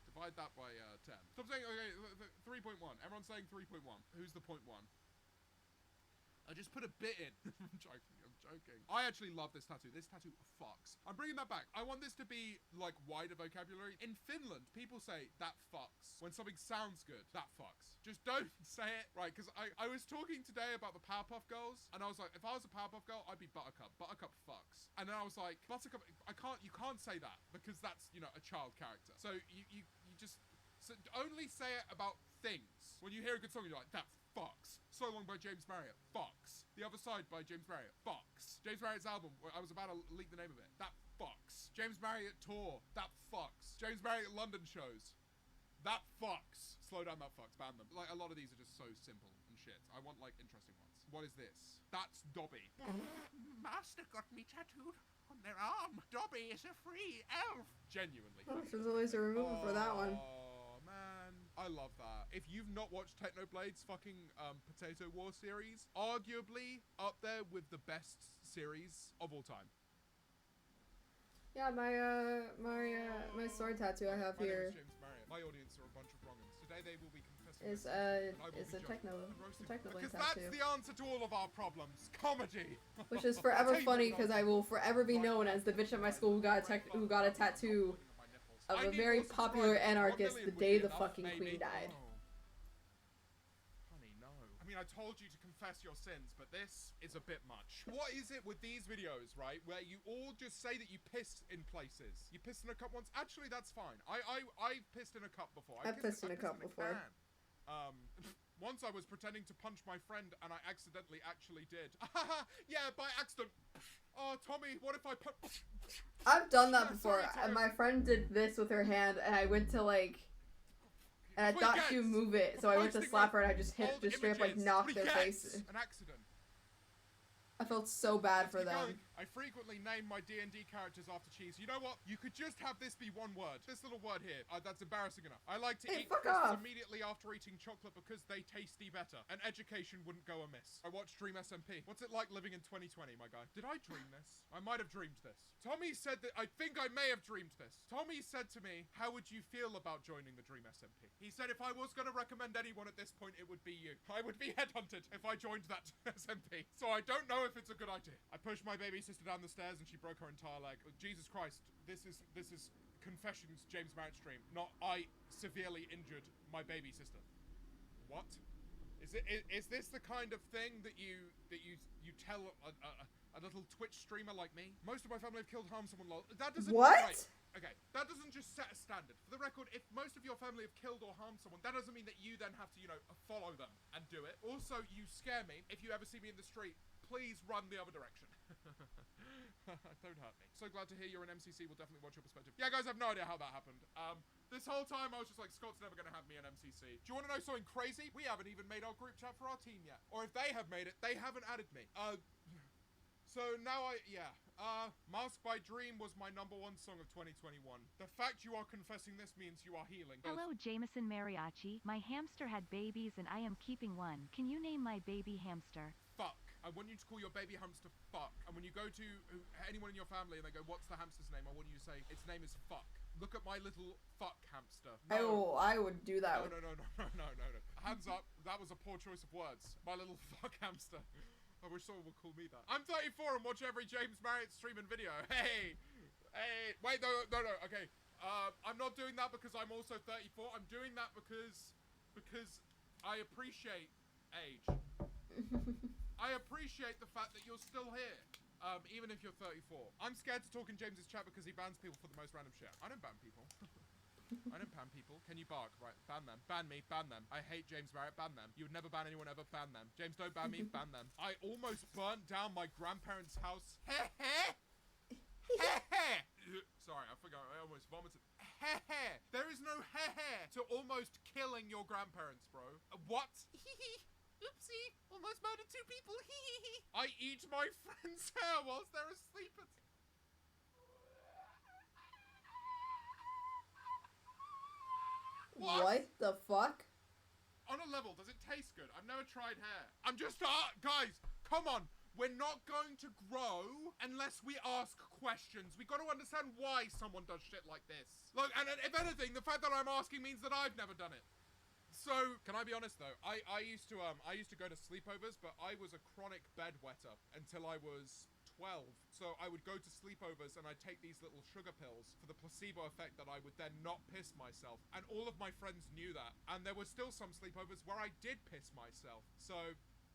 Divide that by 10. Stop saying, okay, 3.1. Everyone's saying 3.1. Who's the 0.1? I just put a bit in. I'm joking. I actually love this tattoo. This tattoo fucks. I'm bringing that back. I want this to be, like, wider vocabulary. In Finland, people say, that fucks. When something sounds good, that fucks. Just don't say it, right? Because I was talking today about the Powerpuff Girls, and I was like, if I was a Powerpuff Girl, I'd be Buttercup. Buttercup fucks. And then I was like, Buttercup, you can't say that, because that's, a child character. So you just, only say it about things. When you hear a good song, you're like, that fucks. So Long by James Marriott, fucks. The Other Side by James Marriott, fucks. James Marriott's album, I was about to leak the name of it, that fucks. James Marriott tour, that fucks. James Marriott London shows, that fucks. Slow down, that fucks, ban them. Like, a lot of these are just so simple and shit. I want, like, interesting ones. What is this? That's Dobby. Master got me tattooed on their arm. Dobby is a free elf. Genuinely. There's always a removal for that one. Oh, man. I love that. If you've not watched Technoblade's fucking Potato War series, arguably up there with the best series of all time. Yeah, my sword tattoo I have here My name is James Marriott. My audience are a bunch of wrongins. Today they will be confessing. is a Technoblade because tattoo. that's the answer to all of our problems. Comedy. Which is forever funny because I will forever be known as the bitch at my school who got a tattoo of a very popular anarchist the day the fucking queen died. Honey, no. I mean, I told you to confess your sins, but this is a bit much. What is it with these videos, right, where you all just say that you pissed in places? You pissed in a cup once? Actually, that's fine. I've pissed in a cup before. I've pissed in a cup before. Once I was pretending to punch my friend and I accidentally actually did. Yeah, by accident. Oh, Tommy, what if I put... I've done that Yeah, before. sorry, Tommy. My friend did this with her hand, and I went to like, and I thought she would move it, so I went to slap her, and I just hit, just straight up like knocked their face. An accident. I felt so bad for them. I frequently name my D&D characters after cheese. You know what? You could just have this be one word. This little word here. That's embarrassing enough. I like to eat crisps immediately after eating chocolate because they tasty better. And education wouldn't go amiss. I watched Dream SMP. What's it like living in 2020, my guy? Did I dream this? I might have dreamed this. Tommy said that... I think I may have dreamed this. Tommy said to me, how would you feel about joining the Dream SMP? He said if I was going to recommend anyone at this point, it would be you. I would be headhunted if I joined that SMP. So I don't know if it's a good idea. I pushed my baby sister down the stairs and she broke her entire leg. Jesus Christ, this is Confessions James Marriott stream, not I severely injured my baby sister. What? Is this the kind of thing that you tell a little Twitch streamer like me? Most of my family have killed, harmed someone. That doesn't. What? Right. Okay, that doesn't just set a standard. For the record, if most of your family have killed or harmed someone, that doesn't mean that you then have to, follow them and do it. Also, you scare me. If you ever see me in the street, please run the other direction. Don't hurt me. So glad to hear you're an MCC. We'll definitely watch your perspective. Yeah, guys, I have no idea how that happened. This whole time, I was just like, Scott's never going to have me an MCC. Do you want to know something crazy? We haven't even made our group chat for our team yet. Or if they have made it, they haven't added me. So now Mask by Dream was my #1 song of 2021. The fact you are confessing this means you are healing. Hello, Jameson Mariachi. My hamster had babies and I am keeping one. Can you name my baby hamster? Fuck. I want you to call your baby hamster Fuck. And when you go to anyone in your family and they go, what's the hamster's name? I want you to say, its name is Fuck. Look at my little fuck hamster. No. I would do that. No. Hands up. That was a poor choice of words. My little fuck hamster. I wish someone would call me that. I'm 34 and watch every James Marriott stream and video. Hey. Wait, no. Okay. I'm not doing that because I'm also 34. I'm doing that because I appreciate age. I appreciate the fact that you're still here. Even if you're 34. I'm scared to talk in James's chat because he bans people for the most random shit. I don't ban people. I don't ban people. Can you bark? Right, ban them. Ban me, ban them. I hate James Marriott, ban them. You would never ban anyone ever, ban them. James, don't ban me, ban them. I almost burnt down my grandparents' house. Sorry, I forgot. I almost vomited. There is no to almost killing your grandparents, bro. What? Oopsie, almost murdered 2 people. I eat my friend's hair whilst they're asleep. What the fuck? On a level, does it taste good? I've never tried hair. I'm just, guys, come on. We're not going to grow unless we ask questions. We got to understand why someone does shit like this. Look, and if anything, the fact that I'm asking means that I've never done it. So, can I be honest though? I used to go to sleepovers, but I was a chronic bedwetter until I was 12. So I would go to sleepovers and I'd take these little sugar pills for the placebo effect that I would then not piss myself. And all of my friends knew that. And there were still some sleepovers where I did piss myself. So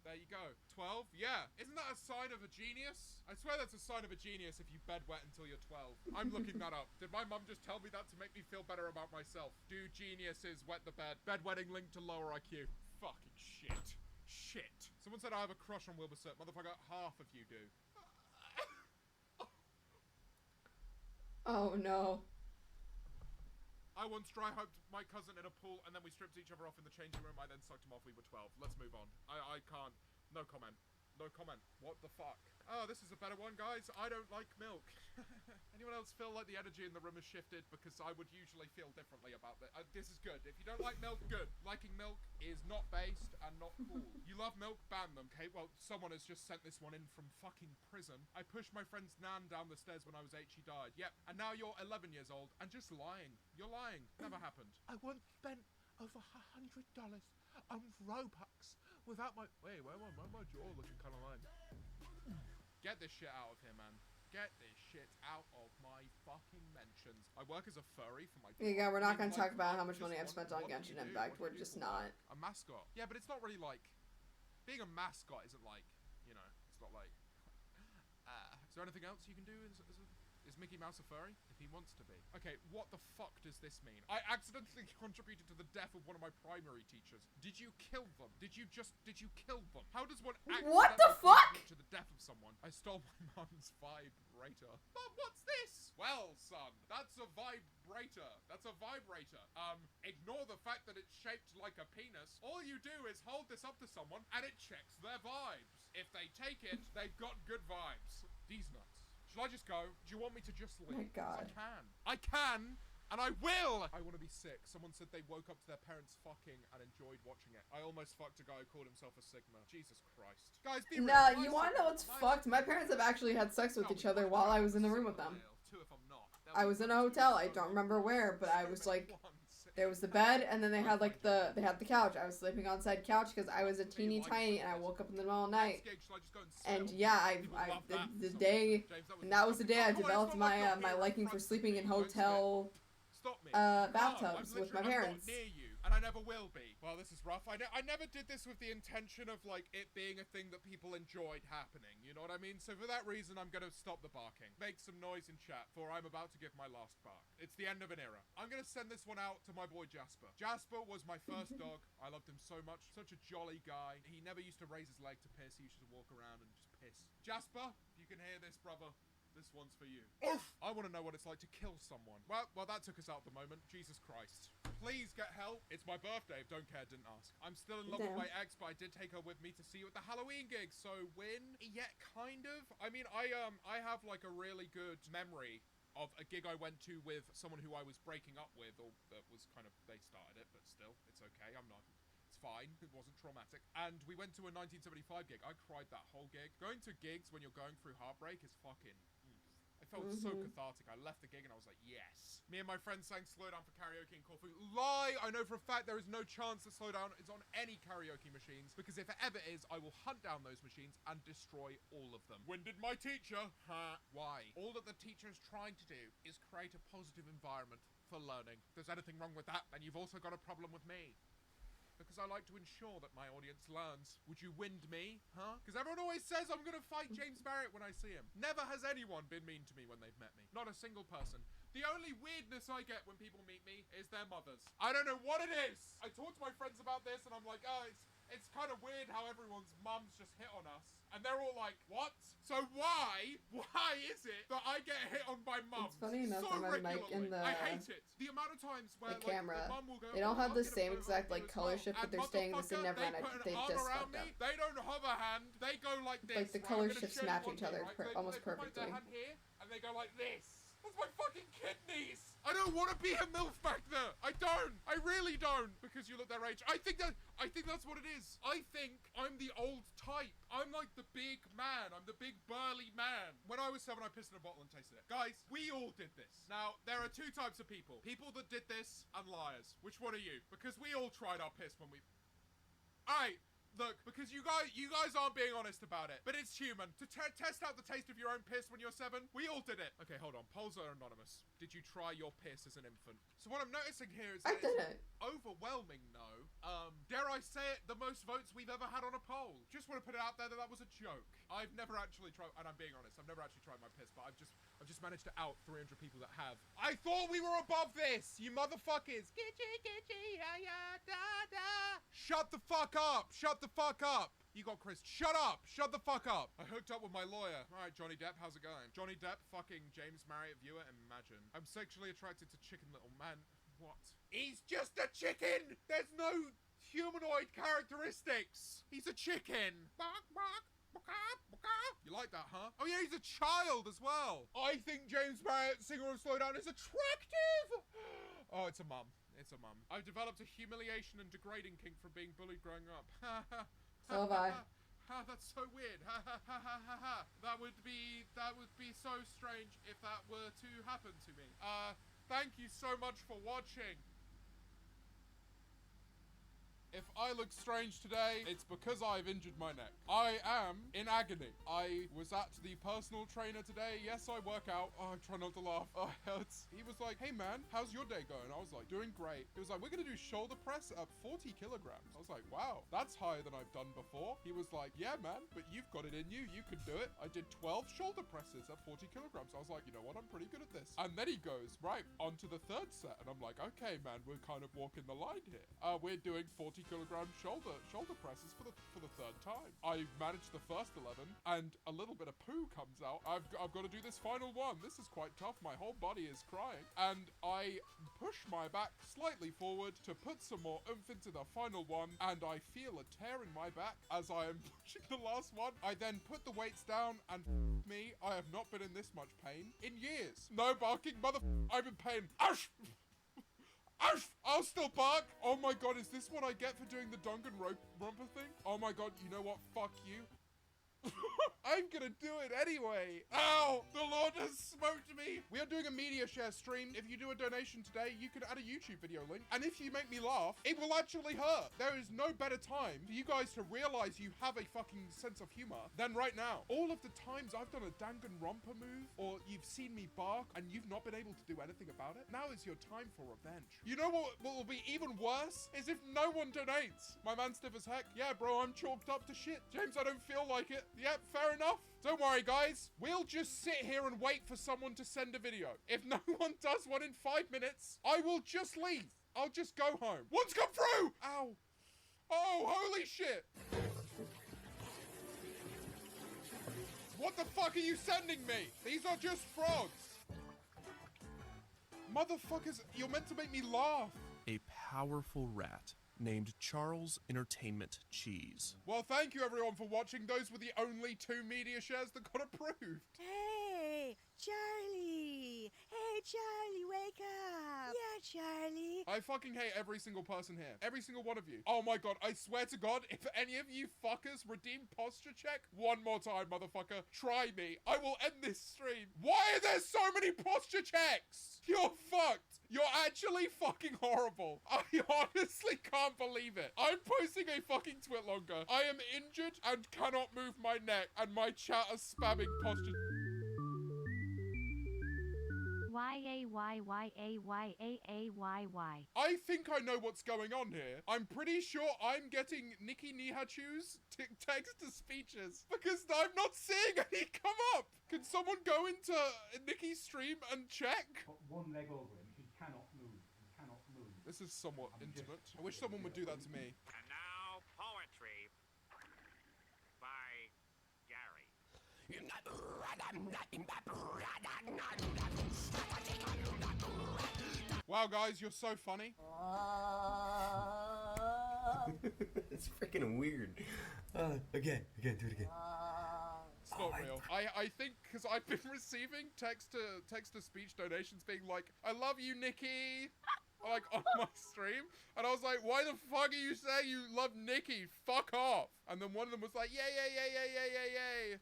there you go. 12? Yeah. Isn't that a sign of a genius? I swear that's a sign of a genius if you bedwet until you're 12. I'm looking that up. Did my mum just tell me that to make me feel better about myself? Do geniuses wet the bed? Bedwetting linked to lower IQ. Fucking shit. Shit. Someone said I have a crush on Wilbur Surt. Motherfucker, half of you do. Oh no. I once dry hugged my cousin in a pool and then we stripped each other off in the changing room. I then sucked him off. We were 12. Let's move on. I can't. No comment. No comment. What the fuck? Oh, this is a better one, guys. I don't like milk. Anyone else feel like the energy in the room has shifted? Because I would usually feel differently about this. This is good. If you don't like milk, good. Liking milk is not based and not cool. You love milk, ban them. Okay, well, someone has just sent this one in from fucking prison. I pushed my friend's nan down the stairs when I was 8. She died. Yep. And now you're 11 years old and just lying. You're lying. Never happened. I once spent over $100 on Robux without my... Wait, why my jaw looking kind of lame? Get this shit out of here, man. Get this shit out of my fucking mentions. I work as a furry for my... Yeah, we're not going to talk about how much money I've spent on Genshin Impact. We're just not. A mascot. Yeah, but it's not really like... Being a mascot isn't like, you know, it's not like... Is there anything else you can do? Is Mickey Mouse a furry? If he wants to be. Okay, what the fuck does this mean? I accidentally contributed to the death of one of my primary teachers. Did you kill them? Did you kill them? How does one accidentally What the fuck? contribute to the death of someone? I stole stole my mum's vibrator. Mum, what's this? Well, son, that's a vibrator. That's a vibrator. Ignore the fact that it's shaped like a penis. All you do is hold this up to someone and it checks their vibes. If they take it, they've got good vibes. These nuts. Shall I just go? Do you want me to just leave? My God. I can! And I will! I want to be sick. Someone said they woke up to their parents fucking and enjoyed watching it. I almost fucked a guy who called himself a Sigma. Jesus Christ. Guys, be real. No, you want to know what's fucked? My parents have actually had sex with each other while I was in the room with them. I was in a hotel. I don't remember where, but I was like, there was the bed, and then they had like they had the couch. I was sleeping on said couch because I was a teeny tiny, and I woke up in the middle of the night. And yeah, the day, and that was the day I developed my my liking for sleeping in hotel bathtubs with my parents. Near you, and I never will be. Well, this is rough. I never did this with the intention of like it being a thing that people enjoyed happening. You know what I mean? So for that reason, I'm gonna stop the barking. Make some noise in chat, for I'm about to give my last bark. It's the end of an era. I'm gonna send this one out to my boy Jasper. Jasper was my first dog. I loved him so much. Such a jolly guy. He never used to raise his leg to piss. He used to walk around and just piss. Jasper, if you can hear this, brother, this one's for you. Oof! I want to know what it's like to kill someone. Well, that took us out at the moment. Jesus Christ. Please get help. It's my birthday. If don't care, didn't ask. I'm still in love with my ex, but I did take her with me to see you at the Halloween gig. So win? Yeah, kind of. I mean, I have like a really good memory of a gig I went to with someone who I was breaking up with, or that was kind of, they started it, but still, it's okay. I'm not. It's fine. It wasn't traumatic. And we went to a 1975 gig. I cried that whole gig. Going to gigs when you're going through heartbreak is fucking... I felt so cathartic. I left the gig and I was like, yes. Me and my friends sang Slow Down for karaoke in Corfu. Lie! I know for a fact there is no chance that Slow Down is on any karaoke machines, because if it ever is, I will hunt down those machines and destroy all of them. When did my teacher? Why? All that the teacher is trying to do is create a positive environment for learning. If there's anything wrong with that, then you've also got a problem with me. Because I like to ensure that my audience learns. Would you wind me? Huh? Because everyone always says I'm going to fight James Barrett when I see him. Never has anyone been mean to me when they've met me. Not a single person. The only weirdness I get when people meet me is their mothers. I don't know what it is. I talk to my friends about this and I'm like, oh, it's kind of weird how everyone's mums just hit on us. And they're all like, what? So why is it that I get hit on by mums? It's funny enough, so when I'm like in the I hate it. The amount of times where the camera, like, the mum will go, they don't have the same exact like color shift, but they're staying the same never, and they just fucked up. They don't hover hand. They go like this. Like the color shifts match each other almost perfectly. They put their hand here and they go like this. That's my fucking kidneys. I don't want to be a MILF back there. I don't. I really don't. Because you look their age. I think that's what it is. I think I'm the old type. I'm like the big man. I'm the big burly man. When I was 7, I pissed in a bottle and tasted it. Guys, we all did this. Now, there are 2 types of people. People that did this and liars. Which one are you? Because we all tried our piss when we... Alright. Look, because you guys aren't being honest about it, but it's human. To test out the taste of your own piss when you're 7, we all did it. Okay, hold on. Polls are anonymous. Did you try your piss as an infant? So what I'm noticing here is that it's overwhelming no. Dare I say it, the most votes we've ever had on a poll. Just want to put it out there that was a joke. I've never actually tried, and I'm being honest, I've never actually tried my piss, but I've just managed to out 300 people that have. I thought we were above this, you motherfuckers. Shut the fuck up. Shut the fuck up. You got Chris. Shut up. Shut the fuck up. I hooked up with my lawyer. All right, Johnny Depp, how's it going? Johnny Depp fucking James Marriott viewer, imagine. I'm sexually attracted to Chicken Little Man. What? He's just a chicken. There's no humanoid characteristics. He's a chicken. Bark, bark. You like that, huh? Oh yeah, he's a child as well. I think James Barrett, singer of Slow Down, is attractive. Oh, it's a mum. It's a mum. I've developed a humiliation and degrading kink from being bullied growing up. So have I. That's so weird. That would be so strange if that were to happen to me. Thank you so much for watching. If I look strange today, it's because I've injured my neck. I am in agony. I was at the personal trainer today. Yes, I work out. Oh, I try not to laugh. Oh, it hurts. He was like, hey man, how's your day going? I was like, doing great. He was like, we're gonna do shoulder press at 40 kilograms. I was like, wow, that's higher than I've done before. He was like, yeah man, but you've got it in you. You can do it. I did 12 shoulder presses at 40 kilograms. I was like, you know what? I'm pretty good at this. And then he goes, right, on to the 3rd set. And I'm like, okay man, we're kind of walking the line here. We're doing 40 kilogram shoulder presses for the third time. I managed the first 11, and a little bit of poo comes out. I've got to do this final one. This is quite tough. My whole body is crying, and I push my back slightly forward to put some more oomph into the final one, and I feel a tear in my back as I am pushing the last one. I then put the weights down, and me, I have not been in this much pain in years. No barking, I'm in pain. Ash! Ash! I'll still bark! Oh my god, is this what I get for doing the Danganronpa thing? Oh my god, you know what? Fuck you. I'm gonna do it anyway. Ow! The Lord has smoked me. We are doing a media share stream. If you do a donation today, you can add a YouTube video link. And if you make me laugh, it will actually hurt. There is no better time for you guys to realize you have a fucking sense of humor than right now. All of the times I've done a Danganronpa move, or you've seen me bark and you've not been able to do anything about it, now is your time for revenge. You know what will be even worse? Is if no one donates. My man stiff as heck. Yeah, bro, I'm chalked up to shit. James, I don't feel like it. Yep, fair enough. Don't worry, guys. We'll just sit here and wait for someone to send a video. If no one does one in 5 minutes, I will just leave. I'll just go home. One's come through! Ow. Oh, holy shit. What the fuck are you sending me? These are just frogs. Motherfuckers, you're meant to make me laugh. A powerful rat named Charles Entertainment Cheese. Well, thank you everyone for watching. Those were the only 2 media shares that got approved. Hey, Charlie! Hey, Charlie, wake up! Yeah, Charlie! I fucking hate every single person here. Every single one of you. Oh my god, I swear to god, if any of you fuckers redeem posture check one more time, motherfucker, try me. I will end this stream. Why are there so many posture checks? You're fucked. You're actually fucking horrible. I honestly can't believe it. I'm posting a fucking twit longer. I am injured and cannot move my neck, and my chat is spamming posture. Y-A-Y-Y-A-Y-A-Y-Y. I think I know what's going on here. I'm pretty sure I'm getting Nikki Nihachu's text to speeches because I'm not seeing any come up. Can someone go into Nikki's stream and check? Put one leg over him. He cannot move. He cannot move. This is somewhat intimate. I wish someone would do that to me. And now, poetry by Gary. Wow, guys, you're so funny. It's freaking weird. Again, do it again. It's not real. I think because I've been receiving text to speech donations being like, "I love you, Nikki," like on my stream, and I was like, "Why the fuck are you saying you love Nikki? Fuck off!" And then one of them was like, "Yay!"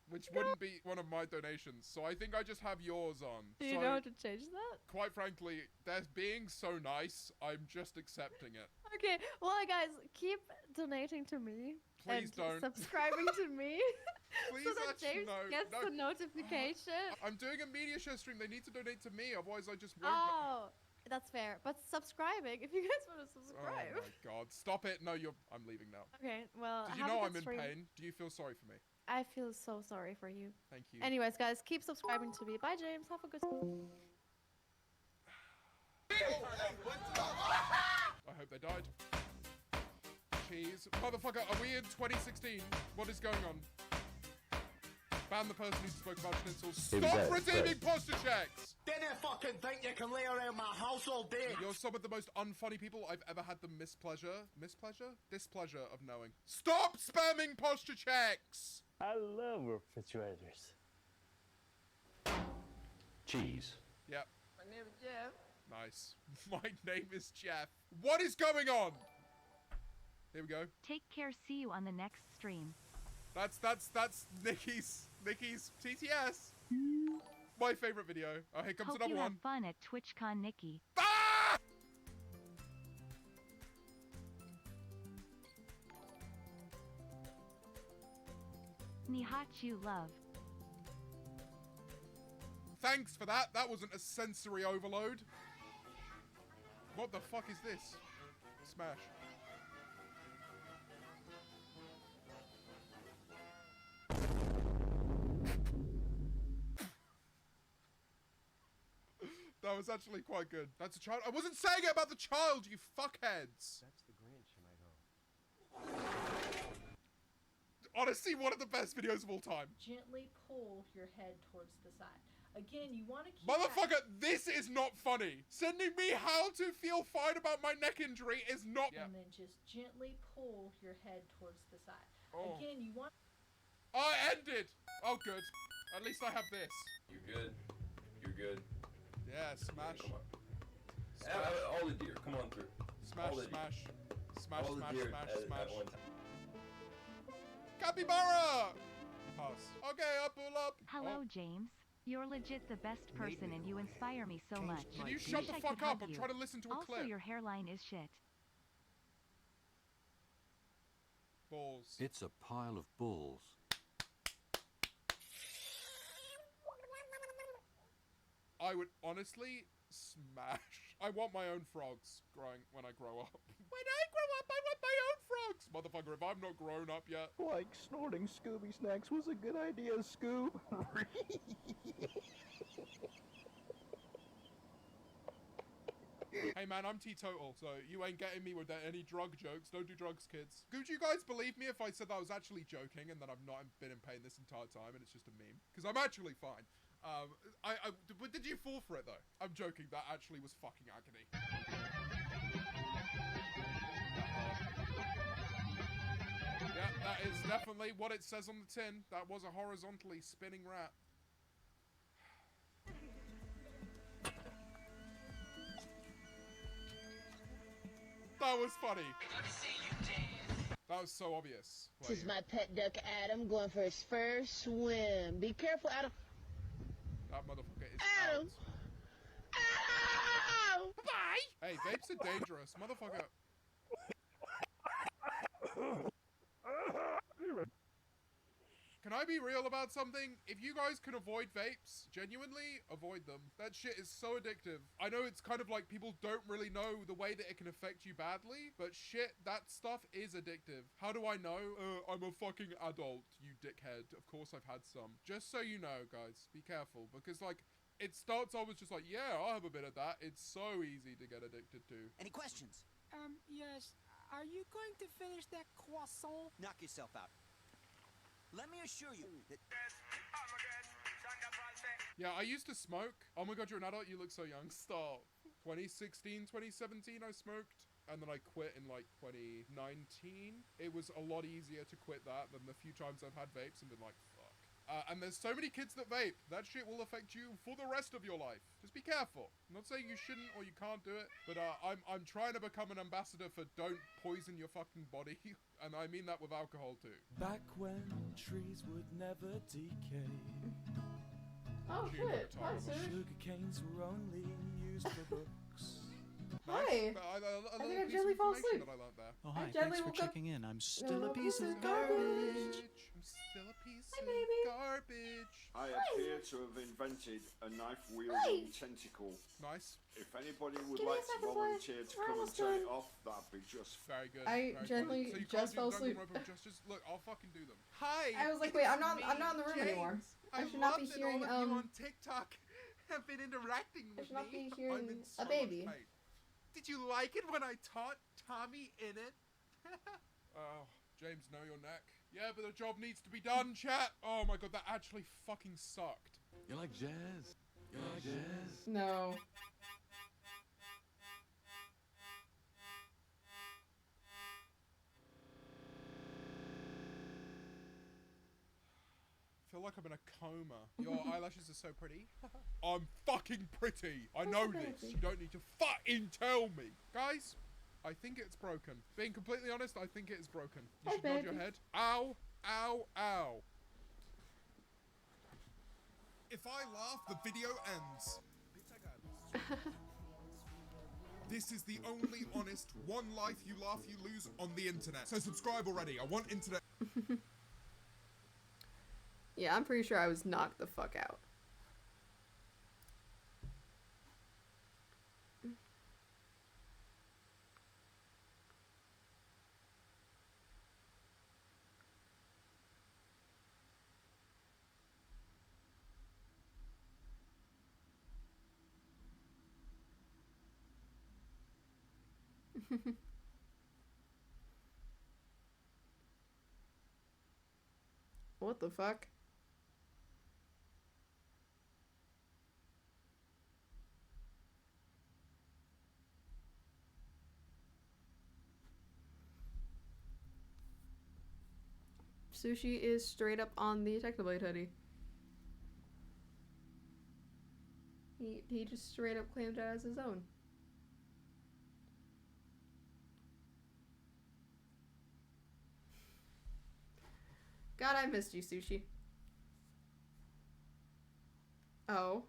Which wouldn't be one of my donations, so I think I just have yours on. Do you know how to change that? Quite frankly, they're being so nice, I'm just accepting it. Okay, well, guys, keep donating to me. Please and don't. Subscribing to me. Please, so that actually, James gets the notification. I'm doing a media share stream. They need to donate to me, otherwise I just won't. Oh, that's fair. But subscribing, if you guys want to subscribe. Oh my god, stop it. No, I'm leaving now. Okay, well, did you know I'm in pain? Do you feel sorry for me? I feel so sorry for you. Thank you. Anyways, guys, keep subscribing to me. Bye, James. Have a good time. I hope they died. Cheese. Motherfucker, are we in 2016? What is going on? Ban the person who spoke about schnitzels. Stop redeeming posture checks! Didn't fucking think you can lay around my house all day. You're some of the most unfunny people I've ever had the displeasure of knowing. Stop spamming posture checks! I love refrigerators. Cheese. Yep. My name is Jeff. Nice. My name is Jeff. What is going on? Here we go. Take care. See you on the next stream. That's Nikki's TTS. My favorite video. Oh, here comes Hope another you one. have fun at TwitchCon, Nikki. Ah! Nihachu love. Thanks for that. That wasn't a sensory overload. What the fuck is this? Smash. That was actually quite good. That's a child. I wasn't saying it about the child, you fuckheads. That's the Grinch, am I wrong? Honestly, one of the best videos of all time. Gently pull your head towards the side. Again, you want to keep Motherfucker, this is not funny. Sending me how to feel fine about my neck injury is not. And then just gently pull your head towards the side. Oh. Again, you want. Oh, it ended. Oh, good. At least I have this. You're good. You're good. Yeah, smash. All the deer, come on through. Smash, all the smash. Smash, all the smash, deer smash, at smash. one time. Capybara! Pass. Okay, I'll pull up. Hello, Oh. James. You're legit the best person and you inspire me so much. Can you Wish shut the I fuck could up? hug I'm you. trying to listen to a also, clip. your hairline is shit. Balls. It's a pile of balls. I would honestly smash. I want my own frogs when I grow up. When I grow up, I want my own frogs! Motherfucker, if I'm not grown up yet. Like snorting Scooby Snacks was a good idea, Scoob. Hey man, I'm teetotal, so you ain't getting me with any drug jokes. Don't do drugs, kids. Could you guys believe me if I said that I was actually joking and that I've not been in pain this entire time and it's just a meme? Because I'm actually fine. But did you fall for it though? I'm joking, that actually was fucking agony. Yeah, that is definitely what it says on the tin. That was a horizontally spinning rat. That was funny. That was so obvious. This is my pet duck Adam going for his first swim. Be careful, Adam. That motherfucker is Adam. out. Adam! Bye! Hey, vapes are dangerous, motherfucker. Can I be real about something? If you guys can avoid vapes, genuinely avoid them. That shit is so addictive. I know it's kind of like people don't really know the way that it can affect you badly, but shit, that stuff is addictive. How do I know? I'm a fucking adult, you dickhead. Of course I've had some. Just so you know, guys, be careful, because like, it starts always just like, yeah, I'll have a bit of that. It's so easy to get addicted to. Any questions? Yes. Are you going to finish that croissant? Knock yourself out. Let me assure you that... Yeah, I used to smoke. Oh my god, you're an adult? You look so young. Stop. 2016, 2017, I smoked. And then I quit in like 2019. It was a lot easier to quit that than the few times I've had vapes and been like, fuck. And there's so many kids that vape. That shit will affect you for the rest of your life. Just be careful. I'm not saying you shouldn't or you can't do it, but I'm trying to become an ambassador for don't poison your fucking body. And I mean that with alcohol too. Back when trees would never decay. Oh shit, hi sir. Sugar canes were only used for books. Hi. I think I gently fall asleep. Oh hi, gently thanks for woke up. checking in. I'm still No, a piece of garbage. I'm still a piece Hi, of baby. garbage. I appear to have invented a knife-wielding tentacle. Nice. If anybody would Give me a like to second, volunteer boy. to We're come and almost turn it done. off, that'd be just very good. I very gently funny. So you just can't fell do asleep. dungeon rope, just look, I'll fucking do them. Hi. I was like, it wait, is I'm not in the room James. anymore. I should love not be that hearing all of you on TikTok have been interacting with should not me. be hearing I'm in a so much baby. pain. Did you like it when I taught Tommy in it? Oh, James, know your neck. Yeah, but the job needs to be done, chat. Oh my god, that actually fucking sucked. You like jazz? You like jazz? No. I feel like I'm in a coma. Your eyelashes are so pretty. I'm fucking pretty. I know this. You don't need to fucking tell me. Guys, I think it's broken. Being completely honest, I think it is broken. You should nod your head. Ow, ow, ow. If I laugh, the video ends. This is the only honest one life you laugh, you lose on the internet. So subscribe already. I want internet. Yeah, I'm pretty sure I was knocked the fuck out. What the fuck? Sushi is straight up on the Technoblade hoodie. He just straight up claimed it as his own. God, I missed you, Sushi. Oh.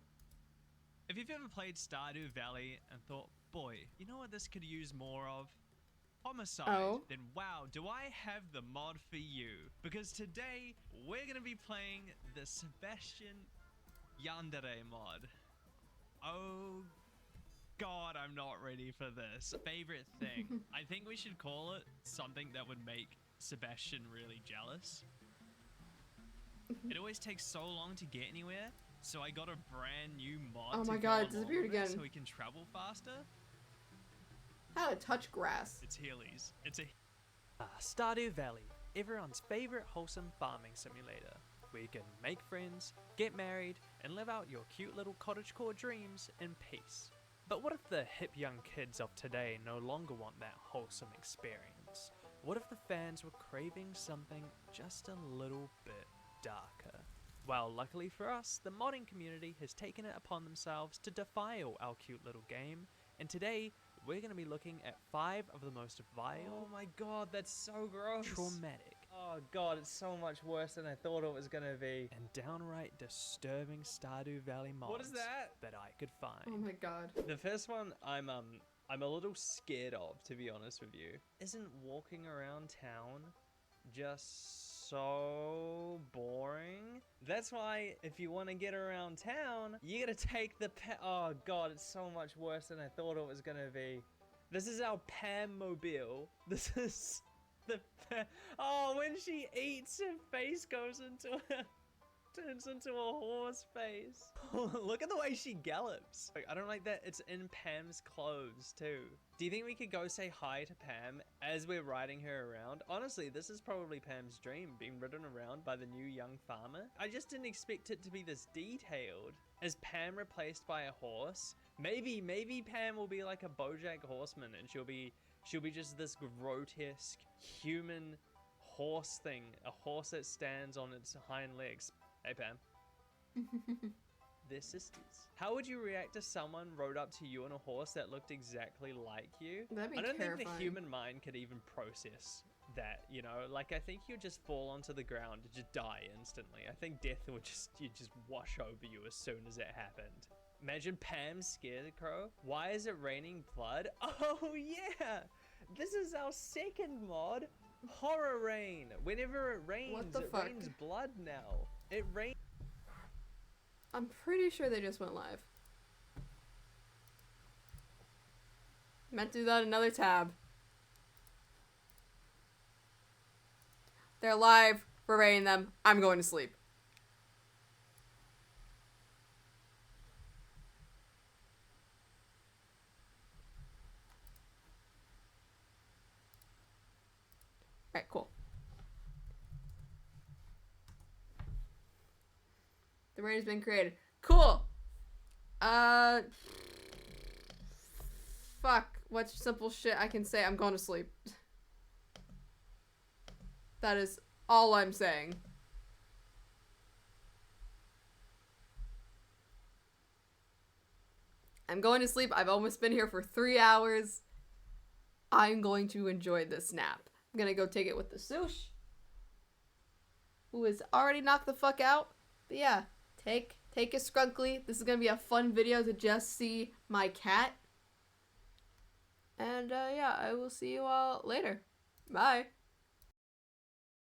If you've ever played Stardew Valley and thought, boy, you know what this could use more of? Homicide, then wow, do I have the mod for you? Because today, we're going to be playing the Sebastian Yandere mod. Oh god, I'm not ready for this. Favorite thing. I think we should call it something that would make Sebastian really jealous. It always takes so long to get anywhere, so I got a brand new mod oh to my go god, it along disappeared with it again. so we can travel faster. How to touch grass. It's Heelys. It's a Stardew Valley, everyone's favorite wholesome farming simulator, where you can make friends, get married, and live out your cute little cottagecore dreams in peace. But what if the hip young kids of today no longer want that wholesome experience? What if the fans were craving something just a little bit darker? Well, luckily for us, the modding community has taken it upon themselves to defile our cute little game, and today we're going to be looking at 5 of the most vile, Oh my god, that's so gross. traumatic, Oh god, it's so much worse than I thought it was gonna be. and downright disturbing Stardew Valley mods What is that? that I could find. Oh my god. The first one I'm a little scared of, to be honest with you. Isn't walking around town just so boring? That's why if you want to get around town, you gotta take the oh god, it's so much worse than I thought it was gonna be. This is our Pam mobile. This is the oh, when she eats, her face goes into turns into a horse face. Look at the way she gallops. Like, I don't like that it's in Pam's clothes too. Do you think we could go say hi to Pam as we're riding her around? Honestly, this is probably Pam's dream, being ridden around by the new young farmer. I just didn't expect it to be this detailed. Is Pam replaced by a horse? Maybe Pam will be like a BoJack Horseman and she'll be just this grotesque human horse thing, a horse that stands on its hind legs. Hey Pam. They're sisters. How would you react if someone rode up to you on a horse that looked exactly like you? That'd be I don't think the terrifying. human mind could even process that, you know? Like, I think you'd just fall onto the ground and just die instantly. I think death would just wash over you as soon as it happened. Imagine Pam's scarecrow. Why is it raining blood? Oh yeah! This is our second mod. Horror rain. Whenever it rains, What the it fuck? rains blood now. It rains. I'm pretty sure they just went live. Meant to do that in another tab. They're live. We're rating them. I'm going to sleep. Alright, cool. The raid has been created. Cool! Fuck. What simple shit I can say? I'm going to sleep. That is all I'm saying. I'm going to sleep. I've almost been here for 3 hours. I'm going to enjoy this nap. I'm gonna go take it with the Sush, who is already knocked the fuck out. But yeah, take a Skrunkly. This is gonna be a fun video to just see my cat. And yeah, I will see you all later. Bye.